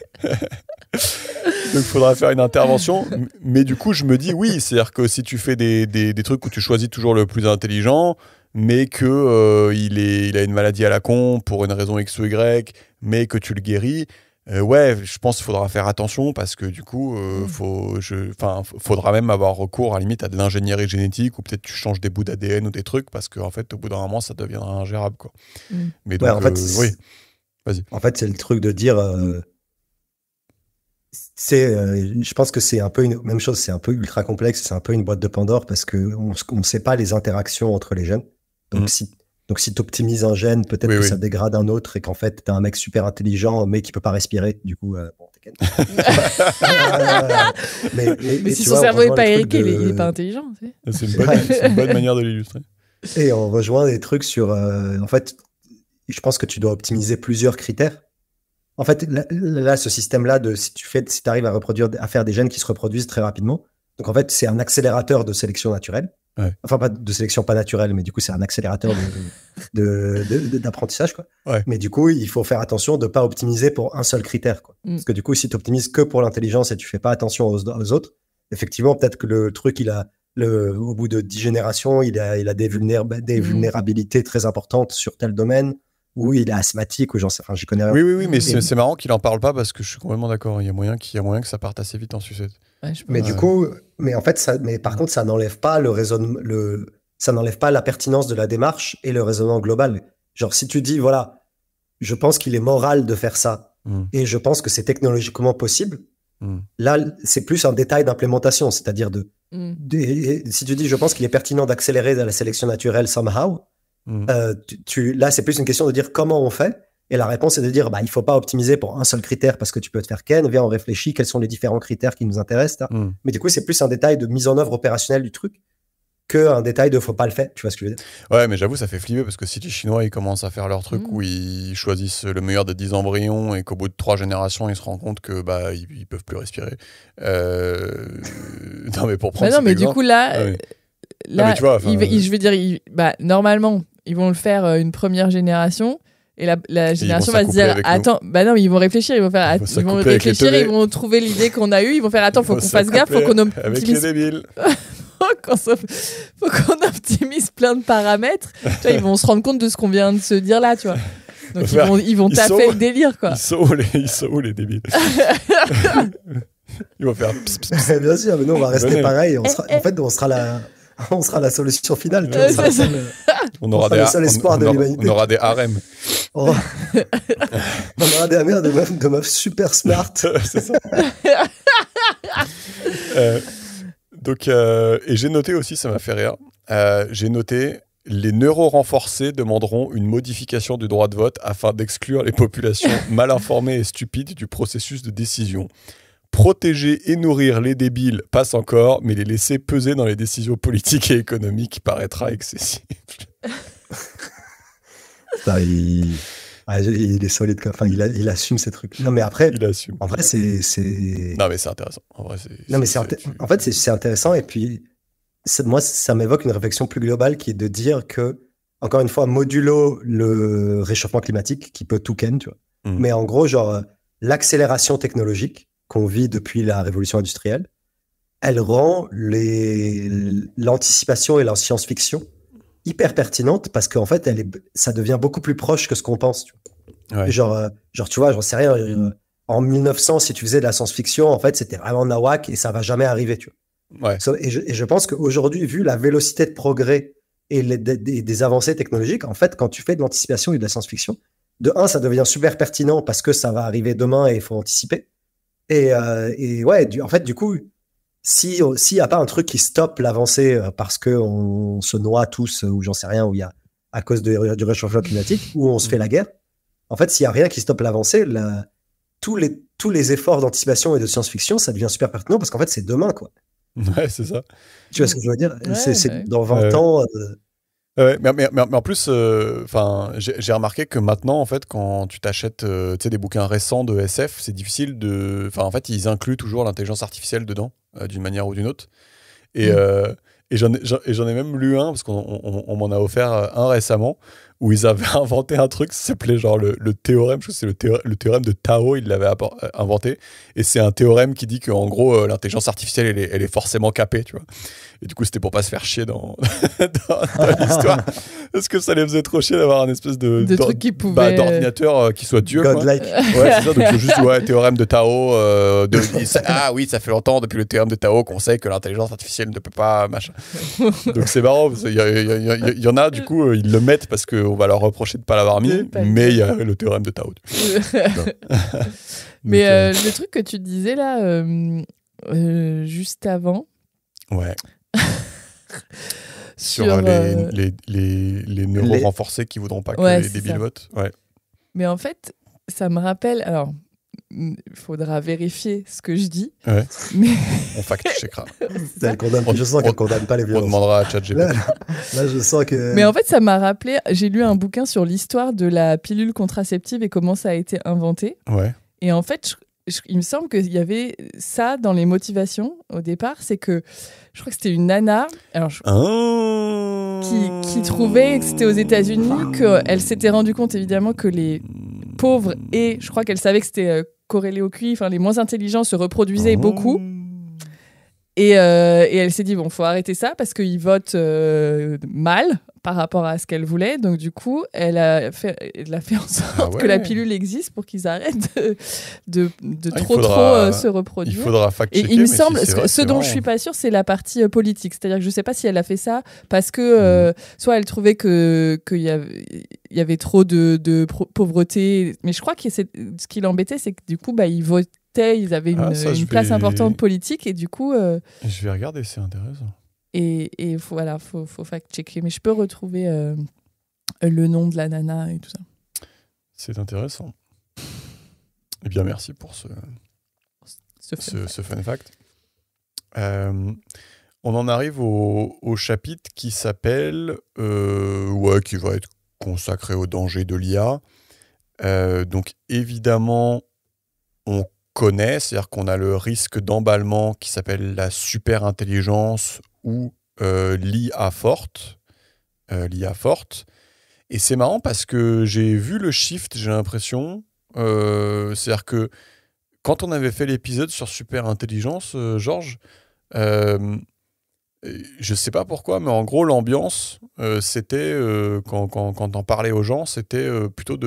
il faudra faire une intervention. Mais du coup, je me dis oui. C'est-à-dire que si tu fais des trucs où tu choisis toujours le plus intelligent, mais que il a une maladie à la con pour une raison X ou Y, mais que tu le guéris, je pense qu'il faudra faire attention, parce que du coup, faudra même avoir recours à limite à de l'ingénierie génétique, ou peut-être tu changes des bouts d'ADN ou des trucs, parce qu'en fait, au bout d'un moment, ça deviendra ingérable, quoi. Mais donc, en fait, oui, vas-y. En fait, c'est le truc de dire, je pense que c'est un peu une même chose, c'est un peu ultra complexe, c'est un peu une boîte de Pandore, parce que on ne sait pas les interactions entre les gènes. Donc, si tu optimises un gène, peut-être que ça dégrade un autre, et qu'en fait, tu as un mec super intelligent, mais qui peut pas respirer. Du coup, t'es mais si son cerveau n'est pas Eric, il n'est pas intelligent. C'est une bonne manière de l'illustrer. Et on rejoint des trucs sur... en fait, je pense que tu dois optimiser plusieurs critères. En fait, là ce système-là, si tu arrives à faire des gènes qui se reproduisent très rapidement, donc en fait, c'est un accélérateur de sélection naturelle. Ouais. Enfin, pas de sélection pas naturelle, mais du coup, c'est un accélérateur d'apprentissage, quoi. Ouais. Mais du coup, il faut faire attention de ne pas optimiser pour un seul critère, quoi. Parce que du coup, si tu optimises que pour l'intelligence et tu fais pas attention aux autres, effectivement, peut-être que le truc, au bout de 10 générations, il a des vulnérabilités très importantes sur tel domaine, ou il est asthmatique, ou j'y connais rien. Oui, mais c'est marrant qu'il en parle pas, parce que je suis complètement d'accord. Il y a moyen que ça parte assez vite en sucette. Ouais, mais du coup, mais en fait, par contre, ça n'enlève pas le raisonnement, ça n'enlève pas la pertinence de la démarche et le raisonnement global. Genre, si tu dis, voilà, je pense qu'il est moral de faire ça et je pense que c'est technologiquement possible, là, c'est plus un détail d'implémentation, c'est-à-dire si tu dis, je pense qu'il est pertinent d'accélérer la sélection naturelle somehow, là, c'est plus une question de dire comment on fait. Et la réponse est de dire, il faut pas optimiser pour un seul critère parce que tu peux te faire ken. Viens, on réfléchit, quels sont les différents critères qui nous intéressent. Mais du coup, c'est plus un détail de mise en œuvre opérationnelle du truc qu'un détail de faut pas le faire. Tu vois ce que je veux dire? Ouais, mais j'avoue, ça fait flipper parce que si les Chinois, ils commencent à faire leur truc où ils choisissent le meilleur des 10 embryons et qu'au bout de 3 générations, ils se rendent compte que ils peuvent plus respirer. Non, mais pour prendre non, mais exemple, du coup, là, mais tu vois, je veux dire, normalement, ils vont le faire une première génération. Et la génération va se dire, attends, non, mais ils vont réfléchir, ils vont réfléchir, ils vont trouver l'idée qu'on a eue, ils vont faire, attends, faut qu'on fasse gaffe, faut qu'on optimise. Avec les débiles. faut qu'on optimise plein de paramètres. Tu vois, ils vont se rendre compte de ce qu'on vient de se dire là, tu vois. Donc ils vont taffer le délire, quoi. Ils sont où les débiles? Ils vont faire pss, pss, pss. Bien sûr, mais nous on va rester pareil. En fait, on sera la solution finale. Tu vois, on aura des harems. On aura des harems de meufs super smart. C'est ça. Et j'ai noté aussi, ça m'a fait rire, j'ai noté, les neurorenforcés demanderont une modification du droit de vote afin d'exclure les populations mal informées et stupides du processus de décision. Protéger et nourrir les débiles passe encore, mais les laisser peser dans les décisions politiques et économiques paraîtra excessif. Il est solide. Enfin, il assume ces trucs. Non, mais après, il assume. En vrai, c'est. Non, mais c'est intéressant. En vrai, en fait, c'est intéressant. Et puis, moi, ça m'évoque une réflexion plus globale qui est de dire que, encore une fois, modulo le réchauffement climatique qui peut tout ken, tu vois. Mais en gros, genre, l'accélération technologique qu'on vit depuis la révolution industrielle, elle rend l'anticipation et la science-fiction hyper pertinente parce qu'en fait, ça devient beaucoup plus proche que ce qu'on pense. Tu vois. Ouais. Genre, tu vois, j'en sais rien. En 1900, si tu faisais de la science-fiction, en fait, c'était vraiment nawak et ça va jamais arriver. Tu vois. Ouais. Et je pense qu'aujourd'hui, vu la vélocité de progrès et des avancées technologiques, en fait, quand tu fais de l'anticipation et de la science-fiction, de un, ça devient super pertinent parce que ça va arriver demain et il faut anticiper. Et ouais, en fait, du coup, s'il y a pas un truc qui stoppe l'avancée parce que on se noie tous ou j'en sais rien, ou il y a à cause du réchauffement climatique, où on se fait la guerre, en fait, s'il y a rien qui stoppe l'avancée, tous les efforts d'anticipation et de science-fiction, ça devient super pertinent parce qu'en fait, c'est demain, quoi. Ouais, c'est ça. Tu vois ce que je veux dire? C'est dans 20 ans. Ouais, mais en plus, j'ai remarqué que maintenant, en fait, quand tu t'achètes des bouquins récents de SF, c'est difficile de. Enfin, en fait, ils incluent toujours l'intelligence artificielle dedans, d'une manière ou d'une autre. Et j'en ai même lu un, parce qu'on m'en a offert un récemment, où ils avaient inventé un truc, ça s'appelait genre le théorème, je crois que c'est le théorème de Tao, ils l'avaient inventé. Et c'est un théorème qui dit qu'en gros, l'intelligence artificielle, elle est forcément capée, tu vois. Et du coup, c'était pour pas se faire chier dans l'histoire. Parce que ça les faisait trop chier d'avoir un espèce de truc qui pouvait... d'ordinateur qui soit Dieu. Godlike. Ouais, c'est ça. Donc, c'est juste théorème de Tao. Ah oui, ça fait longtemps depuis le théorème de Tao qu'on sait que l'intelligence artificielle ne peut pas, machin. Donc, c'est marrant. Il y en a, du coup, ils le mettent parce qu'on va leur reprocher de ne pas l'avoir mis. Mais il y a le théorème de Tao. Mais le truc que tu disais là, juste avant. Ouais. sur les neuros-renforcés qui voudront pas que les débiles votent. Ouais. Mais en fait, ça me rappelle... Alors, il faudra vérifier ce que je dis. Ouais. Mais... On fact-checkera. Je sens qu'elle ne condamne pas les violences. On demandera à ChatGPT. Là, je sens que... Mais en fait, ça m'a rappelé... J'ai lu un bouquin sur l'histoire de la pilule contraceptive et comment ça a été inventé. Ouais. Et en fait, il me semble qu'il y avait ça dans les motivations au départ, c'est que je crois que c'était une nana qui trouvait que c'était aux États-Unis, qu'elle s'était rendue compte évidemment que les pauvres et je crois qu'elle savait que c'était corrélé au QI, enfin les moins intelligents se reproduisaient beaucoup. Et elle s'est dit, bon, faut arrêter ça parce qu'ils votent mal, par rapport à ce qu'elle voulait. Donc, du coup, elle a fait en sorte que la pilule existe pour qu'ils arrêtent de trop se reproduire. Il faudra fact-checker. Et il me semble, ce dont je suis pas sûre, c'est la partie politique. C'est-à-dire que je sais pas si elle a fait ça parce que soit elle trouvait qu'il y avait trop de pauvreté. Mais je crois que ce qui l'embêtait, c'est que du coup, ils votaient, ils avaient une place importante politique. Et du coup... Je vais regarder, c'est intéressant. Et voilà, faut fact-checker. Mais je peux retrouver le nom de la nana et tout ça. C'est intéressant. Eh bien, merci pour ce fun fact. On en arrive au chapitre qui s'appelle... qui va être consacré au danger de l'IA. Donc, évidemment, on connaît, c'est-à-dire qu'on a le risque d'emballement qui s'appelle la super-intelligence ou l'IA forte. Et c'est marrant parce que j'ai vu le shift, j'ai l'impression. C'est-à-dire que quand on avait fait l'épisode sur super-intelligence, Georges, je sais pas pourquoi, mais en gros, l'ambiance, c'était, quand on parlait aux gens, c'était plutôt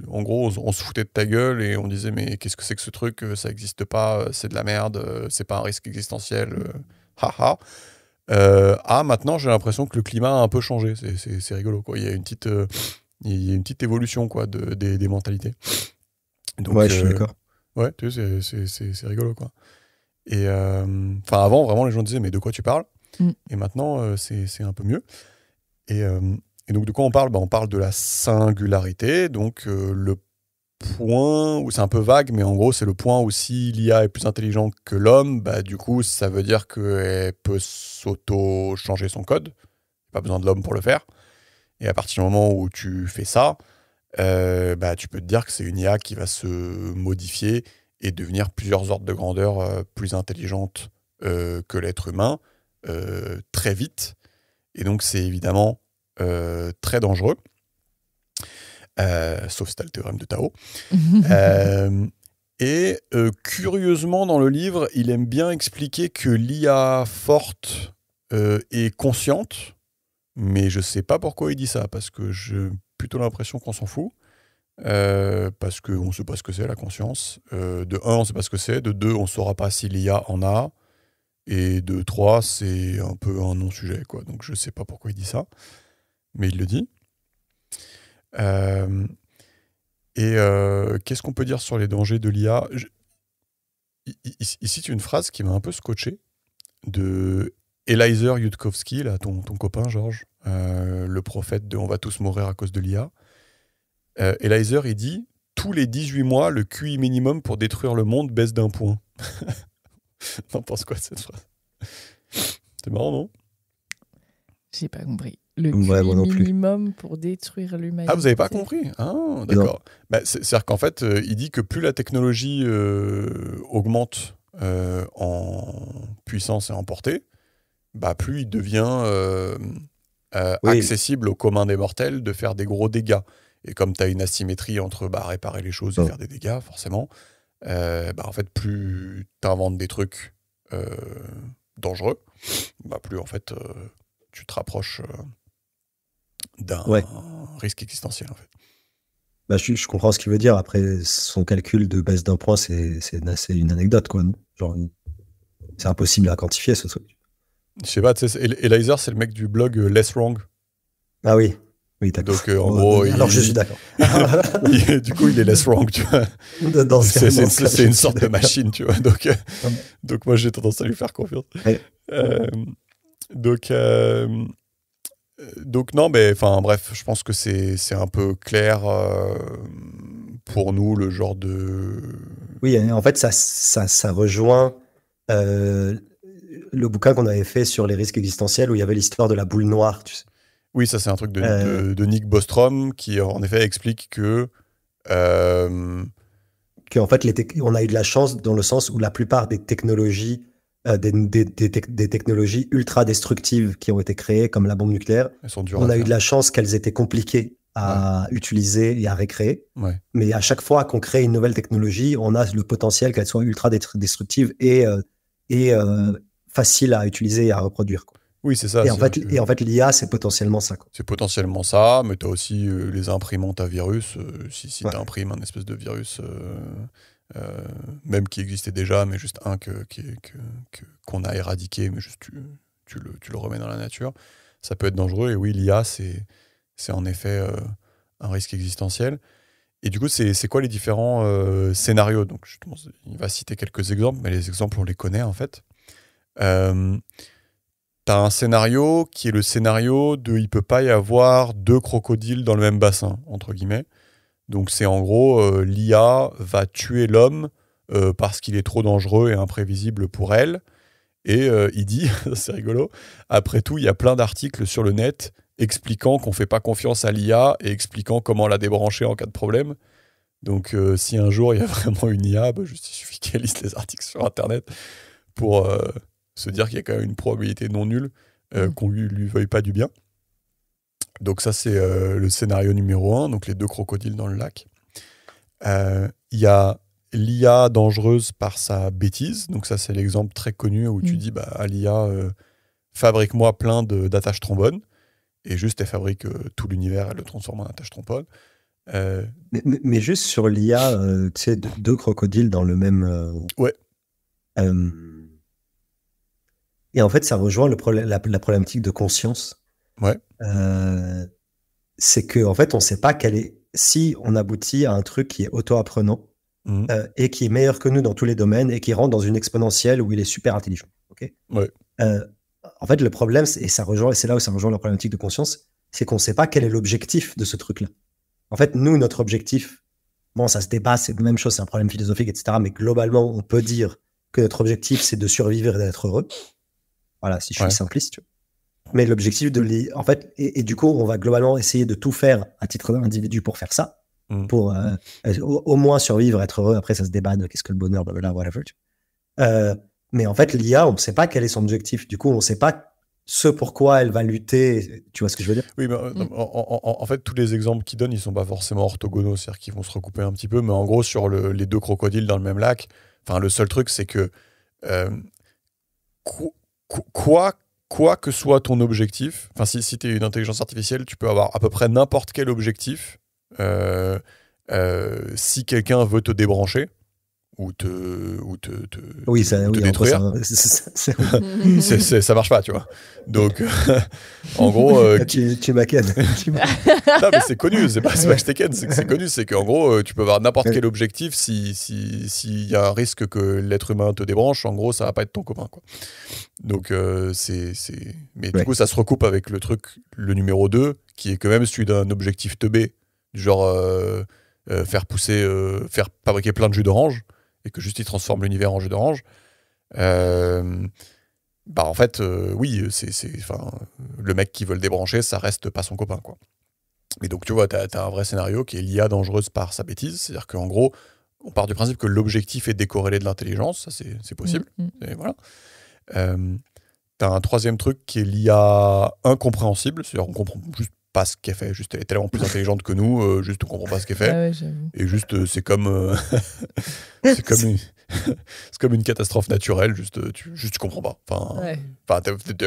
en gros, on se foutait de ta gueule et on disait, mais qu'est-ce que c'est que ce truc? Ça n'existe pas, c'est de la merde, c'est pas un risque existentiel, haha. Maintenant, j'ai l'impression que le climat a un peu changé. C'est rigolo, quoi. Il y a une petite évolution, quoi, des mentalités. Donc, ouais, je suis d'accord. Ouais, tu sais, c'est rigolo, quoi. Et avant, vraiment, les gens disaient, mais de quoi tu parles? Et maintenant, c'est un peu mieux. Et donc, de quoi on parle? On parle de la singularité. Donc, le point où c'est un peu vague, mais en gros, c'est le point où si l'IA est plus intelligente que l'homme, du coup, ça veut dire qu'elle peut s'auto-changer son code. Pas besoin de l'homme pour le faire. Et à partir du moment où tu fais ça, tu peux te dire que c'est une IA qui va se modifier et devenir plusieurs ordres de grandeur plus intelligente que l'être humain très vite. Et donc, c'est évidemment très dangereux. Sauf si tu as le théorème de Tao. Curieusement, dans le livre, il aime bien expliquer que l'IA forte est consciente, mais je sais pas pourquoi il dit ça, parce que j'ai plutôt l'impression qu'on s'en fout. Parce qu'on ne sait pas ce que c'est la conscience. De 1, on ne sait pas ce que c'est. De 2, on ne saura pas si l'IA en a. Et de 3, c'est un peu un non-sujet, quoi. Donc je ne sais pas pourquoi il dit ça. Mais il le dit. Qu'est-ce qu'on peut dire sur les dangers de l'IA? Il cite une phrase qui m'a un peu scotché de Eliezer Yudkowsky, là, ton copain, Georges, le prophète de « On va tous mourir à cause de l'IA ». Eliezer, il dit « Tous les 18 mois, le QI minimum pour détruire le monde baisse d'1 point. » T'en penses quoi de cette phrase? C'est marrant, non? J'ai pas compris. Le QI minimum pour détruire l'humanité. Ah, vous avez pas compris? Ah, d'accord. C'est-à-dire qu'en fait, il dit que plus la technologie augmente en puissance et en portée, plus il devient accessible au commun des mortels de faire des gros dégâts. Et comme tu as une asymétrie entre réparer les choses et faire des dégâts, forcément, en fait, plus tu inventes des trucs dangereux, plus en fait, tu te rapproches d'un risque existentiel, en fait. Je comprends ce qu'il veut dire. Après, son calcul de baisse d'1 point, c'est une anecdote, quoi. Genre, c'est impossible à quantifier, ce truc. Je sais pas, tu sais, Eliezer, c'est le mec du blog Less Wrong. Ah oui. Oui, d'accord. Donc, en gros, alors je suis d'accord. Du coup, il est less wrong, tu vois. C'est une sorte de machine, tu vois. Donc moi, j'ai tendance à lui faire confiance. Ouais. Donc non, mais enfin bref, je pense que c'est un peu clair pour nous, le genre de... Oui, en fait, ça rejoint le bouquin qu'on avait fait sur les risques existentiels où il y avait l'histoire de la boule noire, tu sais. Oui, ça c'est un truc de Nick Bostrom qui en effet explique que en fait on a eu de la chance dans le sens où la plupart des technologies des technologies ultra destructives qui ont été créées comme la bombe nucléaire, on a eu de la chance qu'elles étaient compliquées à utiliser et à récréer. Ouais. Mais à chaque fois qu'on crée une nouvelle technologie, on a le potentiel qu'elle soit ultra destructive et facile à utiliser et à reproduire, quoi. Oui, c'est ça. Et en fait, l'IA, c'est potentiellement ça. C'est potentiellement ça, mais tu as aussi les imprimantes à virus. Si tu imprimes un espèce de virus, même qui existait déjà, mais juste un qu'on a éradiqué, mais juste tu le remets dans la nature, ça peut être dangereux. Et oui, l'IA, c'est en effet un risque existentiel. Et du coup, c'est quoi les différents scénarios? Donc, il va citer quelques exemples, mais les exemples, on les connaît en fait. T'as un scénario qui est le scénario de il peut pas y avoir deux crocodiles dans le même bassin, entre guillemets. Donc c'est en gros, l'IA va tuer l'homme parce qu'il est trop dangereux et imprévisible pour elle. Et il dit, c'est rigolo, après tout, il y a plein d'articles sur le net expliquant qu'on fait pas confiance à l'IA et expliquant comment la débrancher en cas de problème. Donc si un jour il y a vraiment une IA, il suffit qu'elle lise les articles sur Internet pour se dire qu'il y a quand même une probabilité non nulle qu'on lui veuille pas du bien. Donc ça, c'est le scénario numéro 1, donc les deux crocodiles dans le lac. Il y a l'IA dangereuse par sa bêtise. Donc ça, c'est l'exemple très connu où tu dis à l'IA, fabrique-moi plein d'attaches trombones. Et juste, elle fabrique tout l'univers, elle le transforme en attache trombone. Mais juste sur l'IA, tu sais, deux crocodiles dans le même... Ouais. Et en fait, ça rejoint la problématique de conscience. Ouais. C'est qu'en fait, on ne sait pas si on aboutit à un truc qui est auto-apprenant et qui est meilleur que nous dans tous les domaines et qui rentre dans une exponentielle où il est super intelligent. Okay, ouais. En fait, le problème, et c'est là où ça rejoint la problématique de conscience, c'est qu'on ne sait pas quel est l'objectif de ce truc-là. En fait, nous, notre objectif, bon, ça se débat, c'est la même chose, c'est un problème philosophique, etc. Mais globalement, on peut dire que notre objectif, c'est de survivre et d'être heureux. Voilà, si je suis simpliste. Tu vois. Mais l'objectif en fait, et du coup, on va globalement essayer de tout faire à titre d'individu pour faire ça, pour au moins survivre, être heureux. Après, ça se débat de qu'est-ce que le bonheur, blablabla, whatever. Mais en fait, l'IA, on ne sait pas quel est son objectif. Du coup, on ne sait pas ce pourquoi elle va lutter. Tu vois ce que je veux dire? Oui, mais en fait, tous les exemples qu'ils donnent, ils ne sont pas forcément orthogonaux, c'est-à-dire qu'ils vont se recouper un petit peu. Mais en gros, sur les deux crocodiles dans le même lac, le seul truc, c'est que quoi que soit ton objectif, si tu es une intelligence artificielle, tu peux avoir à peu près n'importe quel objectif. Si quelqu'un veut te débrancher ou te détruire, ça marche pas, tu vois. Donc, en gros... tu m'aquennes. Non, mais c'est connu, c'est pas que je t'équenne, c'est connu, c'est qu'en gros, tu peux avoir n'importe quel objectif, s'il y a un risque que l'être humain te débranche, en gros, ça va pas être ton copain, quoi. Donc, Mais du coup, ça se recoupe avec le numéro 2, qui est quand même celui d'un objectif teubé, du genre faire fabriquer plein de jus d'orange, et que juste il transforme l'univers en jus d'orange. En fait, oui, le mec qui veut le débrancher, ça reste pas son copain, quoi. Mais donc, tu vois, t'as un vrai scénario qui est l'IA dangereuse par sa bêtise, c'est-à-dire qu'en gros, on part du principe que l'objectif est décorrélé de l'intelligence, ça c'est possible, et voilà. T'as un troisième truc qui est l'IA incompréhensible, c'est-à-dire on comprend juste pas ce qu'elle fait, juste elle est tellement plus intelligente que nous, juste on comprend pas ce qu'elle fait. Ah ouais, j'avoue. Et juste c'est comme c'est comme une catastrophe naturelle, juste tu comprends pas.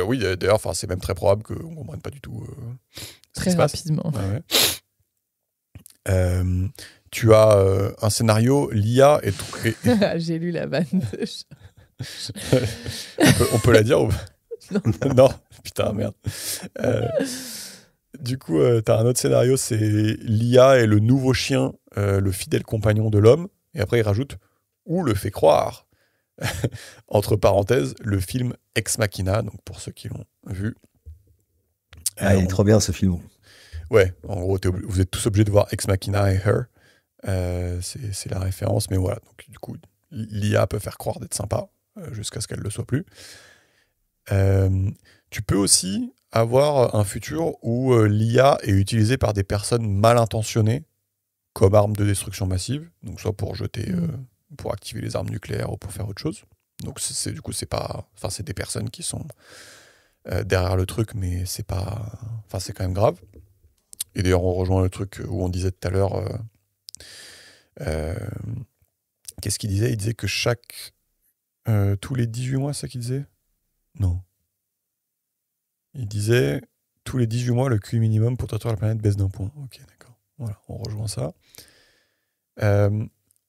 Oui, d'ailleurs, c'est même très probable qu'on comprenne pas du tout ce qui se passe. Très rapidement. Tu as un scénario, l'IA est J'ai lu la vanne de on peut la dire ou... Non. Non, putain, merde. Du coup, t'as un autre scénario, c'est l'IA est le nouveau chien, le fidèle compagnon de l'homme. Et après, il rajoute ou le fait croire. Entre parenthèses, le film Ex Machina, donc pour ceux qui l'ont vu. Il est trop bien ce film. Ouais, en gros, vous êtes tous obligés de voir Ex Machina et Her. C'est la référence, mais voilà. Donc, du coup, l'IA peut faire croire d'être sympa jusqu'à ce qu'elle ne le soit plus. Tu peux aussi avoir un futur où l'IA est utilisée par des personnes mal intentionnées comme arme de destruction massive, donc soit pour jeter, pour activer les armes nucléaires ou pour faire autre chose. Donc du coup c'est pas, c'est des personnes qui sont derrière le truc, mais c'est pas, c'est quand même grave. Et d'ailleurs on rejoint le truc où on disait tout à l'heure, qu'est-ce qu'il disait ? Il disait que tous les 18 mois, c'est ça qu'il disait ? Non. Il disait tous les 18 mois, le QI minimum pour traiter la planète baisse d'un point. Ok, d'accord. Voilà, on rejoint ça.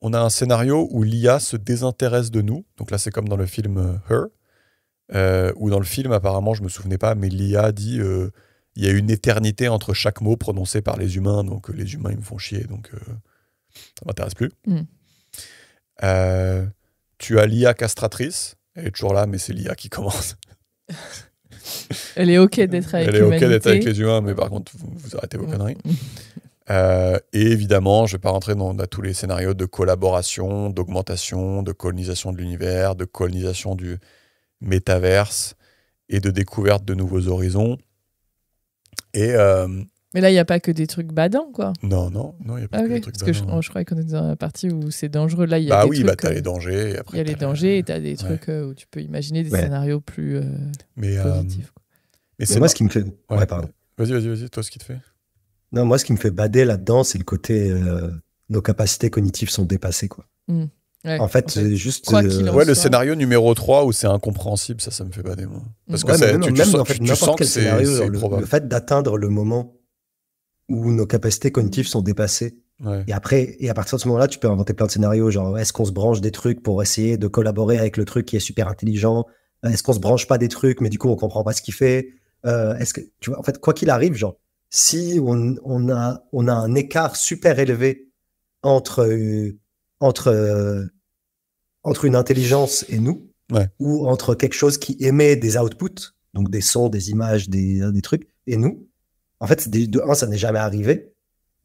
On a un scénario où l'IA se désintéresse de nous. Donc là, c'est comme dans le film Her. Où dans le film, apparemment, je me souvenais pas, mais l'IA dit il y a une éternité entre chaque mot prononcé par les humains. Donc les humains, ils me font chier. Donc ça m'intéresse plus. Tu as l'IA castratrice. Elle est toujours là, mais c'est l'IA qui commence. Elle est OK d'être avec l'humanité. Elle est OK d'être avec les humains, mais par contre, vous arrêtez vos conneries. Et évidemment, je ne vais pas rentrer dans tous les scénarios de collaboration, d'augmentation, de colonisation de l'univers, de colonisation du métaverse et de découverte de nouveaux horizons. Et... Mais là, il n'y a pas que des trucs badants, quoi. Non, il n'y a pas que des trucs badants. Parce que je croyais qu'on était dans la partie où c'est dangereux. Là, il y a des trucs... tu as les dangers. Il y a les dangers et tu as des trucs où tu peux imaginer des scénarios plus positifs. Mais c'est moi ce qui me fait... Ouais, pardon. Vas-y, toi, ce qui te fait. Non, moi, ce qui me fait bader là-dedans, c'est le côté... nos capacités cognitives sont dépassées, quoi. Ouais, en fait, c'est juste... le scénario numéro 3 où c'est incompréhensible, ça me fait bader, moi. Parce que tu sens que c'est probable. Le fait d'atteindre le moment où nos capacités cognitives sont dépassées. Ouais. Et à partir de ce moment-là, tu peux inventer plein de scénarios, genre est-ce qu'on se branche des trucs pour essayer de collaborer avec le truc qui est super intelligent, est-ce qu'on se branche pas des trucs, mais du coup on comprend pas ce qu'il fait, est-ce que tu vois, en fait, quoi qu'il arrive, genre si on a un écart super élevé entre une intelligence et nous, ou entre quelque chose qui émet des outputs, donc des sons, des images, des trucs, et nous, en fait, ça n'est jamais arrivé.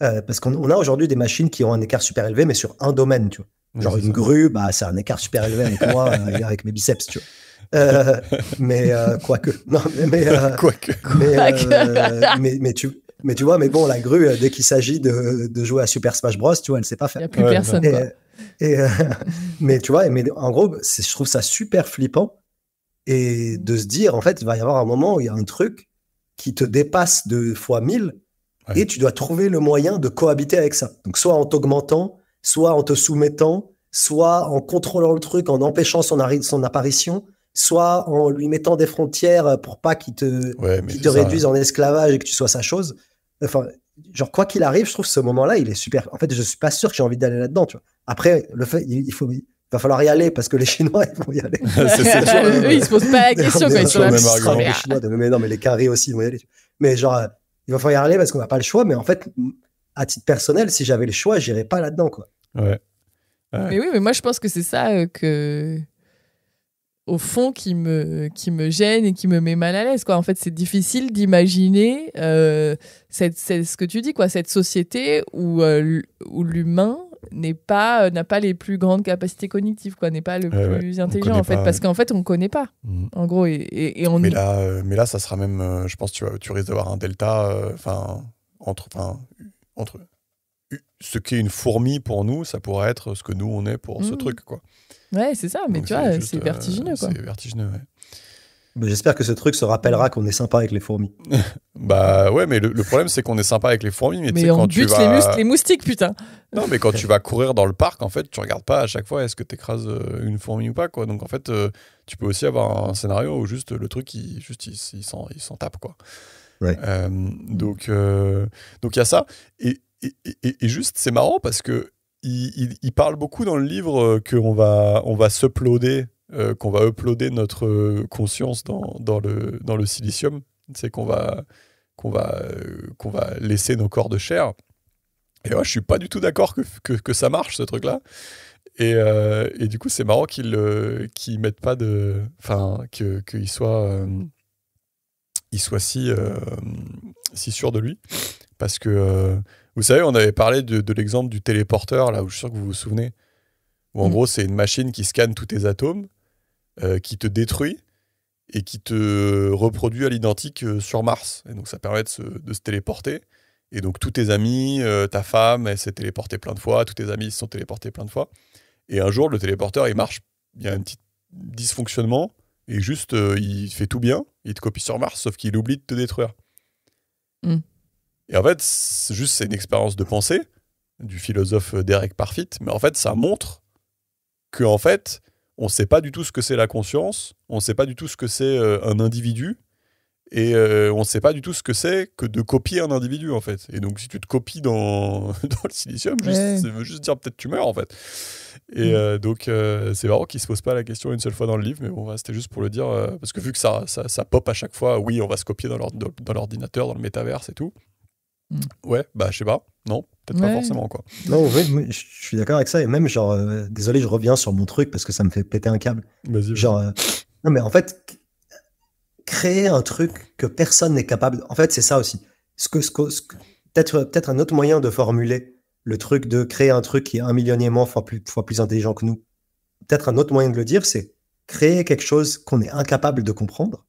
Parce qu'on a aujourd'hui des machines qui ont un écart super élevé, mais sur un domaine, tu vois. Genre une grue, c'est un écart super élevé avec moi, avec mes biceps, tu vois. Mais quoique. Non, quoique. Mais tu vois, mais bon, la grue, dès qu'il s'agit de jouer à Super Smash Bros, tu vois, elle sait pas faire. Il n'y a plus personne, quoi. Mais tu vois, en gros, je trouve ça super flippant. Et de se dire, en fait, il va y avoir un moment où il y a un truc qui te dépasse de fois 1000 et tu dois trouver le moyen de cohabiter avec ça. Donc, soit en t'augmentant, soit en te soumettant, soit en contrôlant le truc, en empêchant son apparition, soit en lui mettant des frontières pour pas qu'il te réduise en esclavage et que tu sois sa chose. Enfin, genre, quoi qu'il arrive, je trouve que ce moment-là, il est super. En fait, je suis pas sûr que j'ai envie d'aller là-dedans, tu vois. Après, il va falloir y aller parce que les Chinois, ils vont y aller. Eux, ils se posent pas la question quand ils sont là. Les Chinois, mais non, mais les carrés aussi, ils vont y aller. Mais genre, il va falloir y aller parce qu'on n'a pas le choix. Mais en fait, à titre personnel, si j'avais le choix, j'irais pas là-dedans, quoi. Ouais. Mais oui, mais moi, je pense que c'est ça au fond, qui me gêne et qui me met mal à l'aise, quoi. En fait, c'est difficile d'imaginer ce que tu dis, quoi, cette société où l'humain n'a pas les plus grandes capacités cognitives, quoi, n'est pas le plus intelligent, en fait, parce qu'en fait on connaît pas, en gros, et on... mais là ça sera même, je pense que tu risques d'avoir un delta, entre ce qu'est une fourmi pour nous, ça pourrait être ce que nous on est pour ce truc, quoi. Ouais, c'est ça, mais donc tu vois, c'est vertigineux, quoi. C'est vertigineux, ouais. Mais j'espère que ce truc se rappellera qu'on est sympa avec les fourmis. Bah ouais, mais le problème c'est qu'on est sympa avec les fourmis, mais on bute les moustiques, putain. Non, mais quand tu vas courir dans le parc, en fait, tu regardes pas à chaque fois est-ce que tu écrases une fourmi ou pas, quoi. Donc en fait, tu peux aussi avoir un scénario où juste le truc il s'en tape, quoi. Ouais. Donc il y a ça, et juste c'est marrant parce que il parle beaucoup dans le livre qu'on va s'uploader. Qu'on va uploader notre conscience dans le silicium, c'est qu'on va laisser nos corps de chair. Et moi, je suis pas du tout d'accord que ça marche, ce truc-là. Et du coup, c'est marrant qu'ils mettent pas de, enfin, qu'il soit si sûr de lui, parce que vous savez, on avait parlé de l'exemple du téléporteur là, où je suis sûr que vous vous souvenez, où en gros, c'est une machine qui scanne tous tes atomes. Qui te détruit et qui te reproduit à l'identique sur Mars. Et donc ça permet de se téléporter. Et donc tous tes amis, ta femme, elle s'est téléportée plein de fois, tous tes amis se sont téléportés plein de fois. Et un jour, le téléporteur, il marche, il y a un petit dysfonctionnement, et juste, il fait tout bien, il te copie sur Mars, sauf qu'il oublie de te détruire. Et en fait, c'est une expérience de pensée du philosophe Derek Parfit, mais en fait, ça montre que, en fait, on ne sait pas du tout ce que c'est la conscience, on ne sait pas du tout ce que c'est un individu, Et on ne sait pas du tout ce que c'est que de copier un individu, en fait. Et donc, si tu te copies dans le silicium, ça veut juste dire peut-être tu meurs, en fait. Et donc, c'est marrant qu'il ne se pose pas la question une seule fois dans le livre, mais bon, c'était juste pour le dire, parce que vu que ça pop à chaque fois, oui, on va se copier dans l'ordinateur, dans le métaverse et tout. Ouais, bah, je sais pas. Non, peut-être pas forcément, quoi. Non, oui, je suis d'accord avec ça. Et même, genre, désolé, je reviens sur mon truc parce que ça me fait péter un câble. Vas-y. Genre, non, mais en fait, créer un truc que personne n'est capable. En fait, c'est ça aussi. Peut-être un autre moyen de formuler le truc de créer un truc qui est 1 millionième fois plus intelligent que nous. Peut-être un autre moyen de le dire, c'est créer quelque chose qu'on est incapable de comprendre,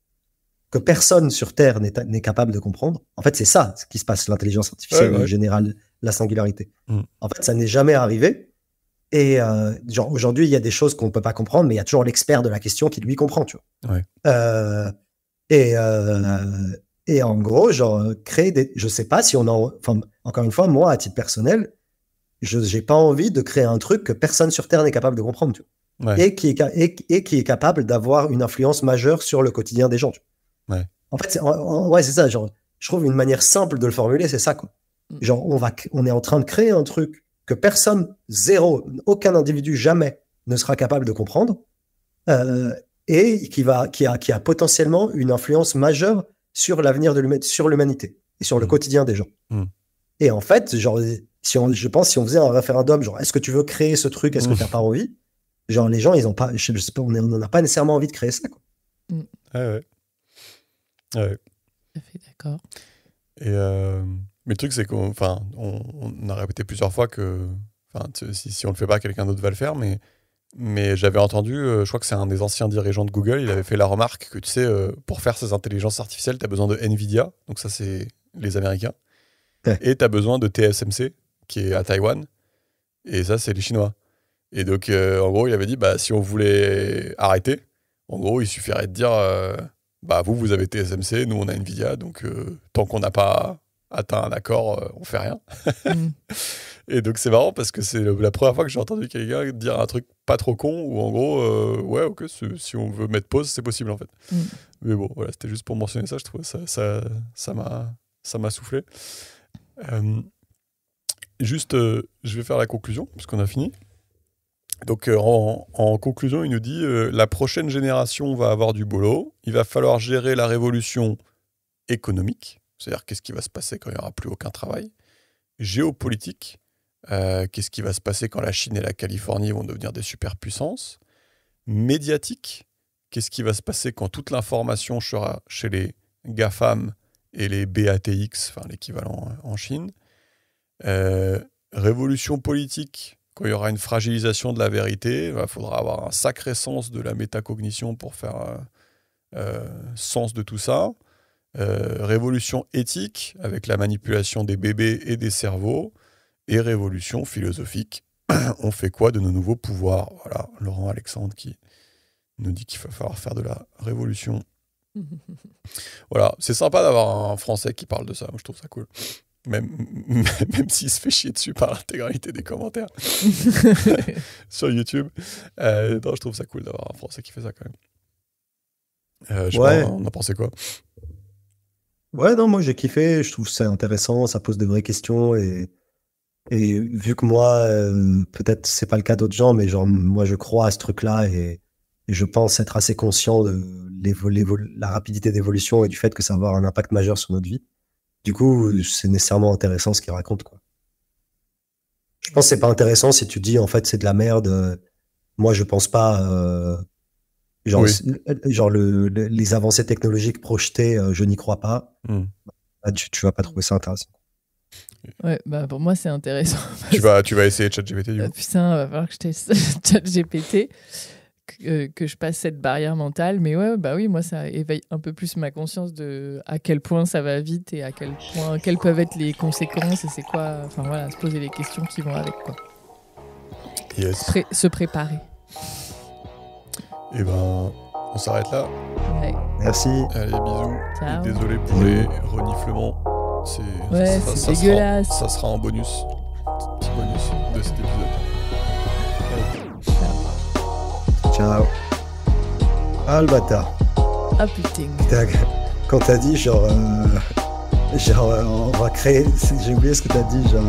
que personne sur Terre n'est capable de comprendre. En fait, c'est ça ce qui se passe, l'intelligence artificielle en général, la singularité. En fait, ça n'est jamais arrivé. Et genre aujourd'hui, il y a des choses qu'on ne peut pas comprendre, mais il y a toujours l'expert de la question qui lui comprend, tu vois. Ouais. Et en gros, genre, créer des. Je sais pas si on en. Enfin, encore une fois, moi, à titre personnel, j'ai pas envie de créer un truc que personne sur Terre n'est capable de comprendre, tu vois. Ouais. Et qui est capable d'avoir une influence majeure sur le quotidien des gens, tu vois. Ouais. En fait, c'est ça. Genre, je trouve une manière simple de le formuler, c'est ça, quoi. Genre, on est en train de créer un truc que personne, aucun individu jamais ne sera capable de comprendre. Et qui a potentiellement une influence majeure sur l'avenir sur l'humanité et sur le quotidien des gens. Et en fait, genre, je pense, si on faisait un référendum, genre, est-ce que tu veux créer ce truc, est-ce que t'as pas envie? Genre, les gens, ils ont pas, je sais pas, on n'en a pas nécessairement envie de créer ça, quoi. Ouais. Tout à fait d'accord. Et mais le truc, c'est qu'on a répété plusieurs fois que si on le fait pas, quelqu'un d'autre va le faire, mais j'avais entendu, je crois que c'est un des anciens dirigeants de Google, il avait fait la remarque que, tu sais, pour faire ces intelligences artificielles, tu as besoin de NVIDIA, donc ça, c'est les Américains, et tu as besoin de TSMC, qui est à Taïwan, et ça, c'est les Chinois. Et donc, en gros, il avait dit, si on voulait arrêter, en gros, il suffirait de dire, vous avez TSMC, nous, on a NVIDIA, donc tant qu'on n'a pas atteint un accord, on fait rien. Et donc c'est marrant parce que c'est la première fois que j'ai entendu quelqu'un dire un truc pas trop con où en gros si on veut mettre pause, c'est possible en fait. Mais bon, voilà, c'était juste pour mentionner ça. Je trouve ça m'a soufflé. Juste, je vais faire la conclusion puisqu'on a fini. Donc en conclusion, il nous dit la prochaine génération va avoir du boulot. Il va falloir gérer la révolution économique, c'est-à-dire qu'est-ce qui va se passer quand il n'y aura plus aucun travail, géopolitique. Qu'est-ce qui va se passer quand la Chine et la Californie vont devenir des superpuissances? Médiatique, qu'est-ce qui va se passer quand toute l'information sera chez les GAFAM et les BATX, enfin l'équivalent en Chine? Révolution politique, quand il y aura une fragilisation de la vérité, il faudra avoir un sacré sens de la métacognition pour faire sens de tout ça. Révolution éthique, avec la manipulation des bébés et des cerveaux. Et révolution philosophique, on fait quoi de nos nouveaux pouvoirs? Voilà, Laurent Alexandre qui nous dit qu'il va falloir faire de la révolution. Voilà, c'est sympa d'avoir un Français qui parle de ça, moi je trouve ça cool. Même s'il se fait chier dessus par l'intégralité des commentaires sur YouTube. Non, je trouve ça cool d'avoir un Français qui fait ça quand même. Je sais pas, on en pensait quoi? Ouais, non, moi j'ai kiffé, je trouve ça intéressant, ça pose de vraies questions et vu que moi, peut-être c'est pas le cas d'autres gens, mais genre moi je crois à ce truc-là et je pense être assez conscient de la rapidité d'évolution et du fait que ça va avoir un impact majeur sur notre vie. Du coup, c'est nécessairement intéressant ce qu'il raconte, quoi. Je pense que c'est pas intéressant si tu dis en fait c'est de la merde. Moi je pense pas. Genre les avancées technologiques projetées, je n'y crois pas. Tu vas pas trouver ça intéressant. Ouais, pour moi c'est intéressant. Tu vas essayer ChatGPT du coup. Putain, va falloir que je teste ChatGPT, que je passe cette barrière mentale. Mais oui, moi ça éveille un peu plus ma conscience de à quel point ça va vite et à quel point quelles peuvent être les conséquences et c'est quoi. Enfin voilà, se poser les questions qui vont avec quoi. Yes. Se préparer. Et on s'arrête là. Ouais. Merci. Allez, bisous. Ciao. Et désolé pour les reniflements. C'est dégueulasse. Ça sera en bonus. Petit bonus de cet épisode. Ciao. Ah le bâtard. Ah putain. quand t'as dit genre on va créer, j'ai oublié ce que t'as dit, genre